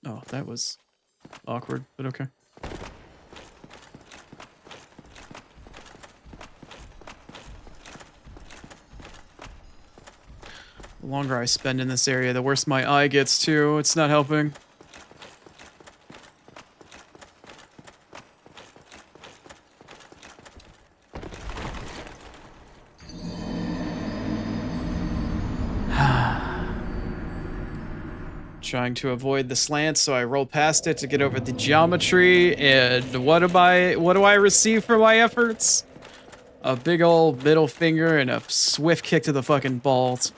S1: Oh, that was awkward, but okay. The longer I spend in this area, the worse my eye gets too. It's not helping. Trying to avoid the slant, so I roll past it to get over the geometry. And what do I receive for my efforts? A big old middle finger and a swift kick to the fucking balls.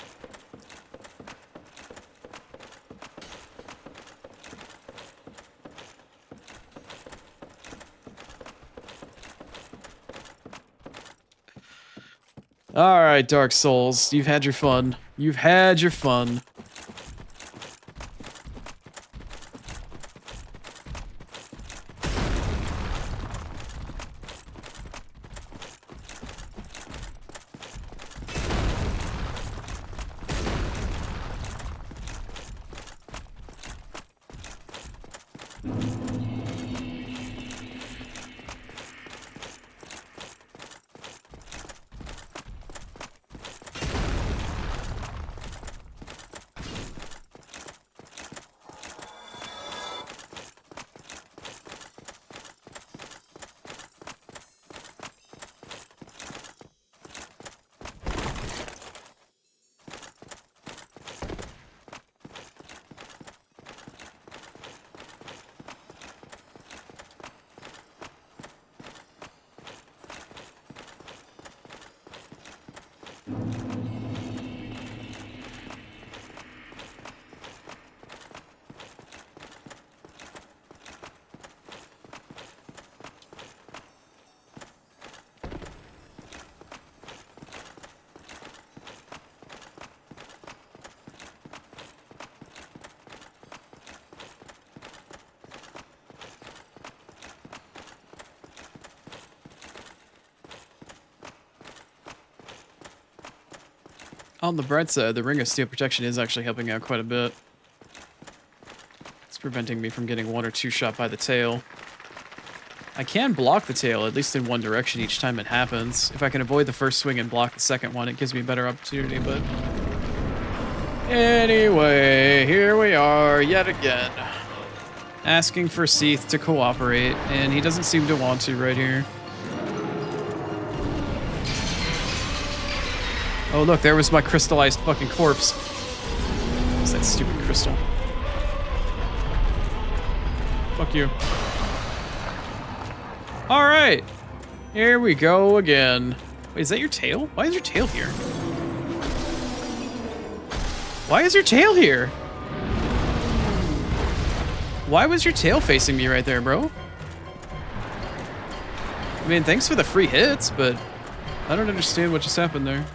S1: All right, Dark Souls, you've had your fun. You've had your fun. On the bright side, the Ring of Steel protection is actually helping out quite a bit. It's preventing me from getting 1 or 2 shot by the tail. I can block the tail, at least in one direction each time it happens. If I can avoid the first swing and block the second one, it gives me a better opportunity, but... Anyway, here we are, yet again. Asking for Seath to cooperate, and he doesn't seem to want to right here. Oh look, there was my crystallized fucking corpse. What's that stupid crystal? Fuck you. Alright. Here we go again. Wait, is that your tail? Why is your tail here? Why is your tail here? Why was your tail facing me right there, bro? I mean, thanks for the free hits, but I don't understand what just happened there.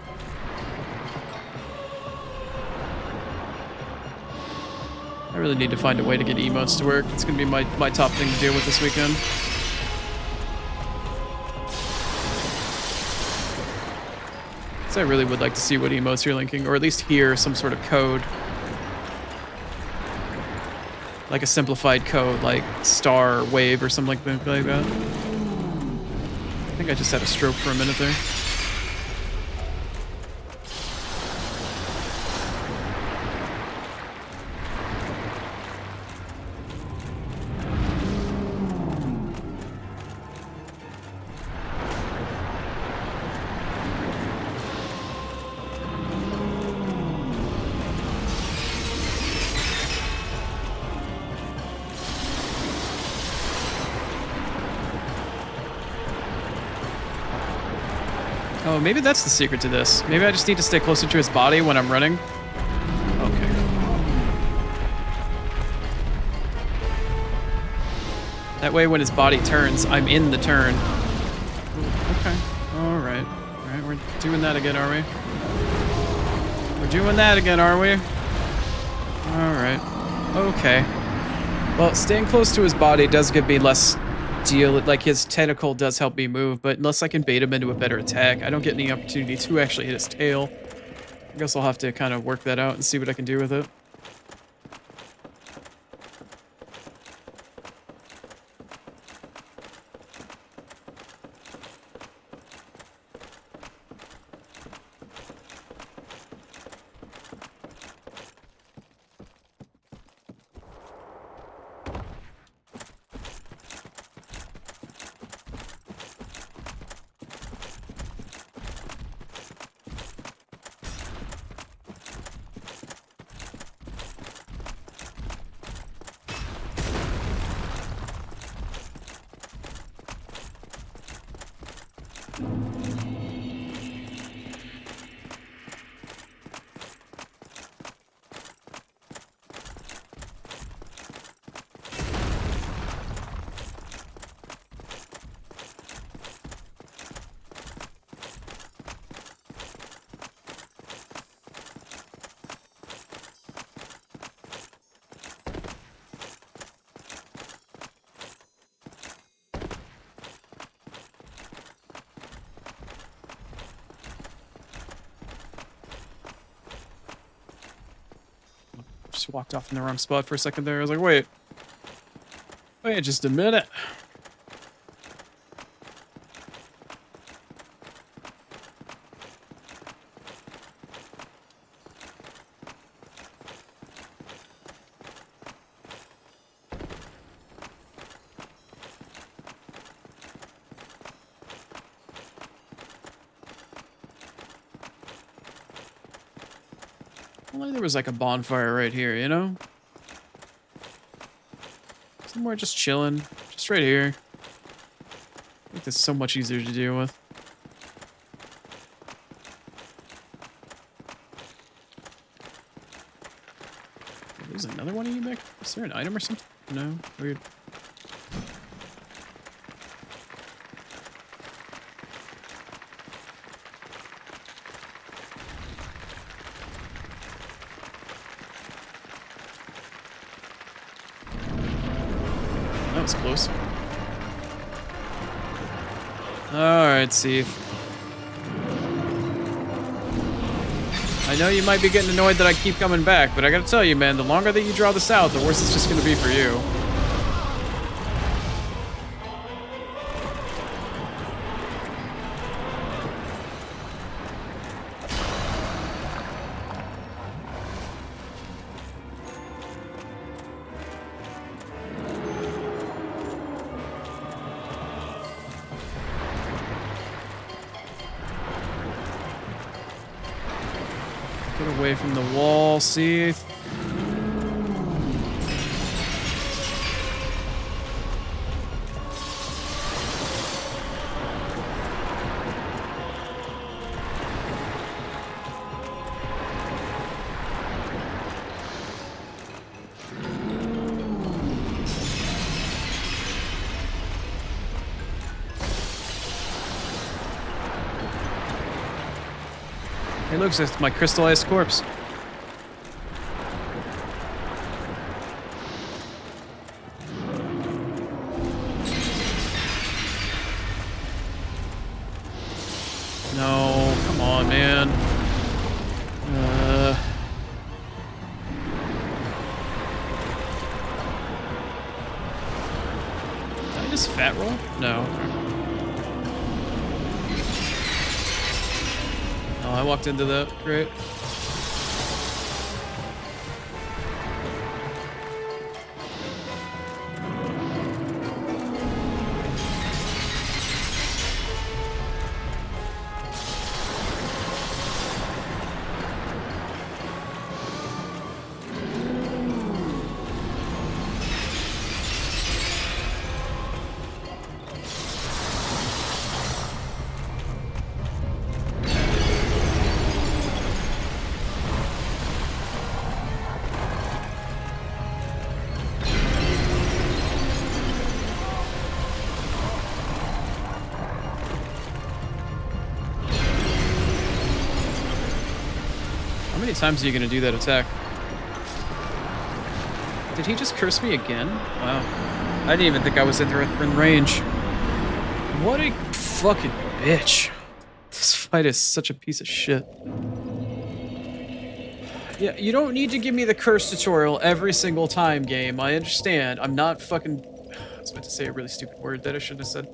S1: I really need to find a way to get emotes to work. It's gonna be my top thing to deal with this weekend. So I really would like to see what emotes you're linking, or at least hear some sort of code. Like a simplified code, like star, wave, or something like that. I think I just had a stroke for a minute there. Oh, maybe that's the secret to this. Maybe I just need to stay closer to his body when I'm running. Okay. That way when his body turns, I'm in the turn. Ooh, okay. Alright. Alright, we're doing that again, are we? We're doing that again, are we? Alright. Okay. Well, staying close to his body does give me less deal. Like, his tentacle does help me move, but unless I can bait him into a better attack, I don't get any opportunity to actually hit his tail. I guess I'll have to kind of work that out and see what I can do with it. Just walked off in the wrong spot for a second there. I was like, wait just a minute. Well, there was like a bonfire right here, you know? Somewhere just chilling. Just right here. I think that's so much easier to deal with. There's another one of you back? Is there an item or something? No? Weird. That was close. Alright, Seath. I know you might be getting annoyed that I keep coming back, but I gotta tell you, man, the longer that you draw this out, the worse it's just gonna be for you. Get away from the wall, Seath. Hey, look, it's my crystallized corpse. No, come on, man. Did I just fat roll? No. Oh, I walked into that. Great. How many times are you gonna do that attack? Did he just curse me again? Wow. I didn't even think I was in range. What a fucking bitch. This fight is such a piece of shit. Yeah, you don't need to give me the curse tutorial every single time, game. I understand. I'm not fucking... I was about to say a really stupid word that I shouldn't have said.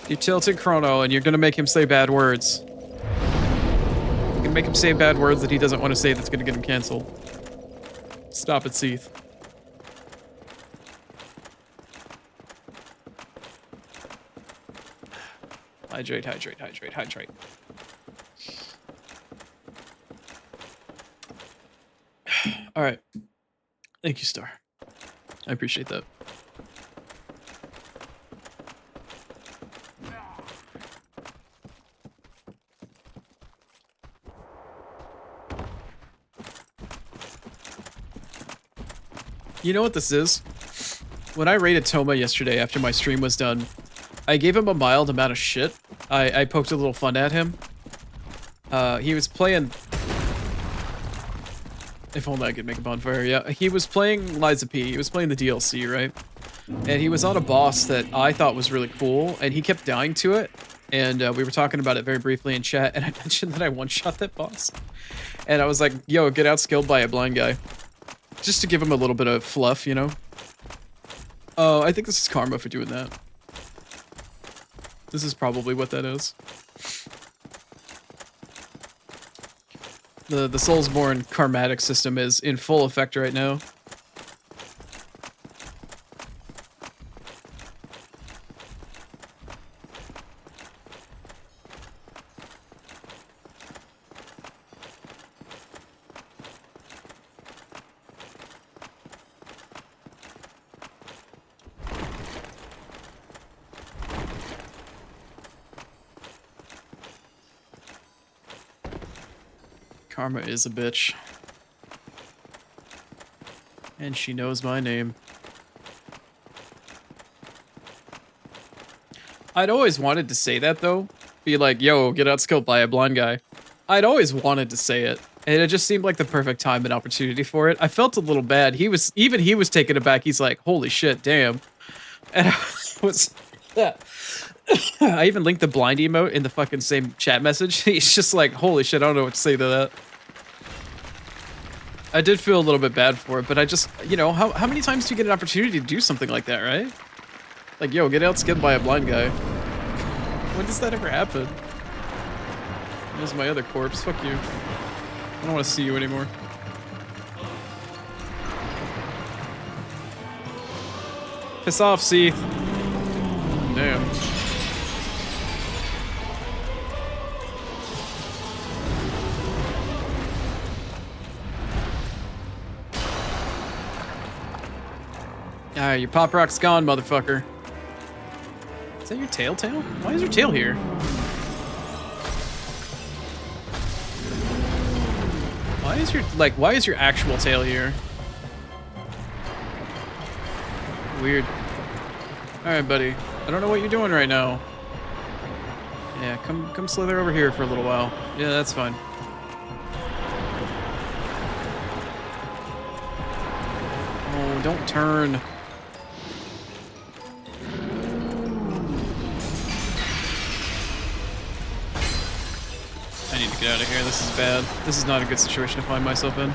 S1: You tilted Chrono and you're gonna make him say bad words. You can make him say bad words that he doesn't want to say that's gonna get him canceled. Stop it, Seath. Hydrate, hydrate, hydrate, hydrate. Alright. Thank you, Star. I appreciate that. You know what this is? When I raided Toma yesterday after my stream was done, I gave him a mild amount of shit. I poked a little fun at him. He was playing... If only I could make a bonfire, yeah. He was playing Liza P. He was playing the DLC, right? and he was on a boss that I thought was really cool, and he kept dying to it. And we were talking about it very briefly in chat, and I mentioned that I one-shot that boss. And I was like, yo, get outskilled by a blind guy. Just to give him a little bit of fluff, you know? Oh, I think this is karma for doing that. This is probably what that is. The Soulsborne karmatic system is in full effect right now. Karma is a bitch. And she knows my name. I'd always wanted to say that, though. Be like, yo, get outskilled by a blind guy. I'd always wanted to say it. And it just seemed like the perfect time and opportunity for it. I felt a little bad. He was taken aback. He's like, holy shit, damn. And I was... Yeah. I even linked the blind emote in the fucking same chat message. He's just like, holy shit, I don't know what to say to that. I did feel a little bit bad for it, but I just, you know, how many times do you get an opportunity to do something like that, right? Like, yo, get outskilled by a blind guy. When does that ever happen? There's my other corpse. Fuck you. I don't want to see you anymore. Piss off, Seath. Damn. Alright, your pop rock's gone, motherfucker. Is that your tail? Why is your tail here? Why is your actual tail here? Weird. Alright, buddy. I don't know what you're doing right now. Yeah, come slither over here for a little while. Yeah, that's fine. Oh, don't turn. I need to get out of here. This is bad. This is not a good situation to find myself in.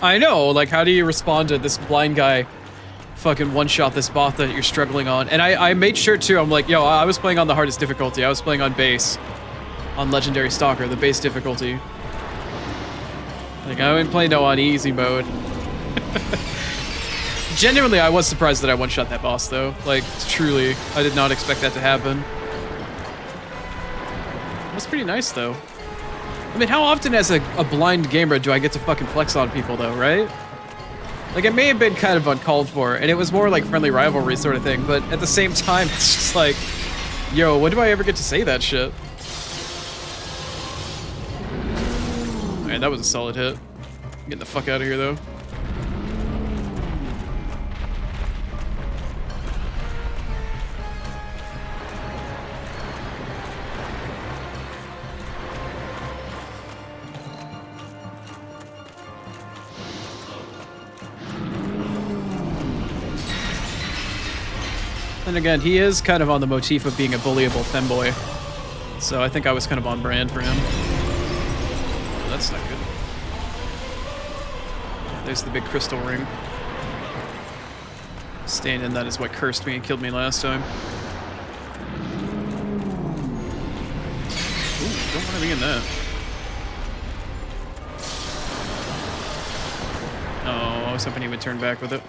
S1: I know, like, how do you respond to this blind guy fucking one-shot this bot that you're struggling on? And I made sure, too, I'm like, yo, I was playing on the hardest difficulty. I was playing on base. On Legendary Stalker, the base difficulty. Like, I wouldn't play no on easy mode. Genuinely, I was surprised that I one-shot that boss, though. Like, truly, I did not expect that to happen. It was pretty nice, though. I mean, how often as a blind gamer do I get to fucking flex on people, though, right? Like, it may have been kind of uncalled for, and it was more like friendly rivalry sort of thing, but at the same time, it's just like, yo, when do I ever get to say that shit? Alright, that was a solid hit. Getting the fuck out of here, though. And again, he is kind of on the motif of being a bullyable femboy. So I think I was kind of on brand for him. Oh, that's not good. There's the big crystal ring. Staying in that is what cursed me and killed me last time. Ooh, don't want to be in that. Oh, I was hoping he would turn back with it.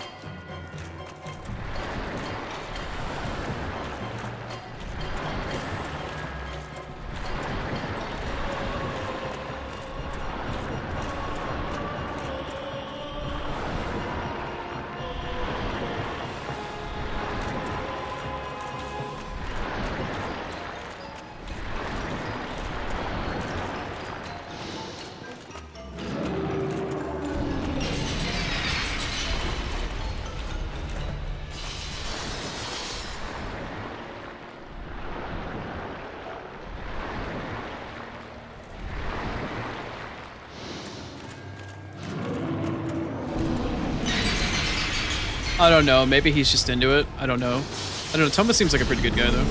S1: I don't know. Maybe he's just into it. I don't know. I don't know. Thomas seems like a pretty good guy, though.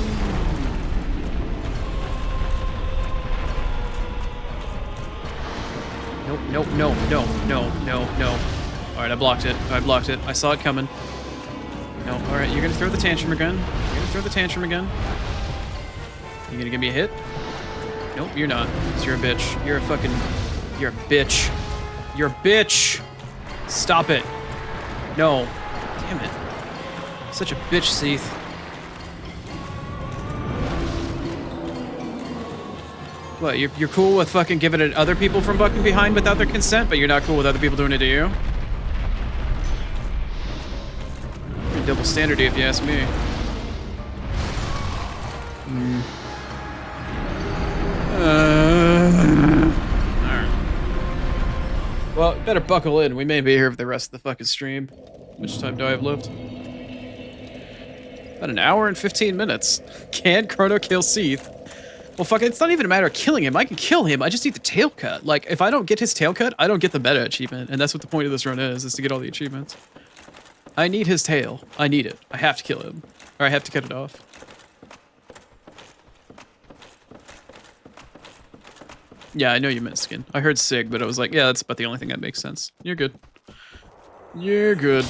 S1: Nope, nope, no, no, no, no, no. Alright, I blocked it. I blocked it. I saw it coming. No, alright, you're gonna throw the tantrum again. You're gonna throw the tantrum again. You gonna give me a hit? Nope, you're not. Because you're a bitch. You're a fucking... You're a bitch. You're a bitch! Stop it. No. Damn it. Such a bitch, Seath. What, you're cool with fucking giving it other people from fucking behind without their consent, but you're not cool with other people doing it to you? Pretty double standard if you ask me. Alright. Well, better buckle in. We may be here for the rest of the fucking stream. How much time do I have left? About an hour and 15 minutes. Can Chrono kill Seath? Well, fuck, it's not even a matter of killing him. I can kill him. I just need the tail cut. Like, if I don't get his tail cut, I don't get the meta achievement. And that's what the point of this run is to get all the achievements. I need his tail. I need it. I have to kill him. Or I have to cut it off. Yeah, I know you meant skin. I heard Sig, but I was like, yeah, that's about the only thing that makes sense. You're good. You're good.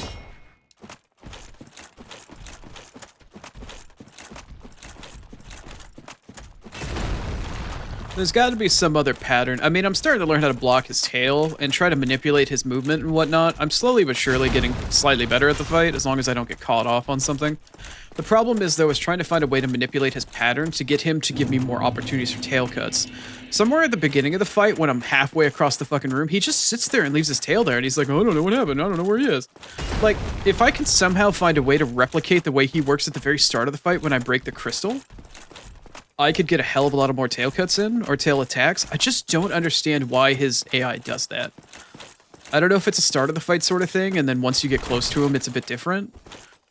S1: There's got to be some other pattern. I mean, I'm starting to learn how to block his tail and try to manipulate his movement and whatnot. I'm slowly but surely getting slightly better at the fight, as long as I don't get caught off on something. The problem is, though, is trying to find a way to manipulate his pattern to get him to give me more opportunities for tail cuts. Somewhere at the beginning of the fight, when I'm halfway across the fucking room, he just sits there and leaves his tail there, and he's like, oh, I don't know what happened. I don't know where he is. Like, if I can somehow find a way to replicate the way he works at the very start of the fight when I break the crystal, I could get a hell of a lot of more tail cuts in, or tail attacks. I just don't understand why his AI does that. I don't know if it's a start of the fight sort of thing, and then once you get close to him, it's a bit different.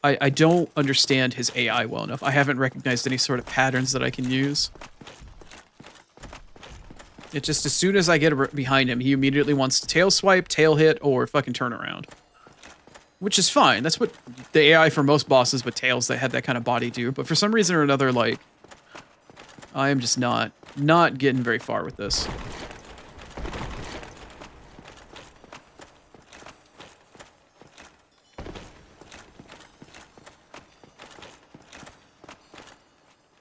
S1: I don't understand his AI well enough. I haven't recognized any sort of patterns that I can use. It just, as soon as I get behind him, he immediately wants to tail swipe, tail hit, or fucking turn around. Which is fine. That's what the AI for most bosses with tails that have that kind of body do. But for some reason or another, like, I am just not getting very far with this.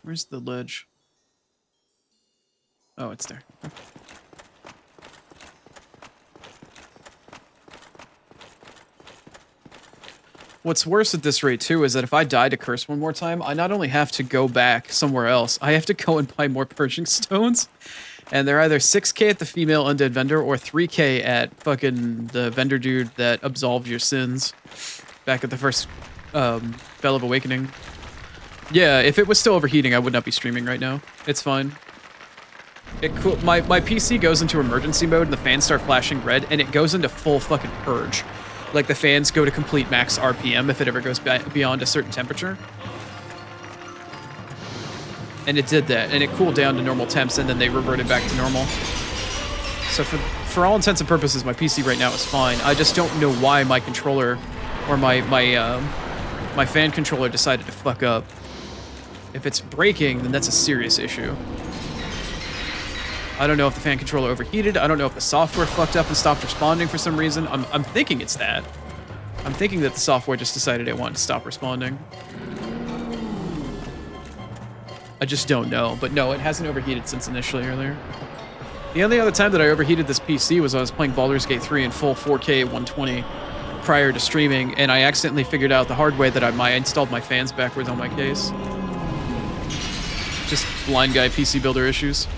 S1: Where's the ledge? Oh, it's there. What's worse at this rate, too, is that if I die to curse one more time, I not only have to go back somewhere else, I have to go and buy more purging stones. And they're either 6k at the female undead vendor or 3k at fucking the vendor dude that absolved your sins back at the first Bell of Awakening. Yeah, if it was still overheating, I would not be streaming right now. It's fine. My PC goes into emergency mode and the fans start flashing red, and it goes into full fucking purge. Like, the fans go to complete max RPM if it ever goes beyond a certain temperature. And it did that, and it cooled down to normal temps, and then they reverted back to normal. So for all intents and purposes, my PC right now is fine. I just don't know why my controller, or my fan controller decided to fuck up. If it's breaking, then that's a serious issue. I don't know if the fan controller overheated. I don't know if the software fucked up and stopped responding for some reason. I'm thinking it's that. I'm thinking that the software just decided it wanted to stop responding. I just don't know. But no, it hasn't overheated since initially earlier. The only other time that I overheated this PC was when I was playing Baldur's Gate 3 in full 4K 120 prior to streaming, and I accidentally figured out the hard way that I installed my fans backwards on my case. Just blind guy PC builder issues.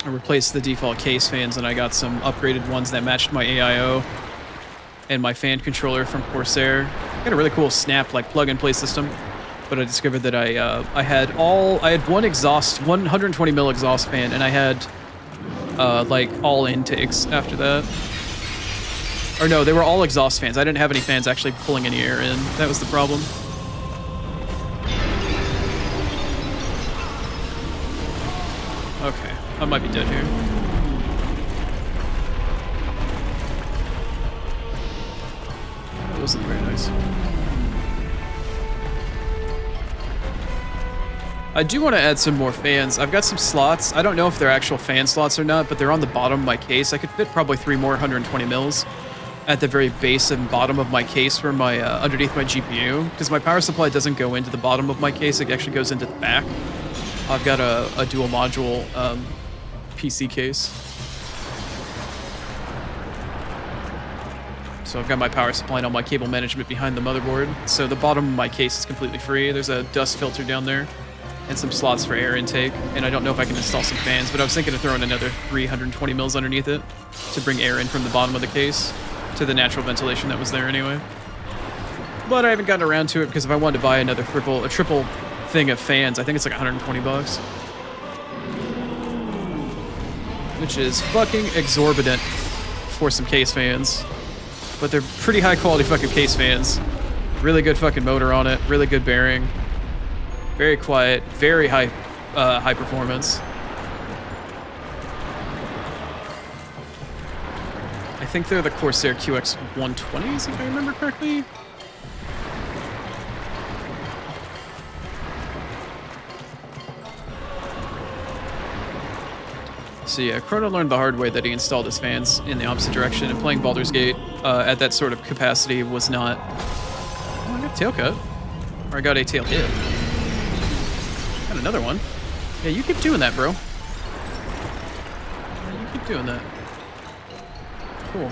S1: I replaced the default case fans, and I got some upgraded ones that matched my AIO and my fan controller from Corsair. I got a really cool snap, like, plug-and-play system, but I discovered that I had one exhaust, 120 mil exhaust fan, and I had like all intakes after that. Or no, they were all exhaust fans. I didn't have any fans actually pulling any air in. That was the problem. Okay. I might be dead here. Those look very nice. I do want to add some more fans. I've got some slots. I don't know if they're actual fan slots or not, but they're on the bottom of my case. I could fit probably 3 more 120 mils at the very base and bottom of my case where my underneath my GPU, because my power supply doesn't go into the bottom of my case. It actually goes into the back. I've got a dual module PC case. So I've got my power supply and all my cable management behind the motherboard. So the bottom of my case is completely free. There's a dust filter down there and some slots for air intake. And I don't know if I can install some fans, but I was thinking of throwing another 320 mils underneath it to bring air in from the bottom of the case to the natural ventilation that was there anyway. But I haven't gotten around to it because if I wanted to buy another triple thing of fans, I think it's like 120 bucks. Which is fucking exorbitant for some case fans. But they're pretty high quality fucking case fans. Really good fucking motor on it, really good bearing. Very quiet, very high performance. I think they're the Corsair QX 120s, if I remember correctly. So yeah, Chrono learned the hard way that he installed his fans in the opposite direction, and playing Baldur's Gate at that sort of capacity was not... Oh, I got a tail cut. Or I got a tail hit. Got another one. Yeah, you keep doing that, bro. Yeah, you keep doing that. Cool.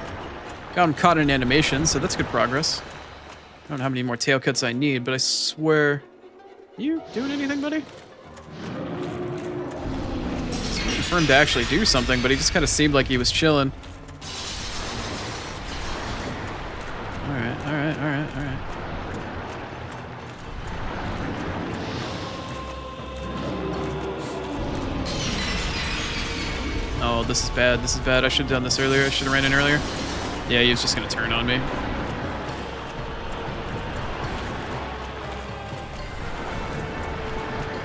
S1: Got him caught in animation, so that's good progress. I don't know how many more tail cuts I need, but I swear... You doing anything, buddy? For him to actually do something, but he just kind of seemed like he was chilling. Alright. Oh, this is bad. I should have done this earlier. I should have ran in earlier. Yeah, he was just going to turn on me.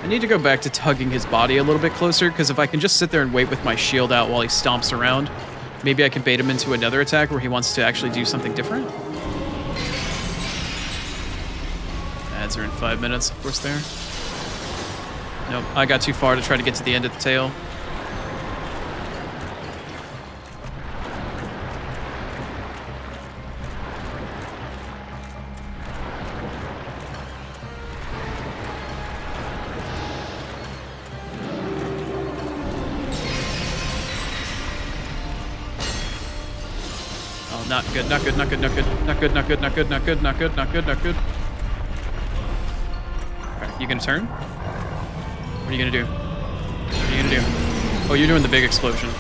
S1: I need to go back to tugging his body a little bit closer, because if I can just sit there and wait with my shield out while he stomps around, maybe I can bait him into another attack where he wants to actually do something different. Ads are in 5 minutes, of course, there. Nope, I got too far to try to get to the end of the tail. Not good. Alright, you gonna turn? What are you gonna do? Oh, you're doing the big explosion.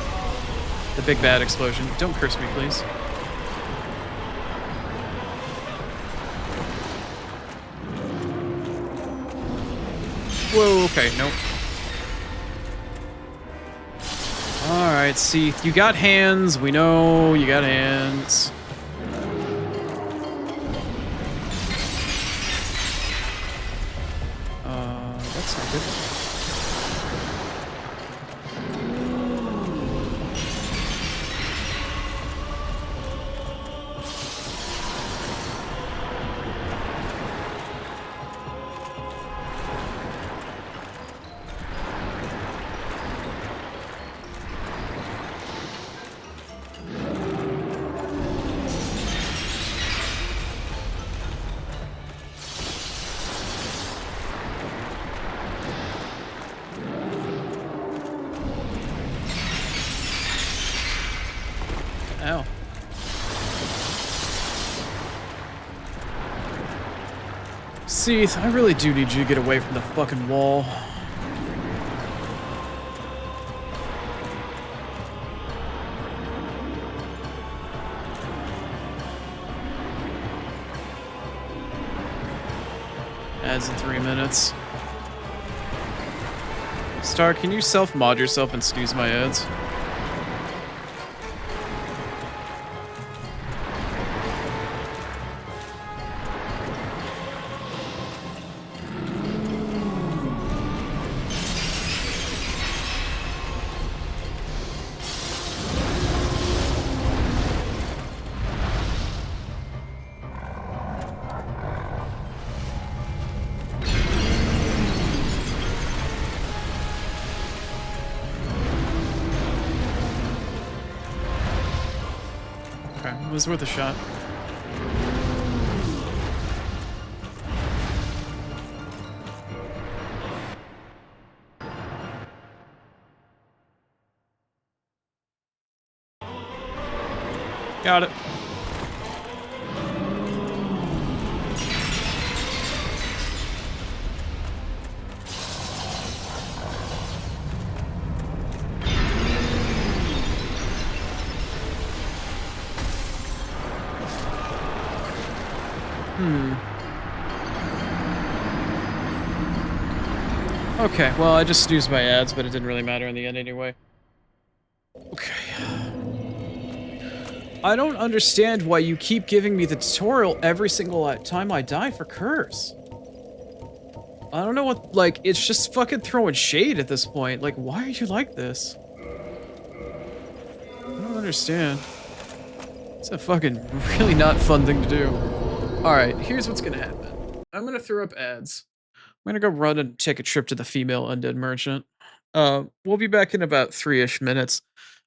S1: The big bad explosion. Don't curse me, please. Whoa, okay, nope. Alright, Seath, you got hands. We know you got hands. That's not good. Ow. Seath, I really do need you to get away from the fucking wall. Adds in 3 minutes. Star, can you self-mod yourself and snooze my ads? was worth a shot. Got it. Okay, well, I just used my ads, but it didn't really matter in the end anyway. Okay. I don't understand why you keep giving me the tutorial every single time I die for curse. I don't know what, like, it's just fucking throwing shade at this point. Like, why are you like this? I don't understand. It's a fucking really not fun thing to do. Alright, here's what's gonna happen. I'm gonna throw up ads. I'm gonna go run and take a trip to the female undead merchant. We'll be back in about 3-ish minutes.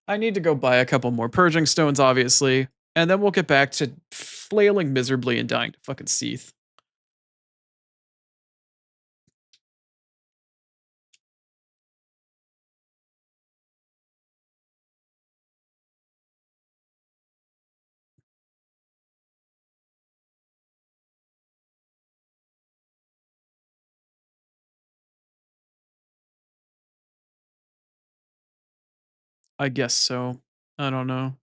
S1: I need to go buy a couple more purging stones, obviously, and then we'll get back to flailing miserably and dying to fucking Seath. I guess so. I don't know.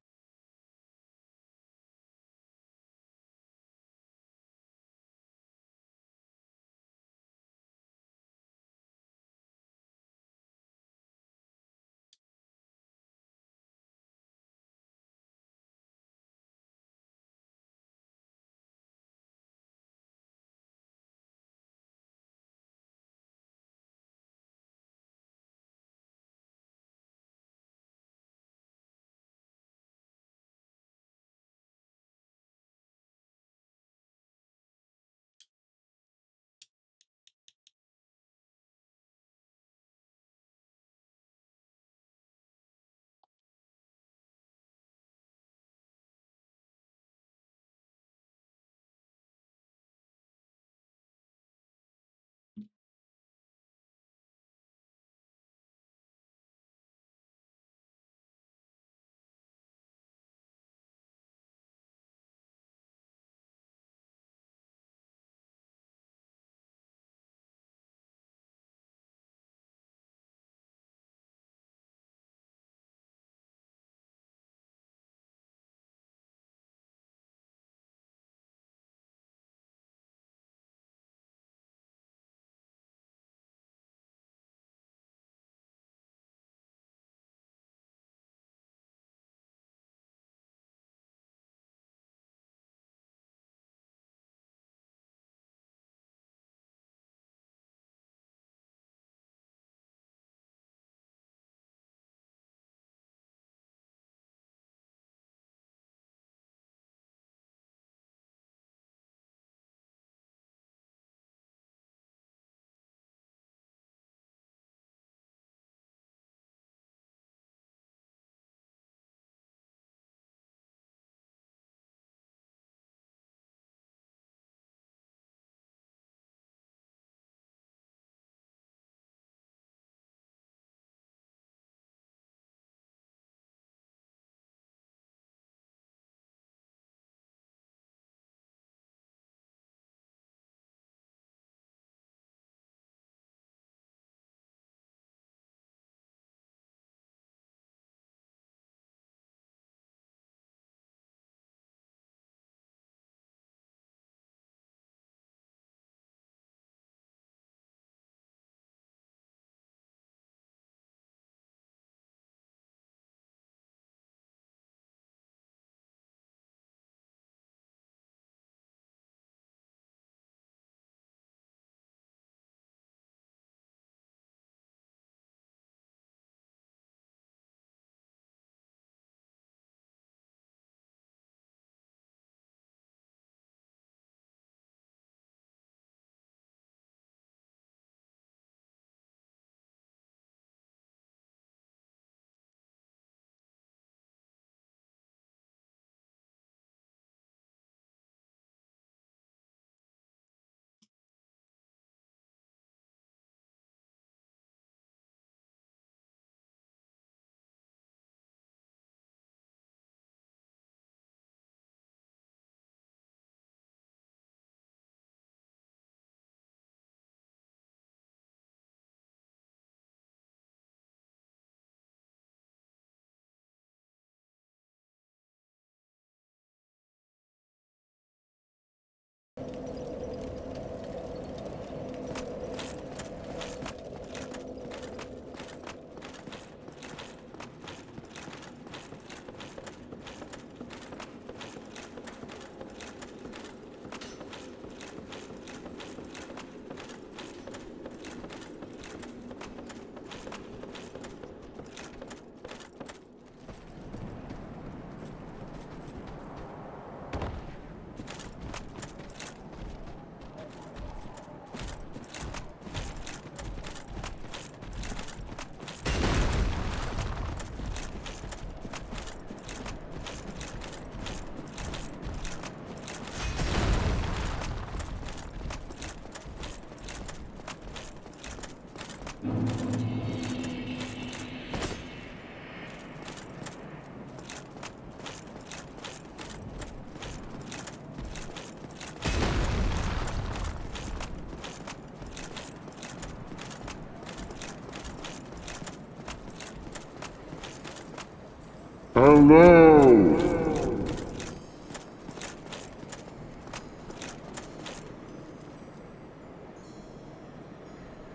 S4: Hello!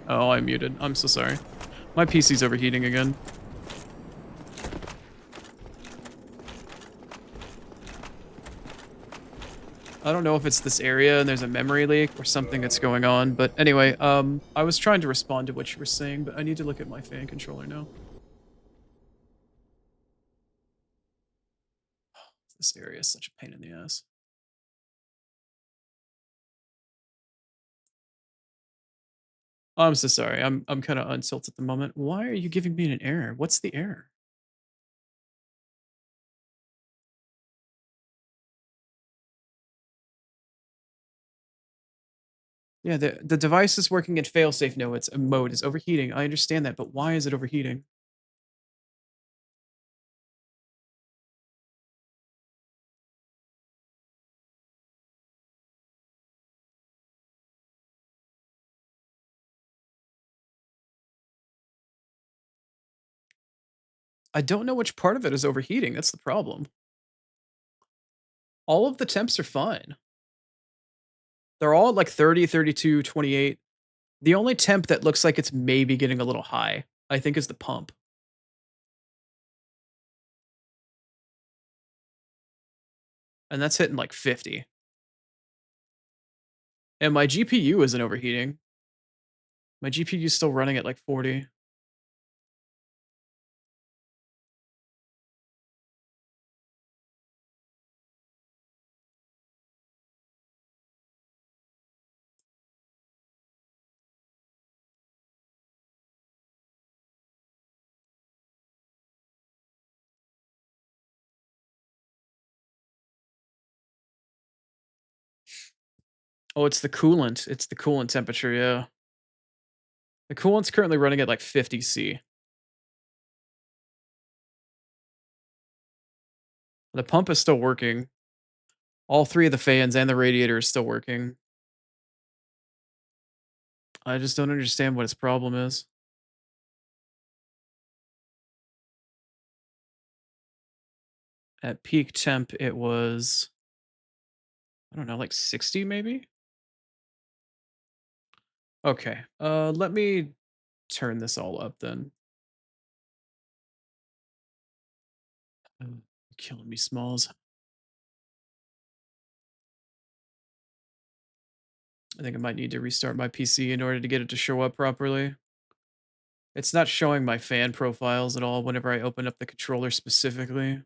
S1: Oh, I muted. I'm so sorry. My PC's overheating again. I don't know if it's this area and there's a memory leak or something that's going on, but anyway, I was trying to respond to what you were saying, but I need to look at my fan controller now. This area is such a pain in the ass. Oh, I'm so sorry. I'm kind of untilted at the moment. Why are you giving me an error? What's the error? Yeah, the device is working in failsafe mode is overheating. I understand that, but why is it overheating? I don't know which part of it is overheating. That's the problem. All of the temps are fine. They're all at like 30, 32, 28. The only temp that looks like it's maybe getting a little high, I think, is the pump. And that's hitting like 50. And my GPU isn't overheating. My GPU is still running at like 40. Oh, it's the coolant. It's the coolant temperature, yeah. The coolant's currently running at like 50 C. The pump is still working. All three of the fans and the radiator is still working. I just don't understand what its problem is. At peak temp, it was, I don't know, like 60 maybe? Okay, let me turn this all up then. Killing me, Smalls. I think I might need to restart my PC in order to get it to show up properly. It's not showing my fan profiles at all whenever I open up the controller specifically.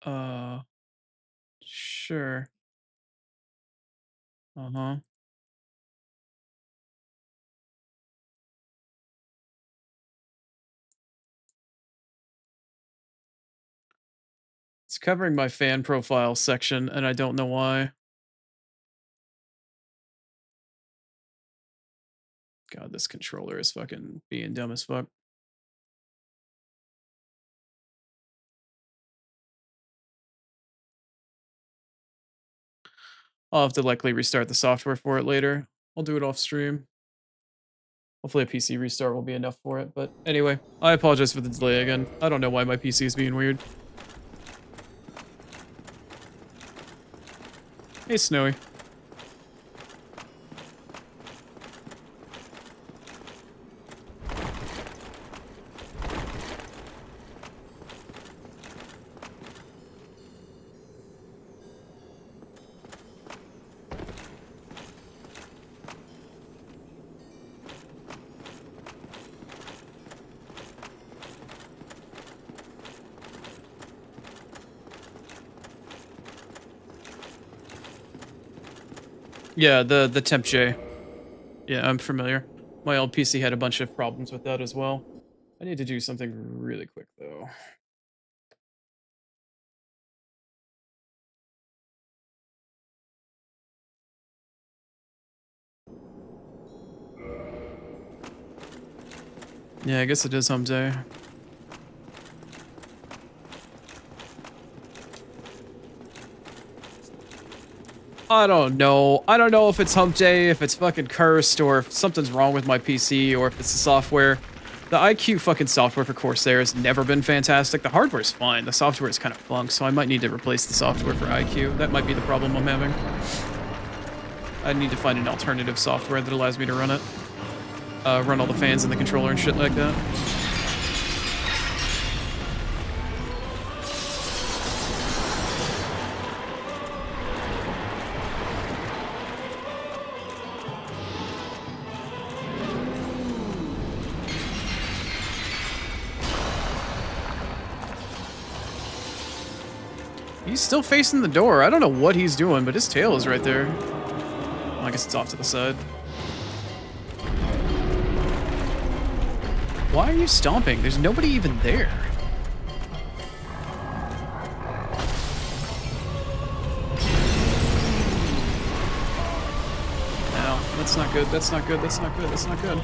S1: Uh, sure. Uh-huh. It's covering my fan profile section, and I don't know why. God, this controller is fucking being dumb as fuck. I'll have to likely restart the software for it later. I'll do it off stream. Hopefully a PC restart will be enough for it. But anyway, I apologize for the delay again. I don't know why my PC is being weird. Hey, Snowy. Yeah, the temp J. Yeah, I'm familiar. My old PC had a bunch of problems with that as well. I need to do something really quick though. Yeah, I guess it is hump day. I don't know. I don't know if it's hump day, if it's fucking cursed, or if something's wrong with my PC, or if it's the software. The IQ fucking software for Corsair has never been fantastic. The hardware's fine. The software is kind of bunk, so I might need to replace the software for IQ. That might be the problem I'm having. I need to find an alternative software that allows me to run it. Run all the fans and the controller and shit like that. He's still facing the door. I don't know what he's doing, but his tail is right there. Well, I guess it's off to the side. Why are you stomping? There's nobody even there. No, that's not good. That's not good. That's not good. That's not good.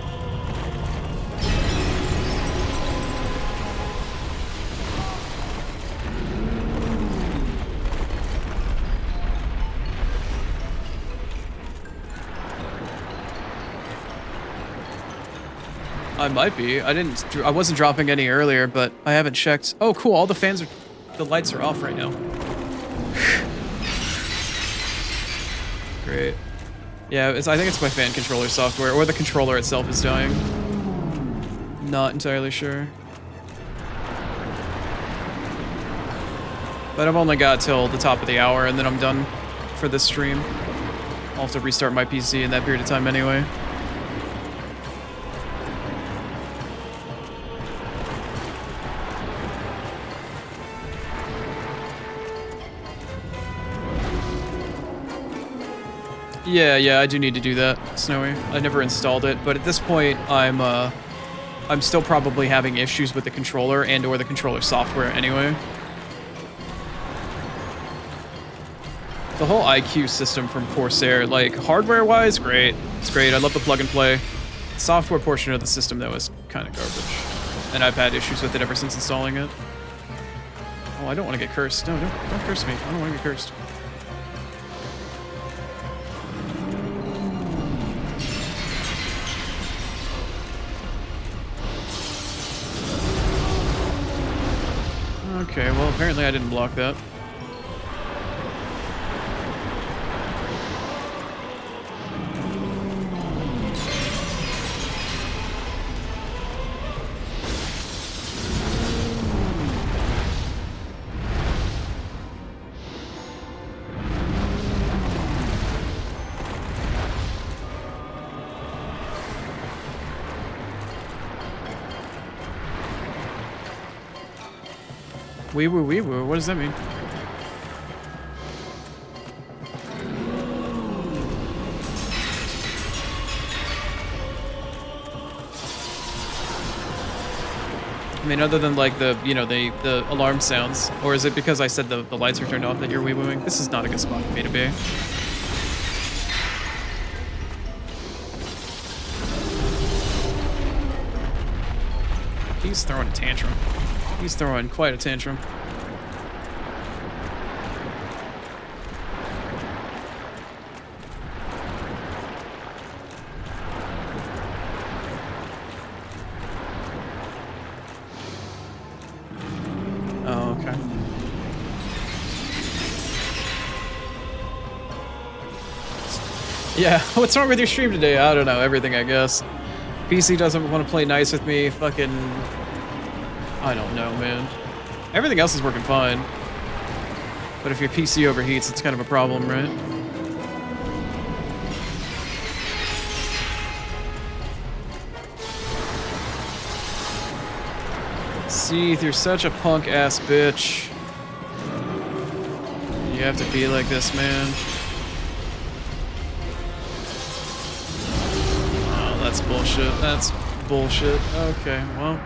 S1: I might be. I wasn't dropping any earlier, but I haven't checked. Oh, cool. All the fans are, the lights are off right now. Great. Yeah, I think it's my fan controller software, or the controller itself is dying. Not entirely sure. But I've only got till the top of the hour, and then I'm done for this stream. I'll have to restart my PC in that period of time anyway. Yeah, I do need to do that, Snowy. I never installed it, but at this point, I'm still probably having issues with the controller and/or the controller software anyway. The whole IQ system from Corsair, like hardware-wise, great. It's great. I love the plug-and-play. The software portion of the system, though, is kind of garbage, and I've had issues with it ever since installing it. Oh, I don't want to get cursed. No, don't curse me. I don't want to get cursed. Okay, well, apparently I didn't block that. Wee woo, what does that mean? I mean, other than like the, you know, the alarm sounds, or is it because I said the lights are turned off that you're wee wooing? This is not a good spot for me to be. He's throwing a tantrum. He's throwing quite a tantrum. Oh, okay. Yeah, what's wrong with your stream today? I don't know, everything, I guess. PC doesn't want to play nice with me, fucking... I don't know, man. Everything else is working fine. But if your PC overheats, it's kind of a problem, right? Seath, you're such a punk-ass bitch. You have to be like this, man. Oh, that's bullshit. That's bullshit. Okay, well...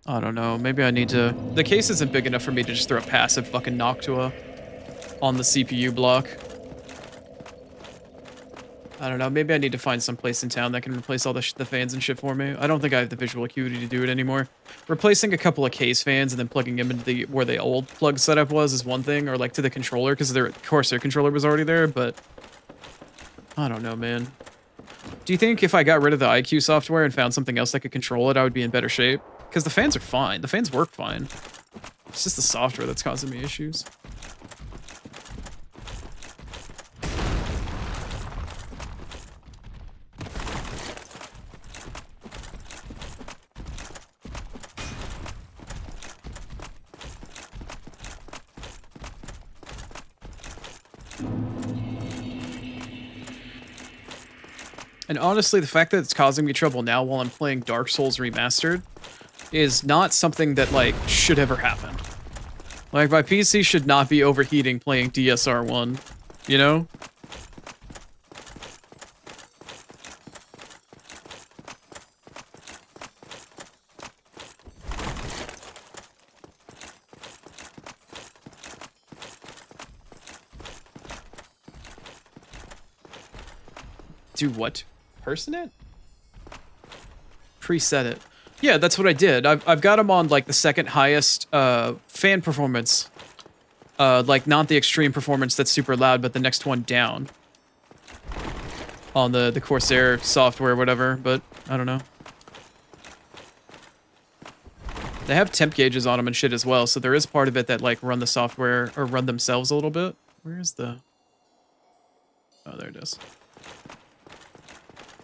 S1: I don't know, maybe I need to... The case isn't big enough for me to just throw a passive fucking Noctua on the CPU block. I don't know. Maybe I need to find some place in town that can replace all the fans and shit for me. I don't think I have the visual acuity to do it anymore. Replacing a couple of case fans and then plugging them into where the old plug setup was is one thing, or like to the controller, because their Corsair controller was already there, but I don't know, man. Do you think if I got rid of the IQ software and found something else that could control it, I would be in better shape? Because the fans are fine. The fans work fine. It's just the software that's causing me issues. And honestly, the fact that it's causing me trouble now while I'm playing Dark Souls Remastered is not something that, like, should ever happen. Like, my PC should not be overheating playing DSR1, you know? Do what? Person it? Preset it. Yeah, that's what I did. I've got them on like the second highest fan performance. Like not the extreme performance that's super loud, but the next one down. On the Corsair software, whatever, but I don't know. They have temp gauges on them and shit as well, so there is part of it that like run the software or run themselves a little bit. Where is the... Oh, there it is.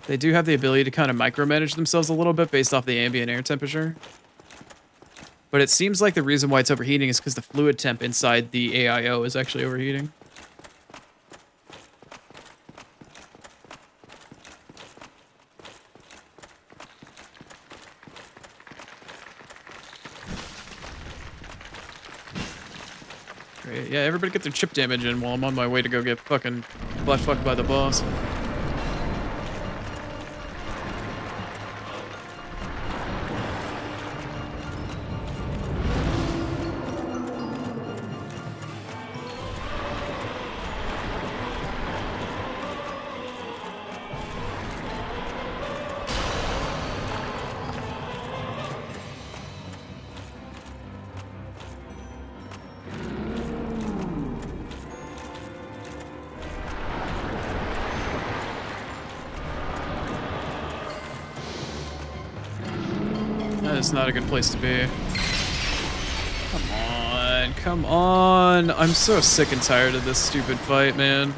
S1: They do have the ability to kind of micromanage themselves a little bit based off the ambient air temperature. But it seems like the reason why it's overheating is because the fluid temp inside the AIO is actually overheating. Great. Yeah, everybody get their chip damage in while I'm on my way to go get fucking butt fucked by the boss. That's not a good place to be. Come on, come on. I'm so sick and tired of this stupid fight, man.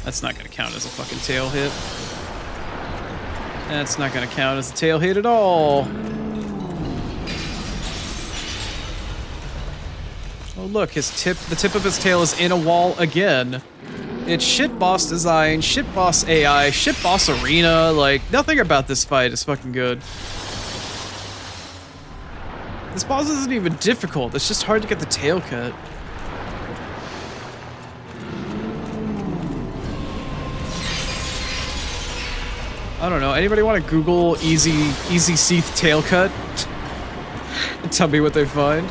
S1: That's not gonna count as a fucking tail hit. That's not gonna count as a tail hit at all. Oh look, the tip of his tail is in a wall again. It's shit boss design, shit boss AI, shit boss arena, like, nothing about this fight is fucking good. This boss isn't even difficult, it's just hard to get the tail cut. I don't know, anybody want to Google easy Seath tail cut? And tell me what they find?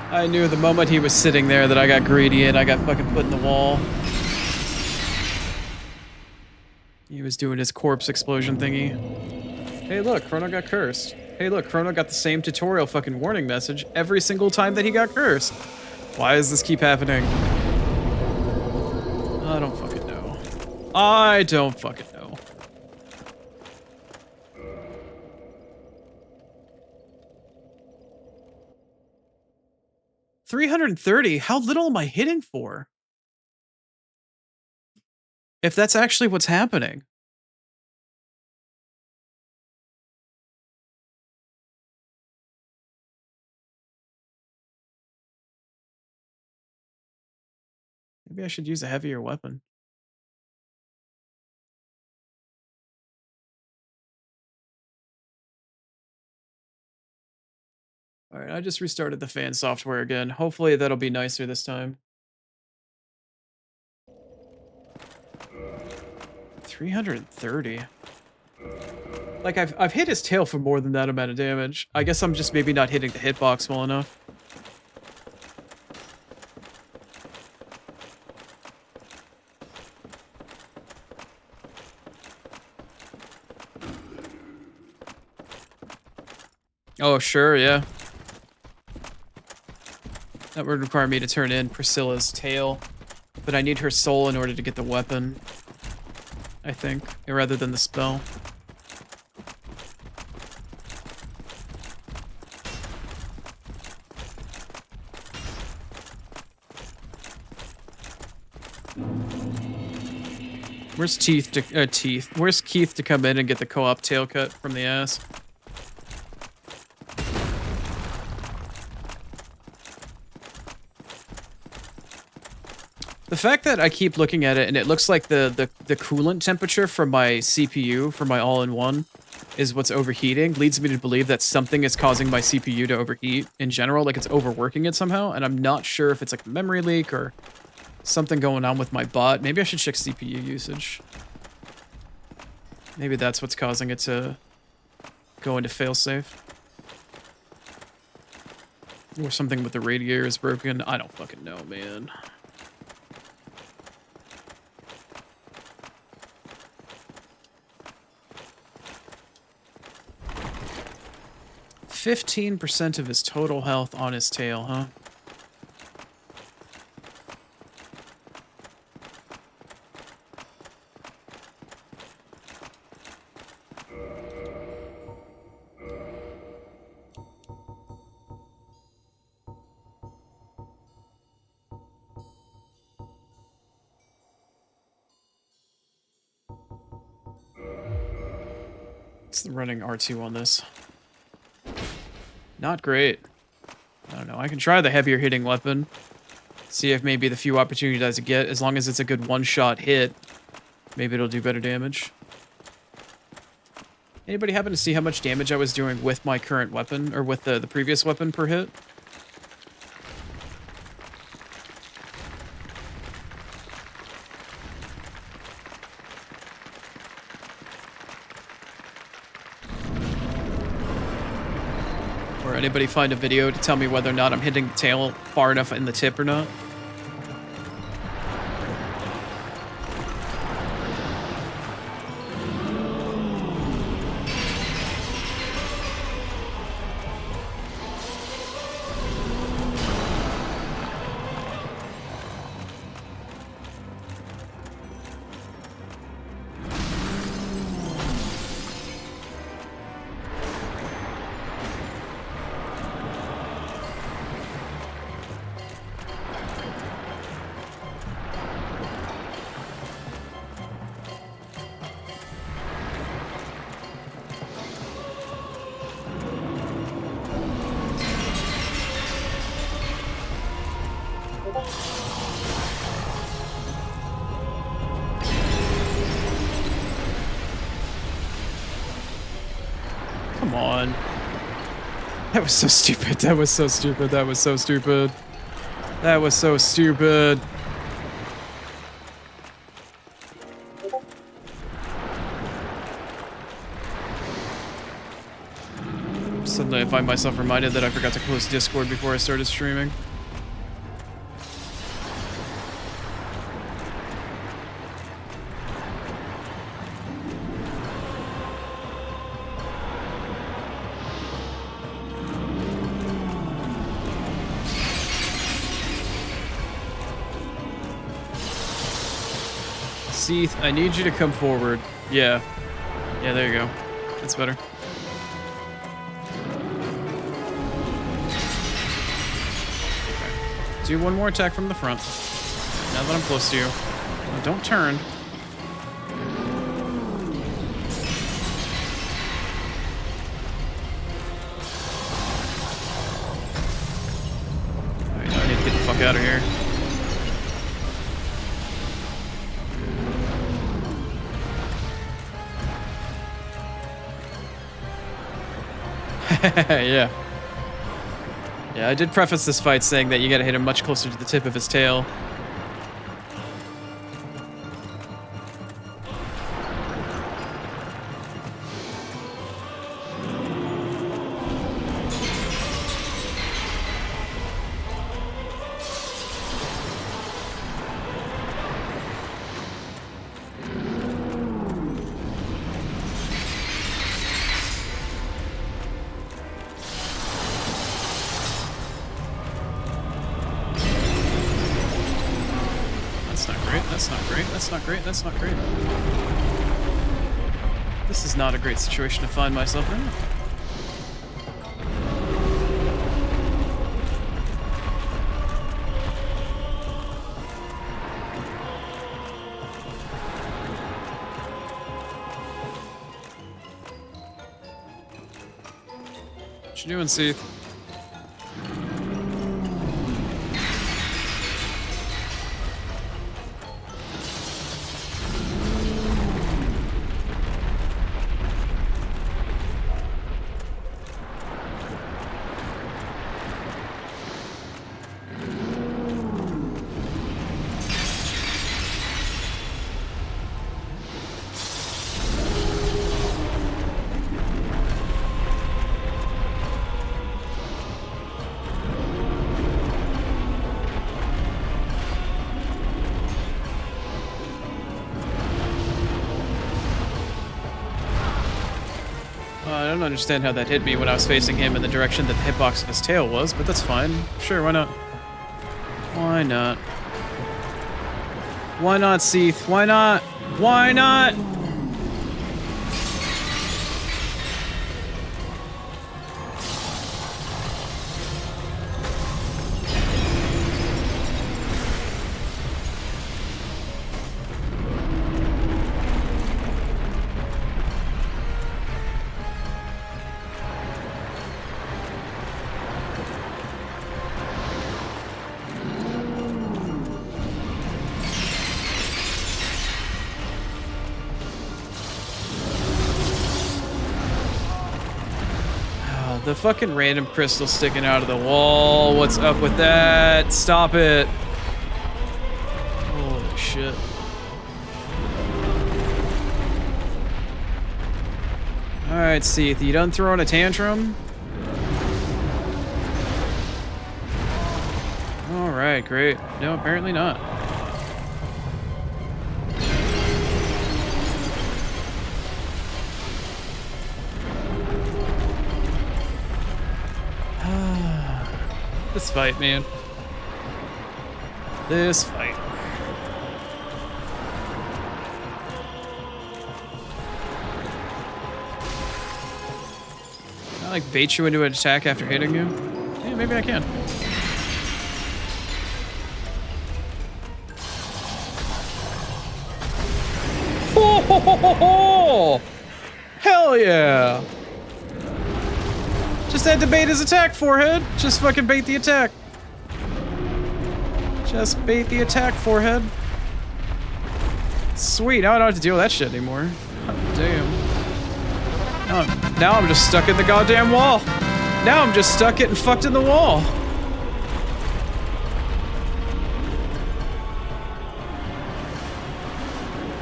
S1: I knew the moment he was sitting there that I got greedy and I got fucking put in the wall. He was doing his corpse explosion thingy. Hey look, Chrono got cursed. Hey look, Chrono got the same tutorial fucking warning message every single time that he got cursed. Why does this keep happening? I don't fucking know. I don't fucking know. 330? How little am I hitting for? If that's actually what's happening. Maybe I should use a heavier weapon. Alright, I just restarted the fan software again. Hopefully that'll be nicer this time. 330. Like, I've hit his tail for more than that amount of damage. I guess I'm just maybe not hitting the hitbox well enough. Oh, sure, yeah. That would require me to turn in Priscilla's tail. But I need her soul in order to get the weapon. I think, rather than the spell. Where's Where's Keith to come in and get the co-op tail cut from the ass? The fact that I keep looking at it and it looks like the coolant temperature from my CPU, for my all-in-one, is what's overheating, leads me to believe that something is causing my CPU to overheat in general, like it's overworking it somehow, and I'm not sure if it's like a memory leak or something going on with my bot. Maybe I should check CPU usage. Maybe that's what's causing it to go into failsafe. Or something with the radiator is broken. I don't fucking know, man. 15% of his total health on his tail, huh? It's the running R2 on this. Not great. I don't know. I can try the heavier hitting weapon. See if maybe the few opportunities I get, as long as it's a good one-shot hit, maybe it'll do better damage. Anybody happen to see how much damage I was doing with my current weapon, or with the previous weapon per hit? Or anybody find a video to tell me whether or not I'm hitting the tail far enough in the tip or not? Come on. That was so stupid. That was so stupid. That was so stupid. That was so stupid. Suddenly I find myself reminded that I forgot to close Discord before I started streaming. Seath, I need you to come forward. Yeah. Yeah, there you go. That's better. Okay. do one more attack from the front. Now that I'm close to you. No, don't turn. Alright, now I need to get the fuck out of here. Yeah. Yeah, I did preface this fight saying that you gotta hit him much closer to the tip of his tail. That's not great. That's not great. That's not great. This is not a great situation to find myself in. What you doing, Seath? I don't understand how that hit me when I was facing him in the direction that the hitbox of his tail was, but that's fine. Sure, why not? Why not? Why not, Seath? Why not? Why not? The fucking random crystal sticking out of the wall. What's up with that? Stop it. Holy shit. Alright, Seath, you done throwing a tantrum? Alright, great. No, apparently not. This fight, man. This fight. Can I like bait you into an attack after hitting you? Yeah, maybe I can. Ho ho ho ho ho! Hell yeah! Just had to bait his attack, forehead. Just fucking bait the attack. Just bait the attack, forehead. Sweet, now I don't have to deal with that shit anymore. Oh, damn. Now I'm just stuck in the goddamn wall. Now I'm just stuck getting fucked in the wall.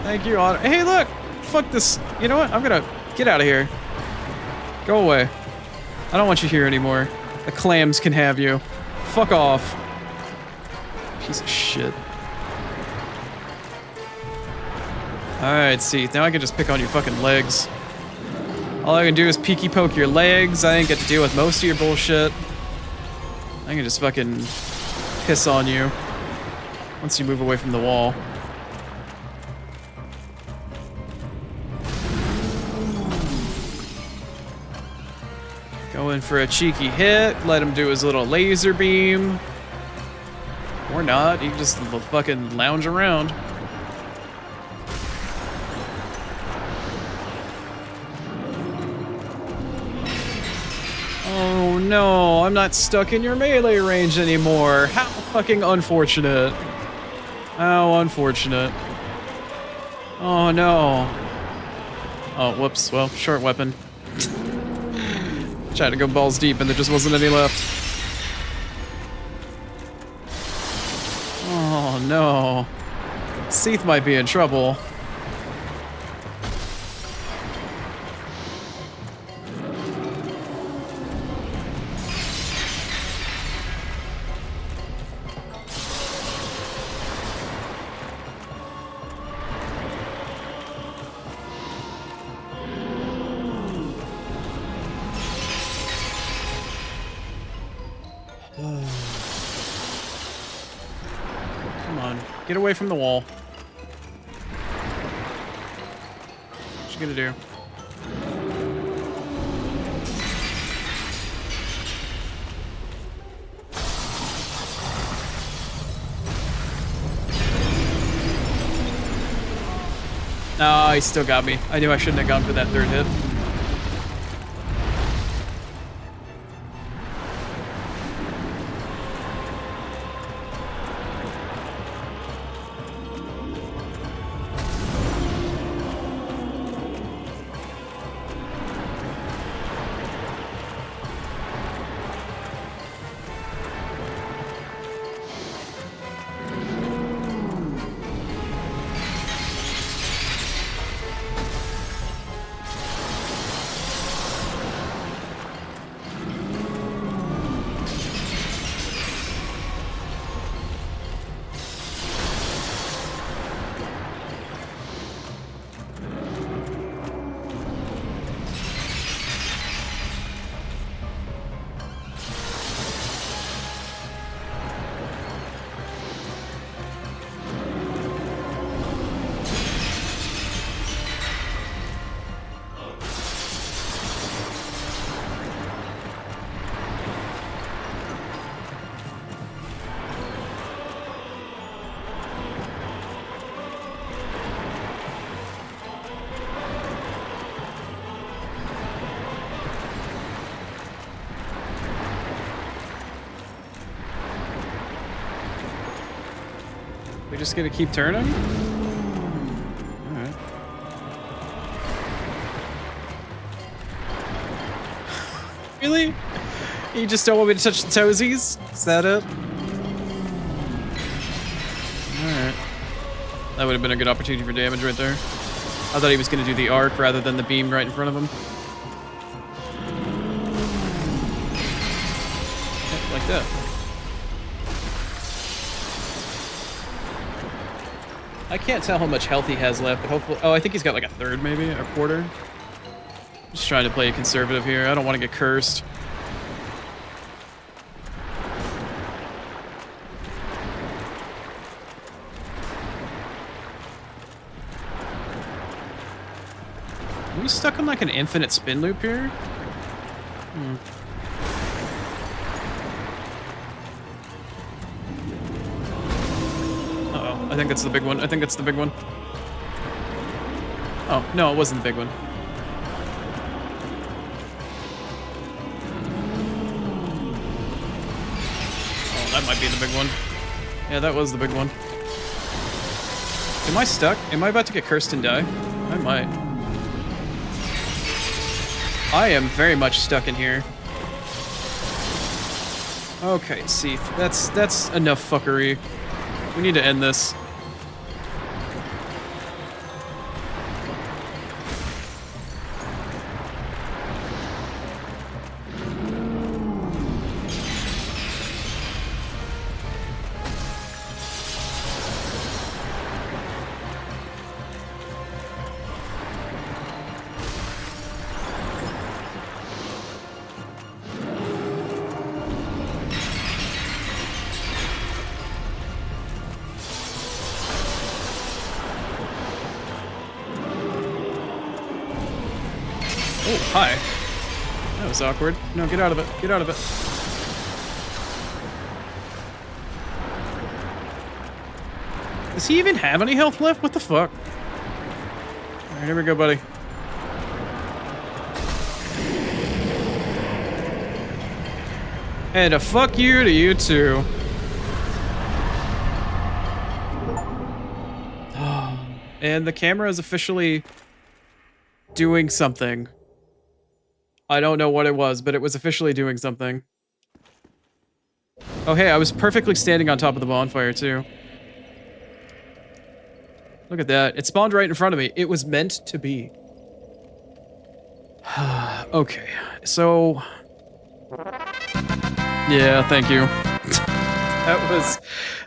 S1: Thank you, Otto. Hey, look! Fuck this. You know what? I'm gonna get out of here. Go away. I don't want you here anymore. The clams can have you. Fuck off. Piece of shit. Alright, Seath. Now I can just pick on your fucking legs. All I can do is peeky poke your legs. I didn't get to deal with most of your bullshit. I can just fucking piss on you once you move away from the wall. Go in for a cheeky hit, let him do his little laser beam. Or not. You can just fucking lounge around. Oh no, I'm not stuck in your melee range anymore. How fucking unfortunate. How unfortunate. Oh no. Oh, whoops. Well, short weapon. Tried to go balls deep and there just wasn't any left. Oh no. Seath might be in trouble. Come on, get away from the wall. What you gonna do? No, he still got me. I knew I shouldn't have gone for that third hit. We just gonna keep turning? Alright. Really? You just don't want me to touch the toesies? Is that it? Alright. That would have been a good opportunity for damage right there. I thought he was gonna do the arc rather than the beam right in front of him. Yep, like that. I can't tell how much health he has left, but hopefully... Oh, I think he's got like a third, maybe? Or a quarter? Just trying to play conservative here. I don't want to get cursed. Are we stuck on like an infinite spin loop here? Hmm. I think that's the big one. I think that's the big one. Oh, no, it wasn't the big one. Oh, that might be the big one. Yeah, that was the big one. Am I stuck? Am I about to get cursed and die? I might. I am very much stuck in here. Okay, Seath. That's enough fuckery. We need to end this. Oh, hi. That was awkward. No, get out of it. Get out of it. Does he even have any health left? What the fuck? Alright, here we go, buddy. And a fuck you to you too. And the camera is officially doing something. I don't know what it was, but it was officially doing something. Oh hey, I was perfectly standing on top of the bonfire too. Look at that. It spawned right in front of me. It was meant to be. Okay, so... Yeah, thank you.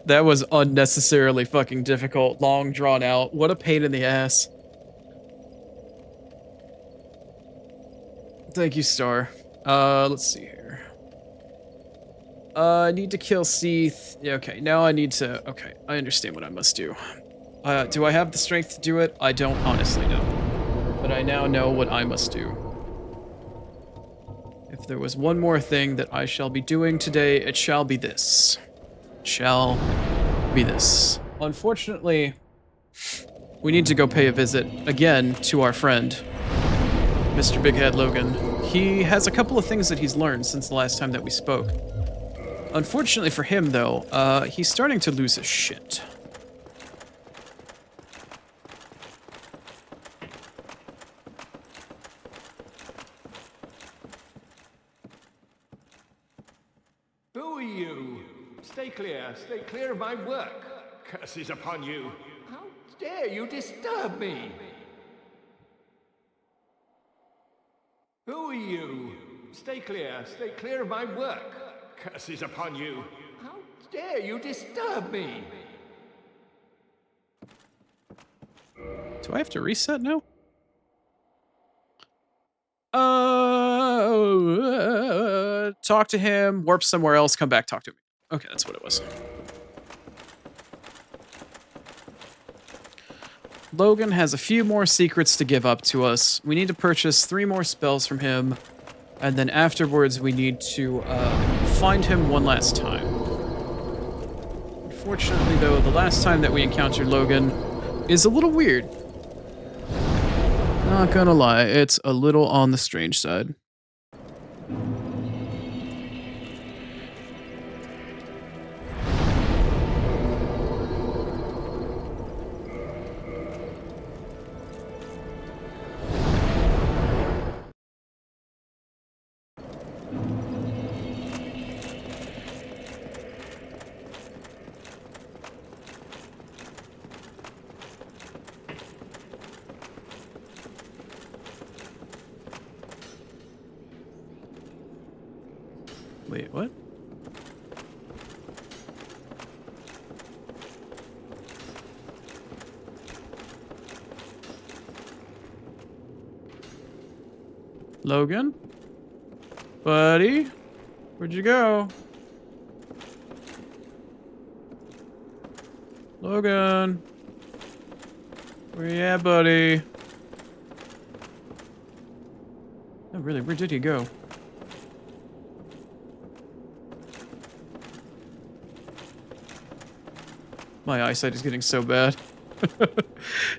S1: That was unnecessarily fucking difficult, long drawn out. What a pain in the ass. Thank you, Star. Let's see here. I need to kill Seath. Yeah, okay, now I need to... Okay, I understand what I must do. Do I have the strength to do it? I don't honestly know. But I now know what I must do. If there was one more thing that I shall be doing today, it shall be this. It shall be this. Unfortunately, we need to go pay a visit again to our friend, Mr. Big Head Logan. He has a couple of things that he's learned since the last time that we spoke. Unfortunately for him, though, he's starting to lose his shit.
S5: Who are you? Stay clear of my work. Curses upon you. How dare you disturb me? Who are you? Stay clear of my work. Curses upon you. How dare you disturb me?
S1: Do I have to reset now? Talk to him, warp somewhere else, come back, talk to him. Okay, that's what it was. Logan has a few more secrets to give up to us. We need to purchase 3 more spells from him, and then afterwards we need to find him one last time. Unfortunately, though, the last time that we encountered Logan is a little weird. Not gonna lie, it's a little on the strange side. Wait, what? Logan? Buddy? Where'd you go? Logan? Where you at, buddy? Oh, really? Where did he go? My eyesight is getting so bad.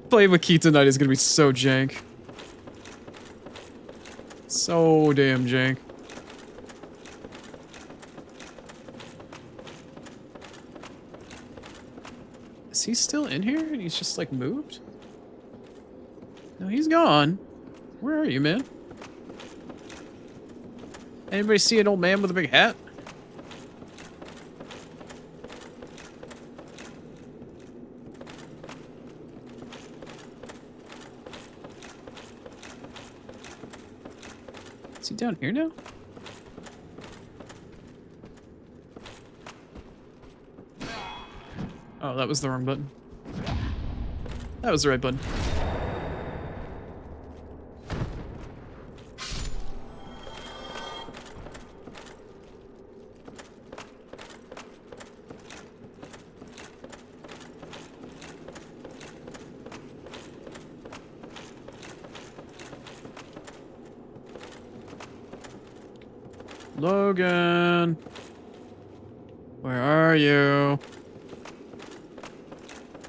S1: Playing with Keith tonight is gonna be so jank. So damn jank. Is he still in here and he's just like moved? No, he's gone. Where are you, man? Anybody see an old man with a big hat? Is he down here now? Oh, that was the wrong button. That was the right button. Logan, where are you?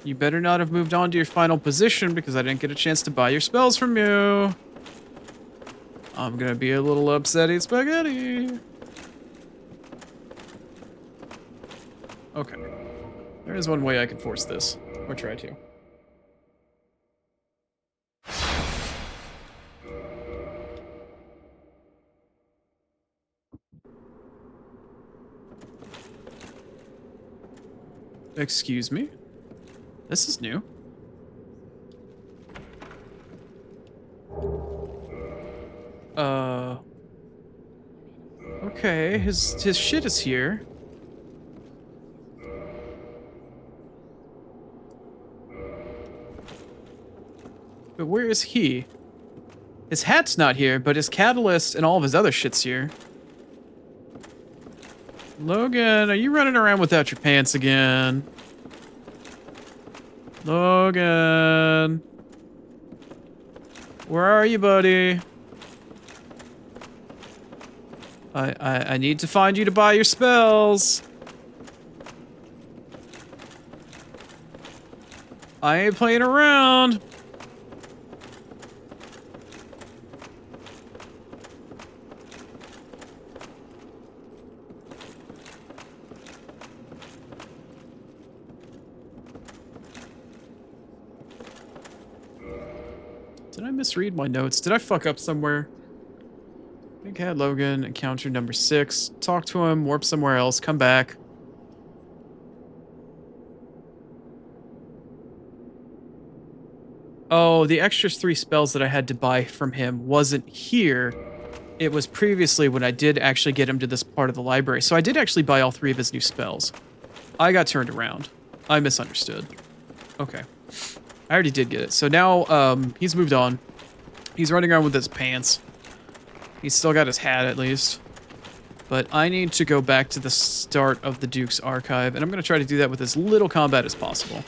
S1: You better not have moved on to your final position because I didn't get a chance to buy your spells from you. I'm gonna be a little upsetty spaghetti. Okay. There is one way I can force this. Or try to. Excuse me? This is new. Okay, his shit is here. But where is he? His hat's not here, but his catalyst and all of his other shit's here. Logan, are you running around without your pants again? Logan. Where are you, buddy? I need to find you to buy your spells. I ain't playing around. Did I misread my notes? Did I fuck up somewhere? Big Head Logan, encounter number 6. Talk to him, warp somewhere else, come back. Oh, the extra 3 spells that I had to buy from him wasn't here. It was previously when I did actually get him to this part of the library. So I did actually buy all 3 of his new spells. I got turned around. I misunderstood. Okay. I already did get it. So now, he's moved on. He's running around with his pants. He's still got his hat, at least. But I need to go back to the start of the Duke's archive, and I'm going to try to do that with as little combat as possible.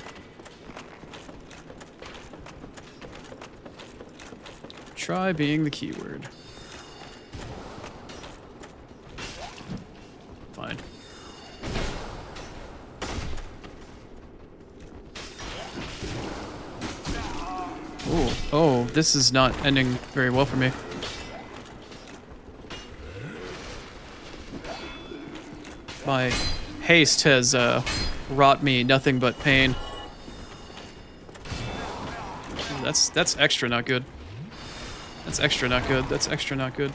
S1: Try being the keyword. Fine. Ooh. Oh, this is not ending very well for me. My haste has wrought me nothing but pain. Ooh, that's extra not good. That's extra not good. That's extra not good.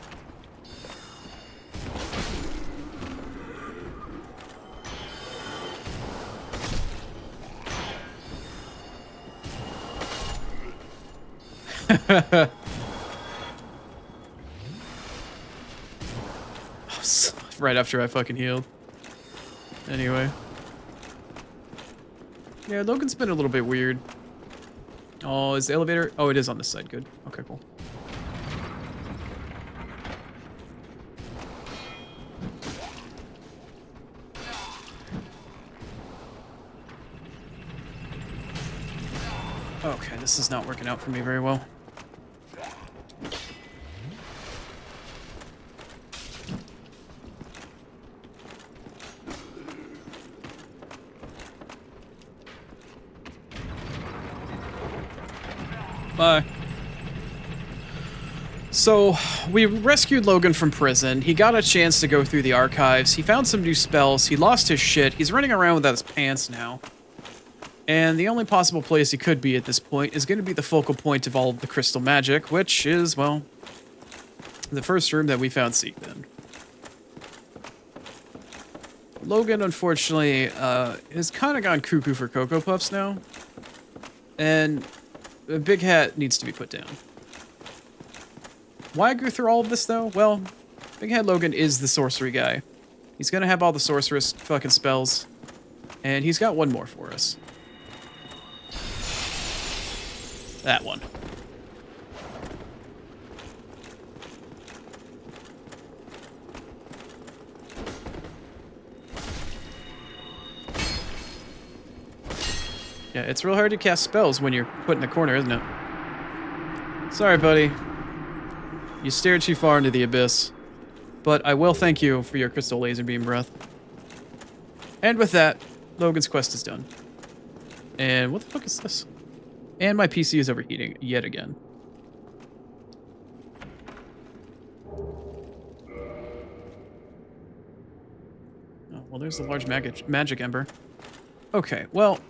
S1: Right after I fucking healed. Anyway. Yeah, Logan's been a little bit weird. Oh, is the elevator? Oh, it is on this side. Good. Okay, cool. Okay, this is not working out for me very well. Bye. So, we rescued Logan from prison. He got a chance to go through the archives. He found some new spells. He lost his shit. He's running around without his pants now. And the only possible place he could be at this point is going to be the focal point of all of the crystal magic, which is, well, the first room that we found Seath in. Logan, unfortunately, has kind of gone cuckoo for Cocoa Puffs now. And a big hat needs to be put down. Why go through all of this, though? Well, Big Head Logan is the sorcery guy. He's going to have all the sorceress fucking spells. And he's got one more for us. That one. Yeah, it's real hard to cast spells when you're put in a corner, isn't it? Sorry, buddy. You stared too far into the abyss. But I will thank you for your crystal laser beam breath. And with that, Logan's quest is done. And what the fuck is this? And my PC is overheating yet again. Oh, well, there's the large magic ember. Okay, well,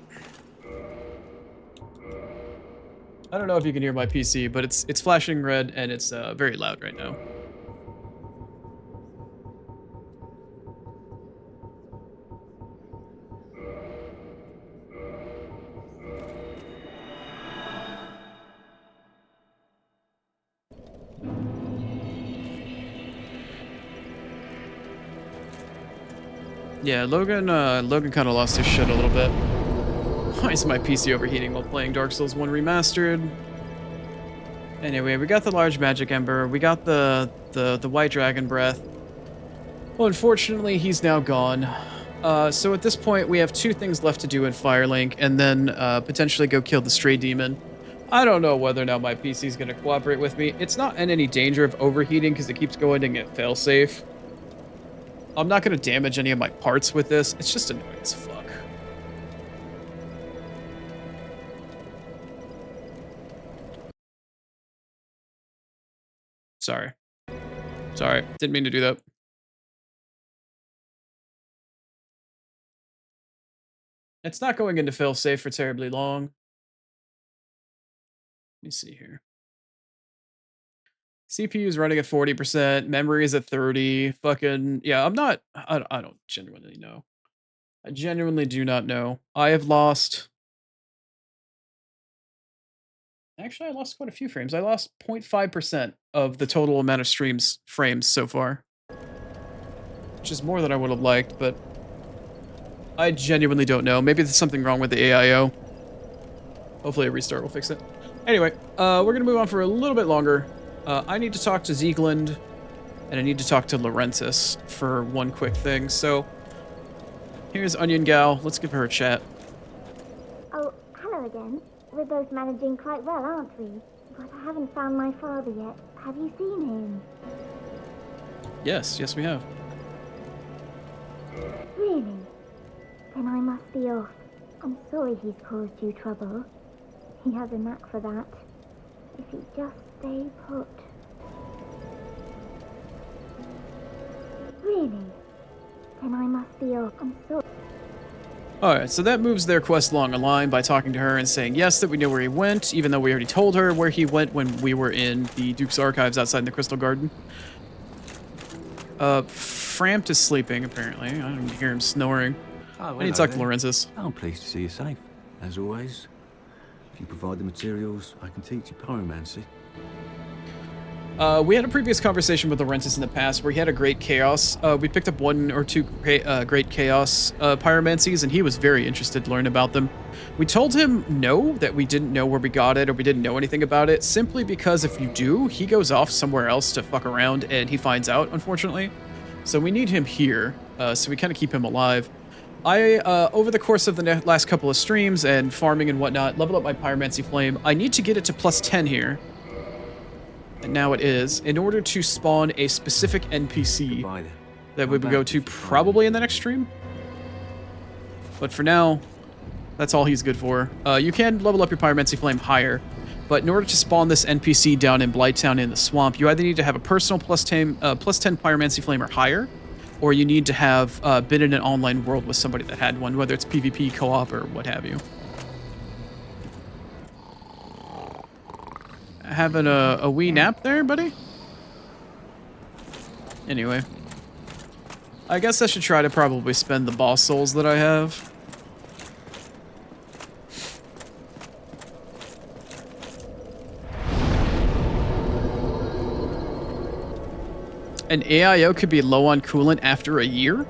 S1: I don't know if you can hear my PC, but it's flashing red and it's very loud right now. Yeah, Logan kind of lost his shit a little bit. Why is my PC overheating while playing Dark Souls 1 Remastered? Anyway, we got the large magic ember, we got the white dragon breath. Well, unfortunately, he's now gone. So at this point, we have 2 things left to do in Firelink, and then potentially go kill the stray demon. I don't know whether or not my PC is going to cooperate with me. It's not in any danger of overheating because it keeps going to get failsafe. I'm not going to damage any of my parts with this. It's just annoying as fuck. Sorry. Sorry. Didn't mean to do that. It's not going into failsafe for terribly long. Let me see here. CPU is running at 40%. Memory is at 30. Fucking, yeah, I don't genuinely know. I genuinely do not know. I have lost... Actually, I lost quite a few frames. I lost 0.5% of the total amount of frames so far. Which is more than I would have liked, but... I genuinely don't know. Maybe there's something wrong with the AIO. Hopefully a restart will fix it. Anyway, we're going to move on for a little bit longer. I need to talk to Ziegland, and I need to talk to Laurentis for one quick thing. So, here's Onion Gal. Let's give her a chat.
S6: Oh, hello again. We're both managing quite well, aren't we? But I haven't found my father yet. Have you seen him?
S1: Yes, we have.
S6: Really? Then I must be off. I'm sorry he's caused you trouble. He has a knack for that. If you just stay put. Really? Then I must be off. I'm sorry.
S1: Alright, so that moves their quest along a line by talking to her and saying yes, that we know where he went, even though we already told her where he went when we were in the Duke's Archives outside the Crystal Garden. Frampt is sleeping, apparently. I don't hear him snoring.
S7: Oh,
S1: I need to talk to Laurentis.
S7: I'm pleased to see you safe, as always. If you provide the materials, I can teach you pyromancy.
S1: We had a previous conversation with Laurentis in the past where he had a great chaos. We picked up 1 or 2 great chaos pyromancies, and he was very interested to learn about them. We told him no, that we didn't know where we got it or we didn't know anything about it, simply because if you do, he goes off somewhere else to fuck around and he finds out, unfortunately. So we need him here, so we kind of keep him alive. I, over the course of the last couple of streams and farming and whatnot, leveled up my Pyromancy Flame. I need to get it to +10 here. And now it is, in order to spawn a specific NPC that we would go to probably in the next stream. But for now, that's all he's good for. You can level up your Pyromancy Flame higher, but in order to spawn this NPC down in Blighttown in the swamp, you either need to have a personal +10 Pyromancy Flame or higher, or you need to have been in an online world with somebody that had one, whether it's PvP, co-op, or what have you. Having a wee nap there, buddy? Anyway. I guess I should try to probably spend the boss souls that I have. An AIO could be low on coolant after a year?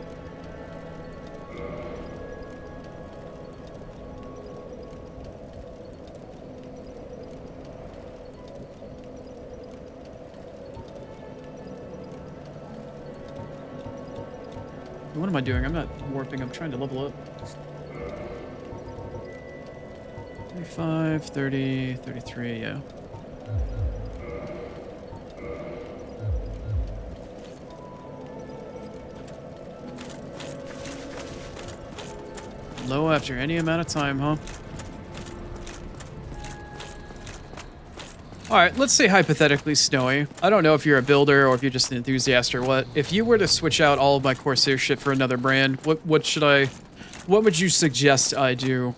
S1: What am I doing? I'm not warping, I'm trying to level up. 35, 30, 33, yeah. Low after any amount of time, huh? Alright, let's say hypothetically Snowy. I don't know if you're a builder or if you're just an enthusiast or what. If you were to switch out all of my Corsair shit for another brand, what would you suggest I do?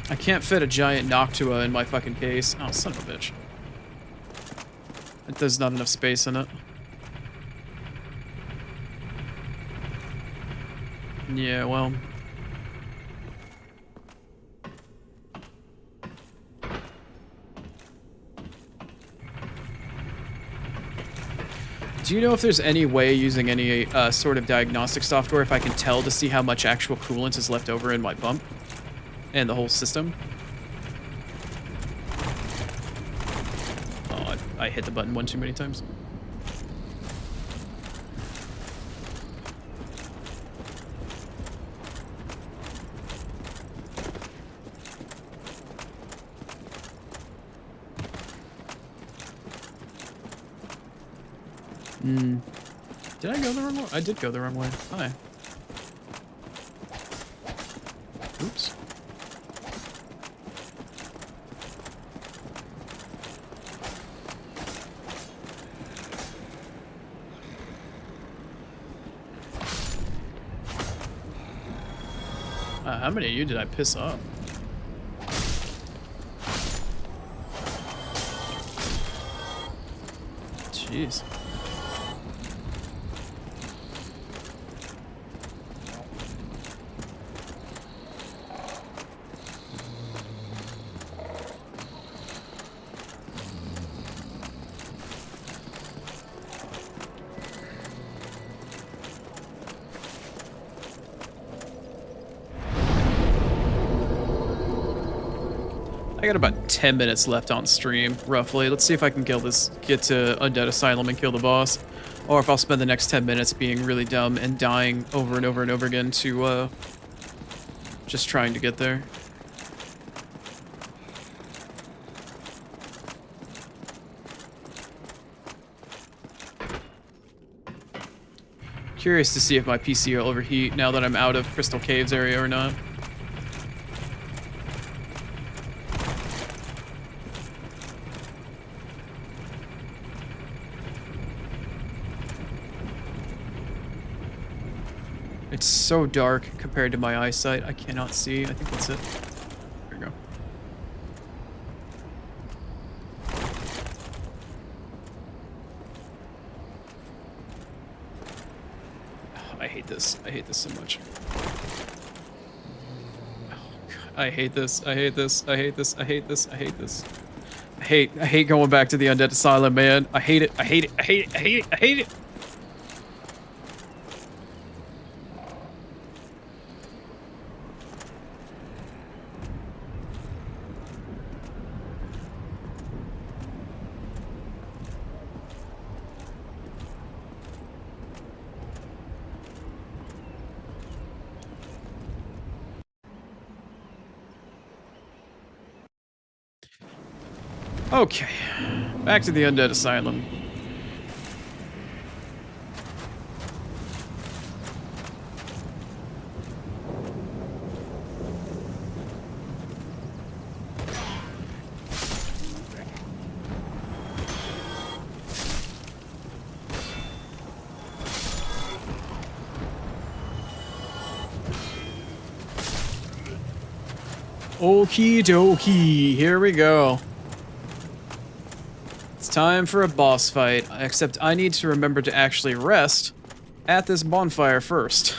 S1: I can't fit a giant Noctua in my fucking case. Oh, son of a bitch. There's not enough space in it. Yeah, well. Do you know if there's any way using any sort of diagnostic software if I can tell to see how much actual coolant is left over in my pump? And the whole system? Oh, I hit the button one too many times. Did I go the wrong way? I did go the wrong way. Hi. Oops. How many of you did I piss off? Jeez. I got about 10 minutes left on stream, roughly. Let's see if I can get to Undead Asylum and kill the boss. Or if I'll spend the next 10 minutes being really dumb and dying over and over and over again to, just trying to get there. Curious to see if my PC will overheat now that I'm out of Crystal Caves area or not. It's so dark compared to my eyesight. I cannot see. I think that's it. There we go. Oh, I hate this. I hate this so much. Oh, God. I hate this. I hate this. I hate this. I hate this. I hate this. I hate going back to the Undead Asylum, man. I hate it. I hate it. I hate it. I hate it. I hate it. Okay, back to the Undead Asylum. Okie dokie, here we go. Time for a boss fight, except I need to remember to actually rest at this bonfire first.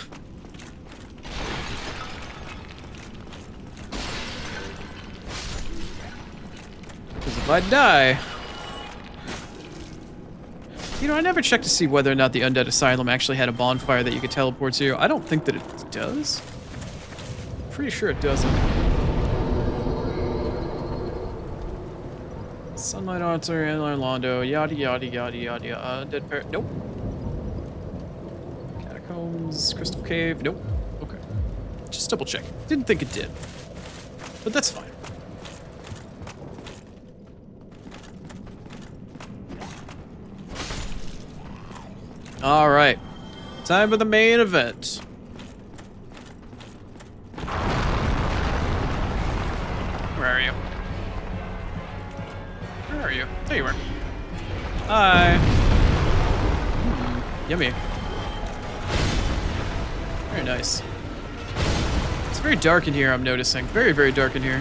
S1: Because if I die... You know, I never checked to see whether or not the Undead Asylum actually had a bonfire that you could teleport to. I don't think that it does. Pretty sure it doesn't. Sunlight Altar, and Orlando, yada yada yada yada. Dead Parrot, nope. Catacombs, Crystal Cave, nope. Okay. Just double check. Didn't think it did. But that's fine. Alright. Time for the main event. Where are you? Where are you? There you are. Hi. Yummy. Very nice. It's very dark in here, I'm noticing. Very, very dark in here.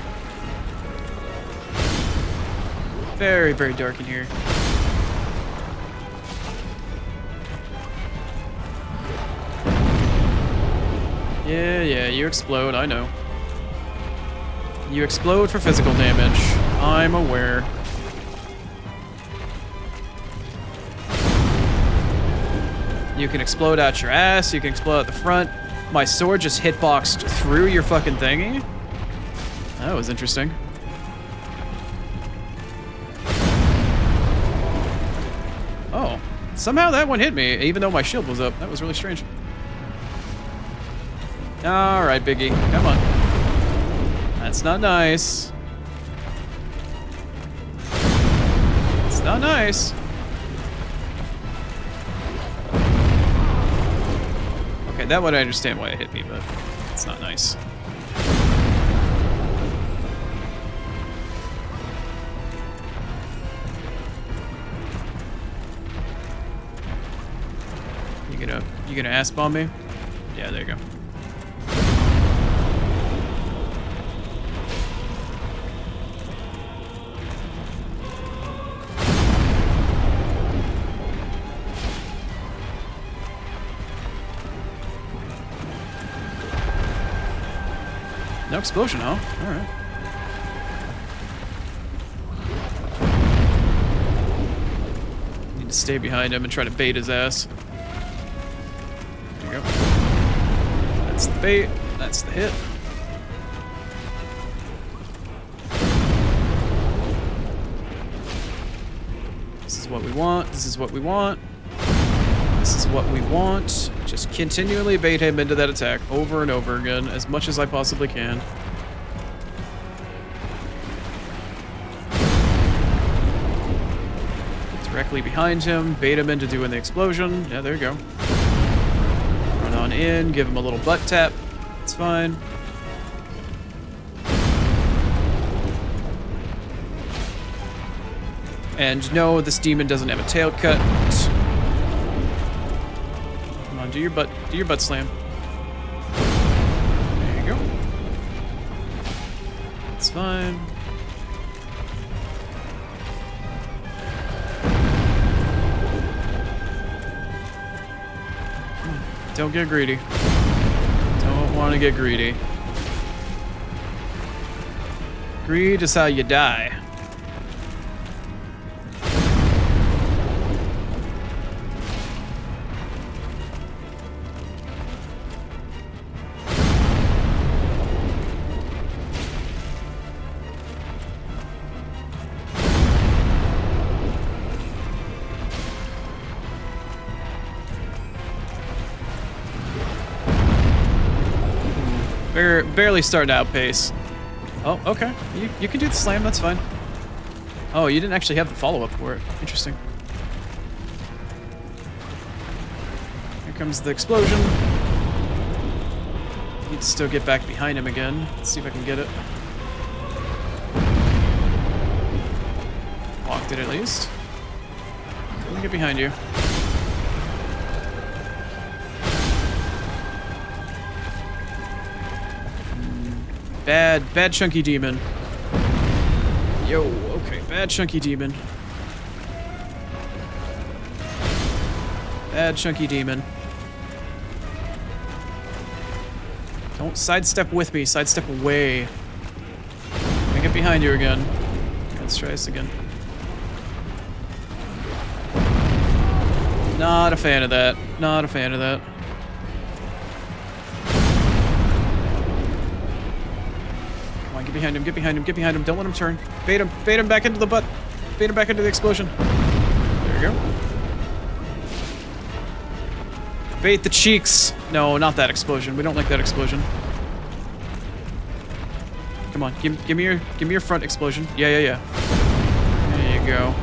S1: Very, very dark in here. Yeah, you explode, I know. You explode for physical damage. I'm aware. You can explode out your ass, you can explode out the front. My sword just hitboxed through your fucking thingy. That was interesting. Oh, somehow that one hit me, even though my shield was up. That was really strange. All right, Biggie, come on. That's not nice. It's not nice. Okay, that one I understand why it hit me, but it's not nice. You gonna ass bomb me? Yeah, there you go. No explosion, huh? Alright. Need to stay behind him and try to bait his ass. There you go. That's the bait. That's the hit. This is what we want. This is what we want. This is what we want. Just continually bait him into that attack over and over again, as much as I possibly can. Directly behind him, bait him into doing the explosion. Yeah, there you go. Run on in, give him a little butt tap. It's fine. And no, this demon doesn't have a tail cut. Do your butt slam. There you go. It's fine. Don't get greedy. Don't want to get greedy. Greed is how you die. Barely starting to outpace. Oh, okay. You can do the slam, that's fine. Oh, you didn't actually have the follow-up for it. Interesting. Here comes the explosion. Need to still get back behind him again. Let's see if I can get it. Walked it at least. Let me get behind you. Bad chunky demon. Yo, okay, bad chunky demon. Bad chunky demon. Don't sidestep with me, sidestep away. Let me get behind you again. Let's try this again. Not a fan of that. Not a fan of that. Get behind him, get behind him, get behind him. Don't let him turn. Bait him back into the butt. Bait him back into the explosion. There we go. Bait the cheeks. No, not that explosion. We don't like that explosion. Come on, give me your front explosion. Yeah. There you go.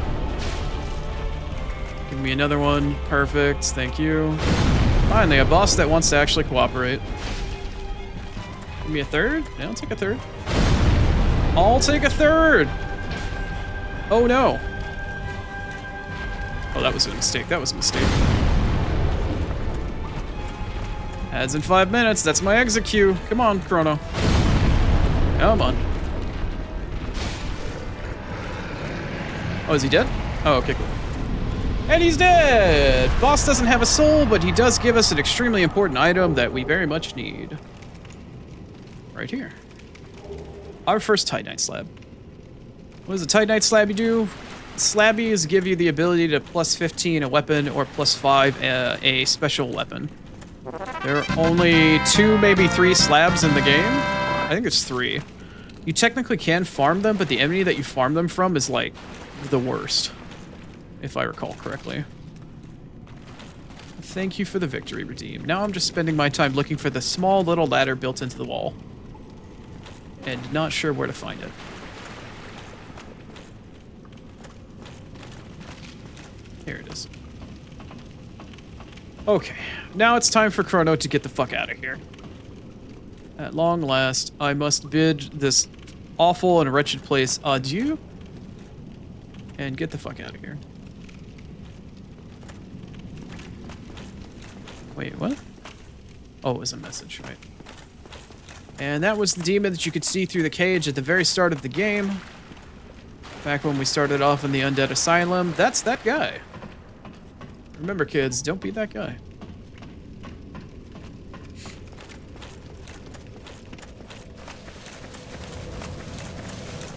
S1: Give me another one. Perfect. Thank you. Finally, a boss that wants to actually cooperate. Give me a third? Yeah, I'll take a third. I'll take a third! Oh no. Oh, that was a mistake. That was a mistake. Adds in 5 minutes. That's my exit queue. Come on, Chrono. Come on. Oh, is he dead? Oh, okay, cool. And he's dead! Boss doesn't have a soul, but he does give us an extremely important item that we very much need. Right here. Our first Titanite slab. What does a Titanite slab do? Slabbies give you the ability to plus 15 a weapon or plus 5 a special weapon. There are only 2, maybe 3 slabs in the game. I think it's 3. You technically can farm them, but the enemy that you farm them from is like the worst, if I recall correctly. Thank you for the victory, Redeem. Now I'm just spending my time looking for the small little ladder built into the wall. And not sure where to find it. Here it is. Okay, now it's time for Chrono to get the fuck out of here. At long last, I must bid this awful and wretched place adieu. And get the fuck out of here. Wait, what? Oh, it was a message, right? And that was the demon that you could see through the cage at the very start of the game. Back when we started off in the Undead Asylum. That's that guy. Remember, kids, don't be that guy.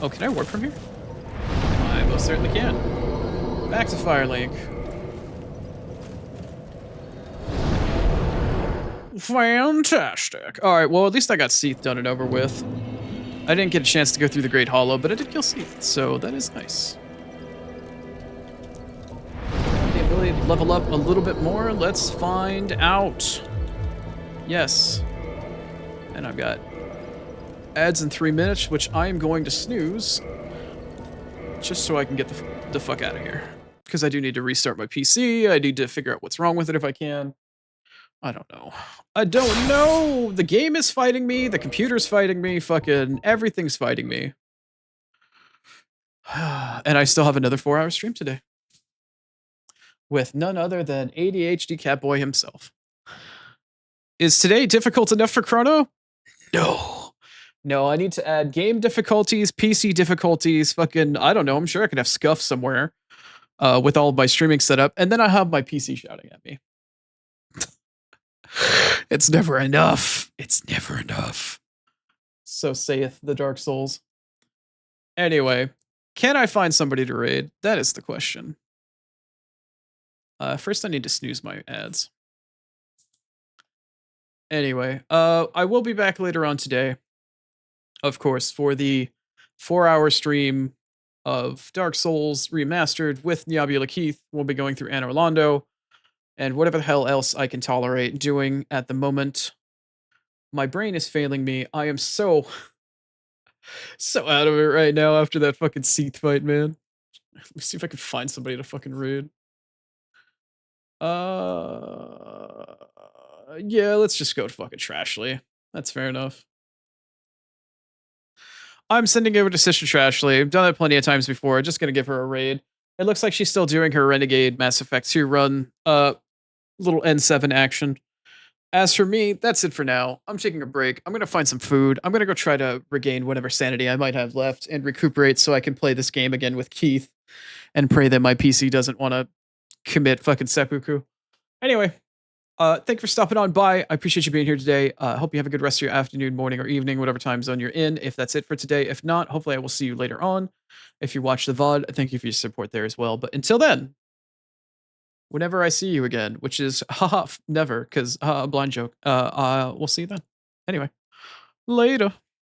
S1: Oh, can I warp from here? I most certainly can. Back to Firelink. Fantastic. Alright, well, at least I got Seath done and over with. I didn't get a chance to go through the Great Hollow, but I did kill Seath, so that is nice. The ability to level up a little bit more, let's find out. Yes. And I've got ads in 3 minutes, which I am going to snooze. Just so I can get the fuck out of here. Because I do need to restart my PC, I need to figure out what's wrong with it if I can. I don't know. I don't know! The game is fighting me, the computer's fighting me, fucking everything's fighting me. And I still have another 4-hour stream today. With none other than ADHD Catboy himself. Is today difficult enough for Chrono? No. No, I need to add game difficulties, PC difficulties, fucking, I don't know, I'm sure I can have scuff somewhere with all of my streaming set up, and then I have my PC shouting at me. It's never enough. It's never enough. So saith the Dark Souls. Anyway, can I find somebody to raid? That is the question. First I need to snooze my ads. Anyway, I will be back later on today, of course, for the 4-hour stream of Dark Souls Remastered with Nebula Keith. We'll be going through Anne Orlando and whatever the hell else I can tolerate doing at the moment. My brain is failing me. I am so out of it right now after that fucking Seath fight, man. Let me see if I can find somebody to fucking raid. Yeah, let's just go to fucking Trashly. That's fair enough. I'm sending over to Sister Trashly. I've done that plenty of times before. Just gonna give her a raid. It looks like she's still doing her Renegade Mass Effect 2 run. Little N7 action. As for me, that's it for now. I'm taking a break. I'm gonna find some food. I'm gonna go try to regain whatever sanity I might have left and recuperate so I can play this game again with Keith and pray that my PC doesn't want to commit fucking seppuku. Anyway, thank you for stopping on by. I appreciate you being here today. I hope you have a good rest of your afternoon, morning, or evening, whatever time zone you're in. If that's it for today. If not, hopefully I will see you later on. If you watch the VOD, thank you for your support there as well. But until then, whenever I see you again, which is haha never, because blind joke, we'll see you then. Anyway, later.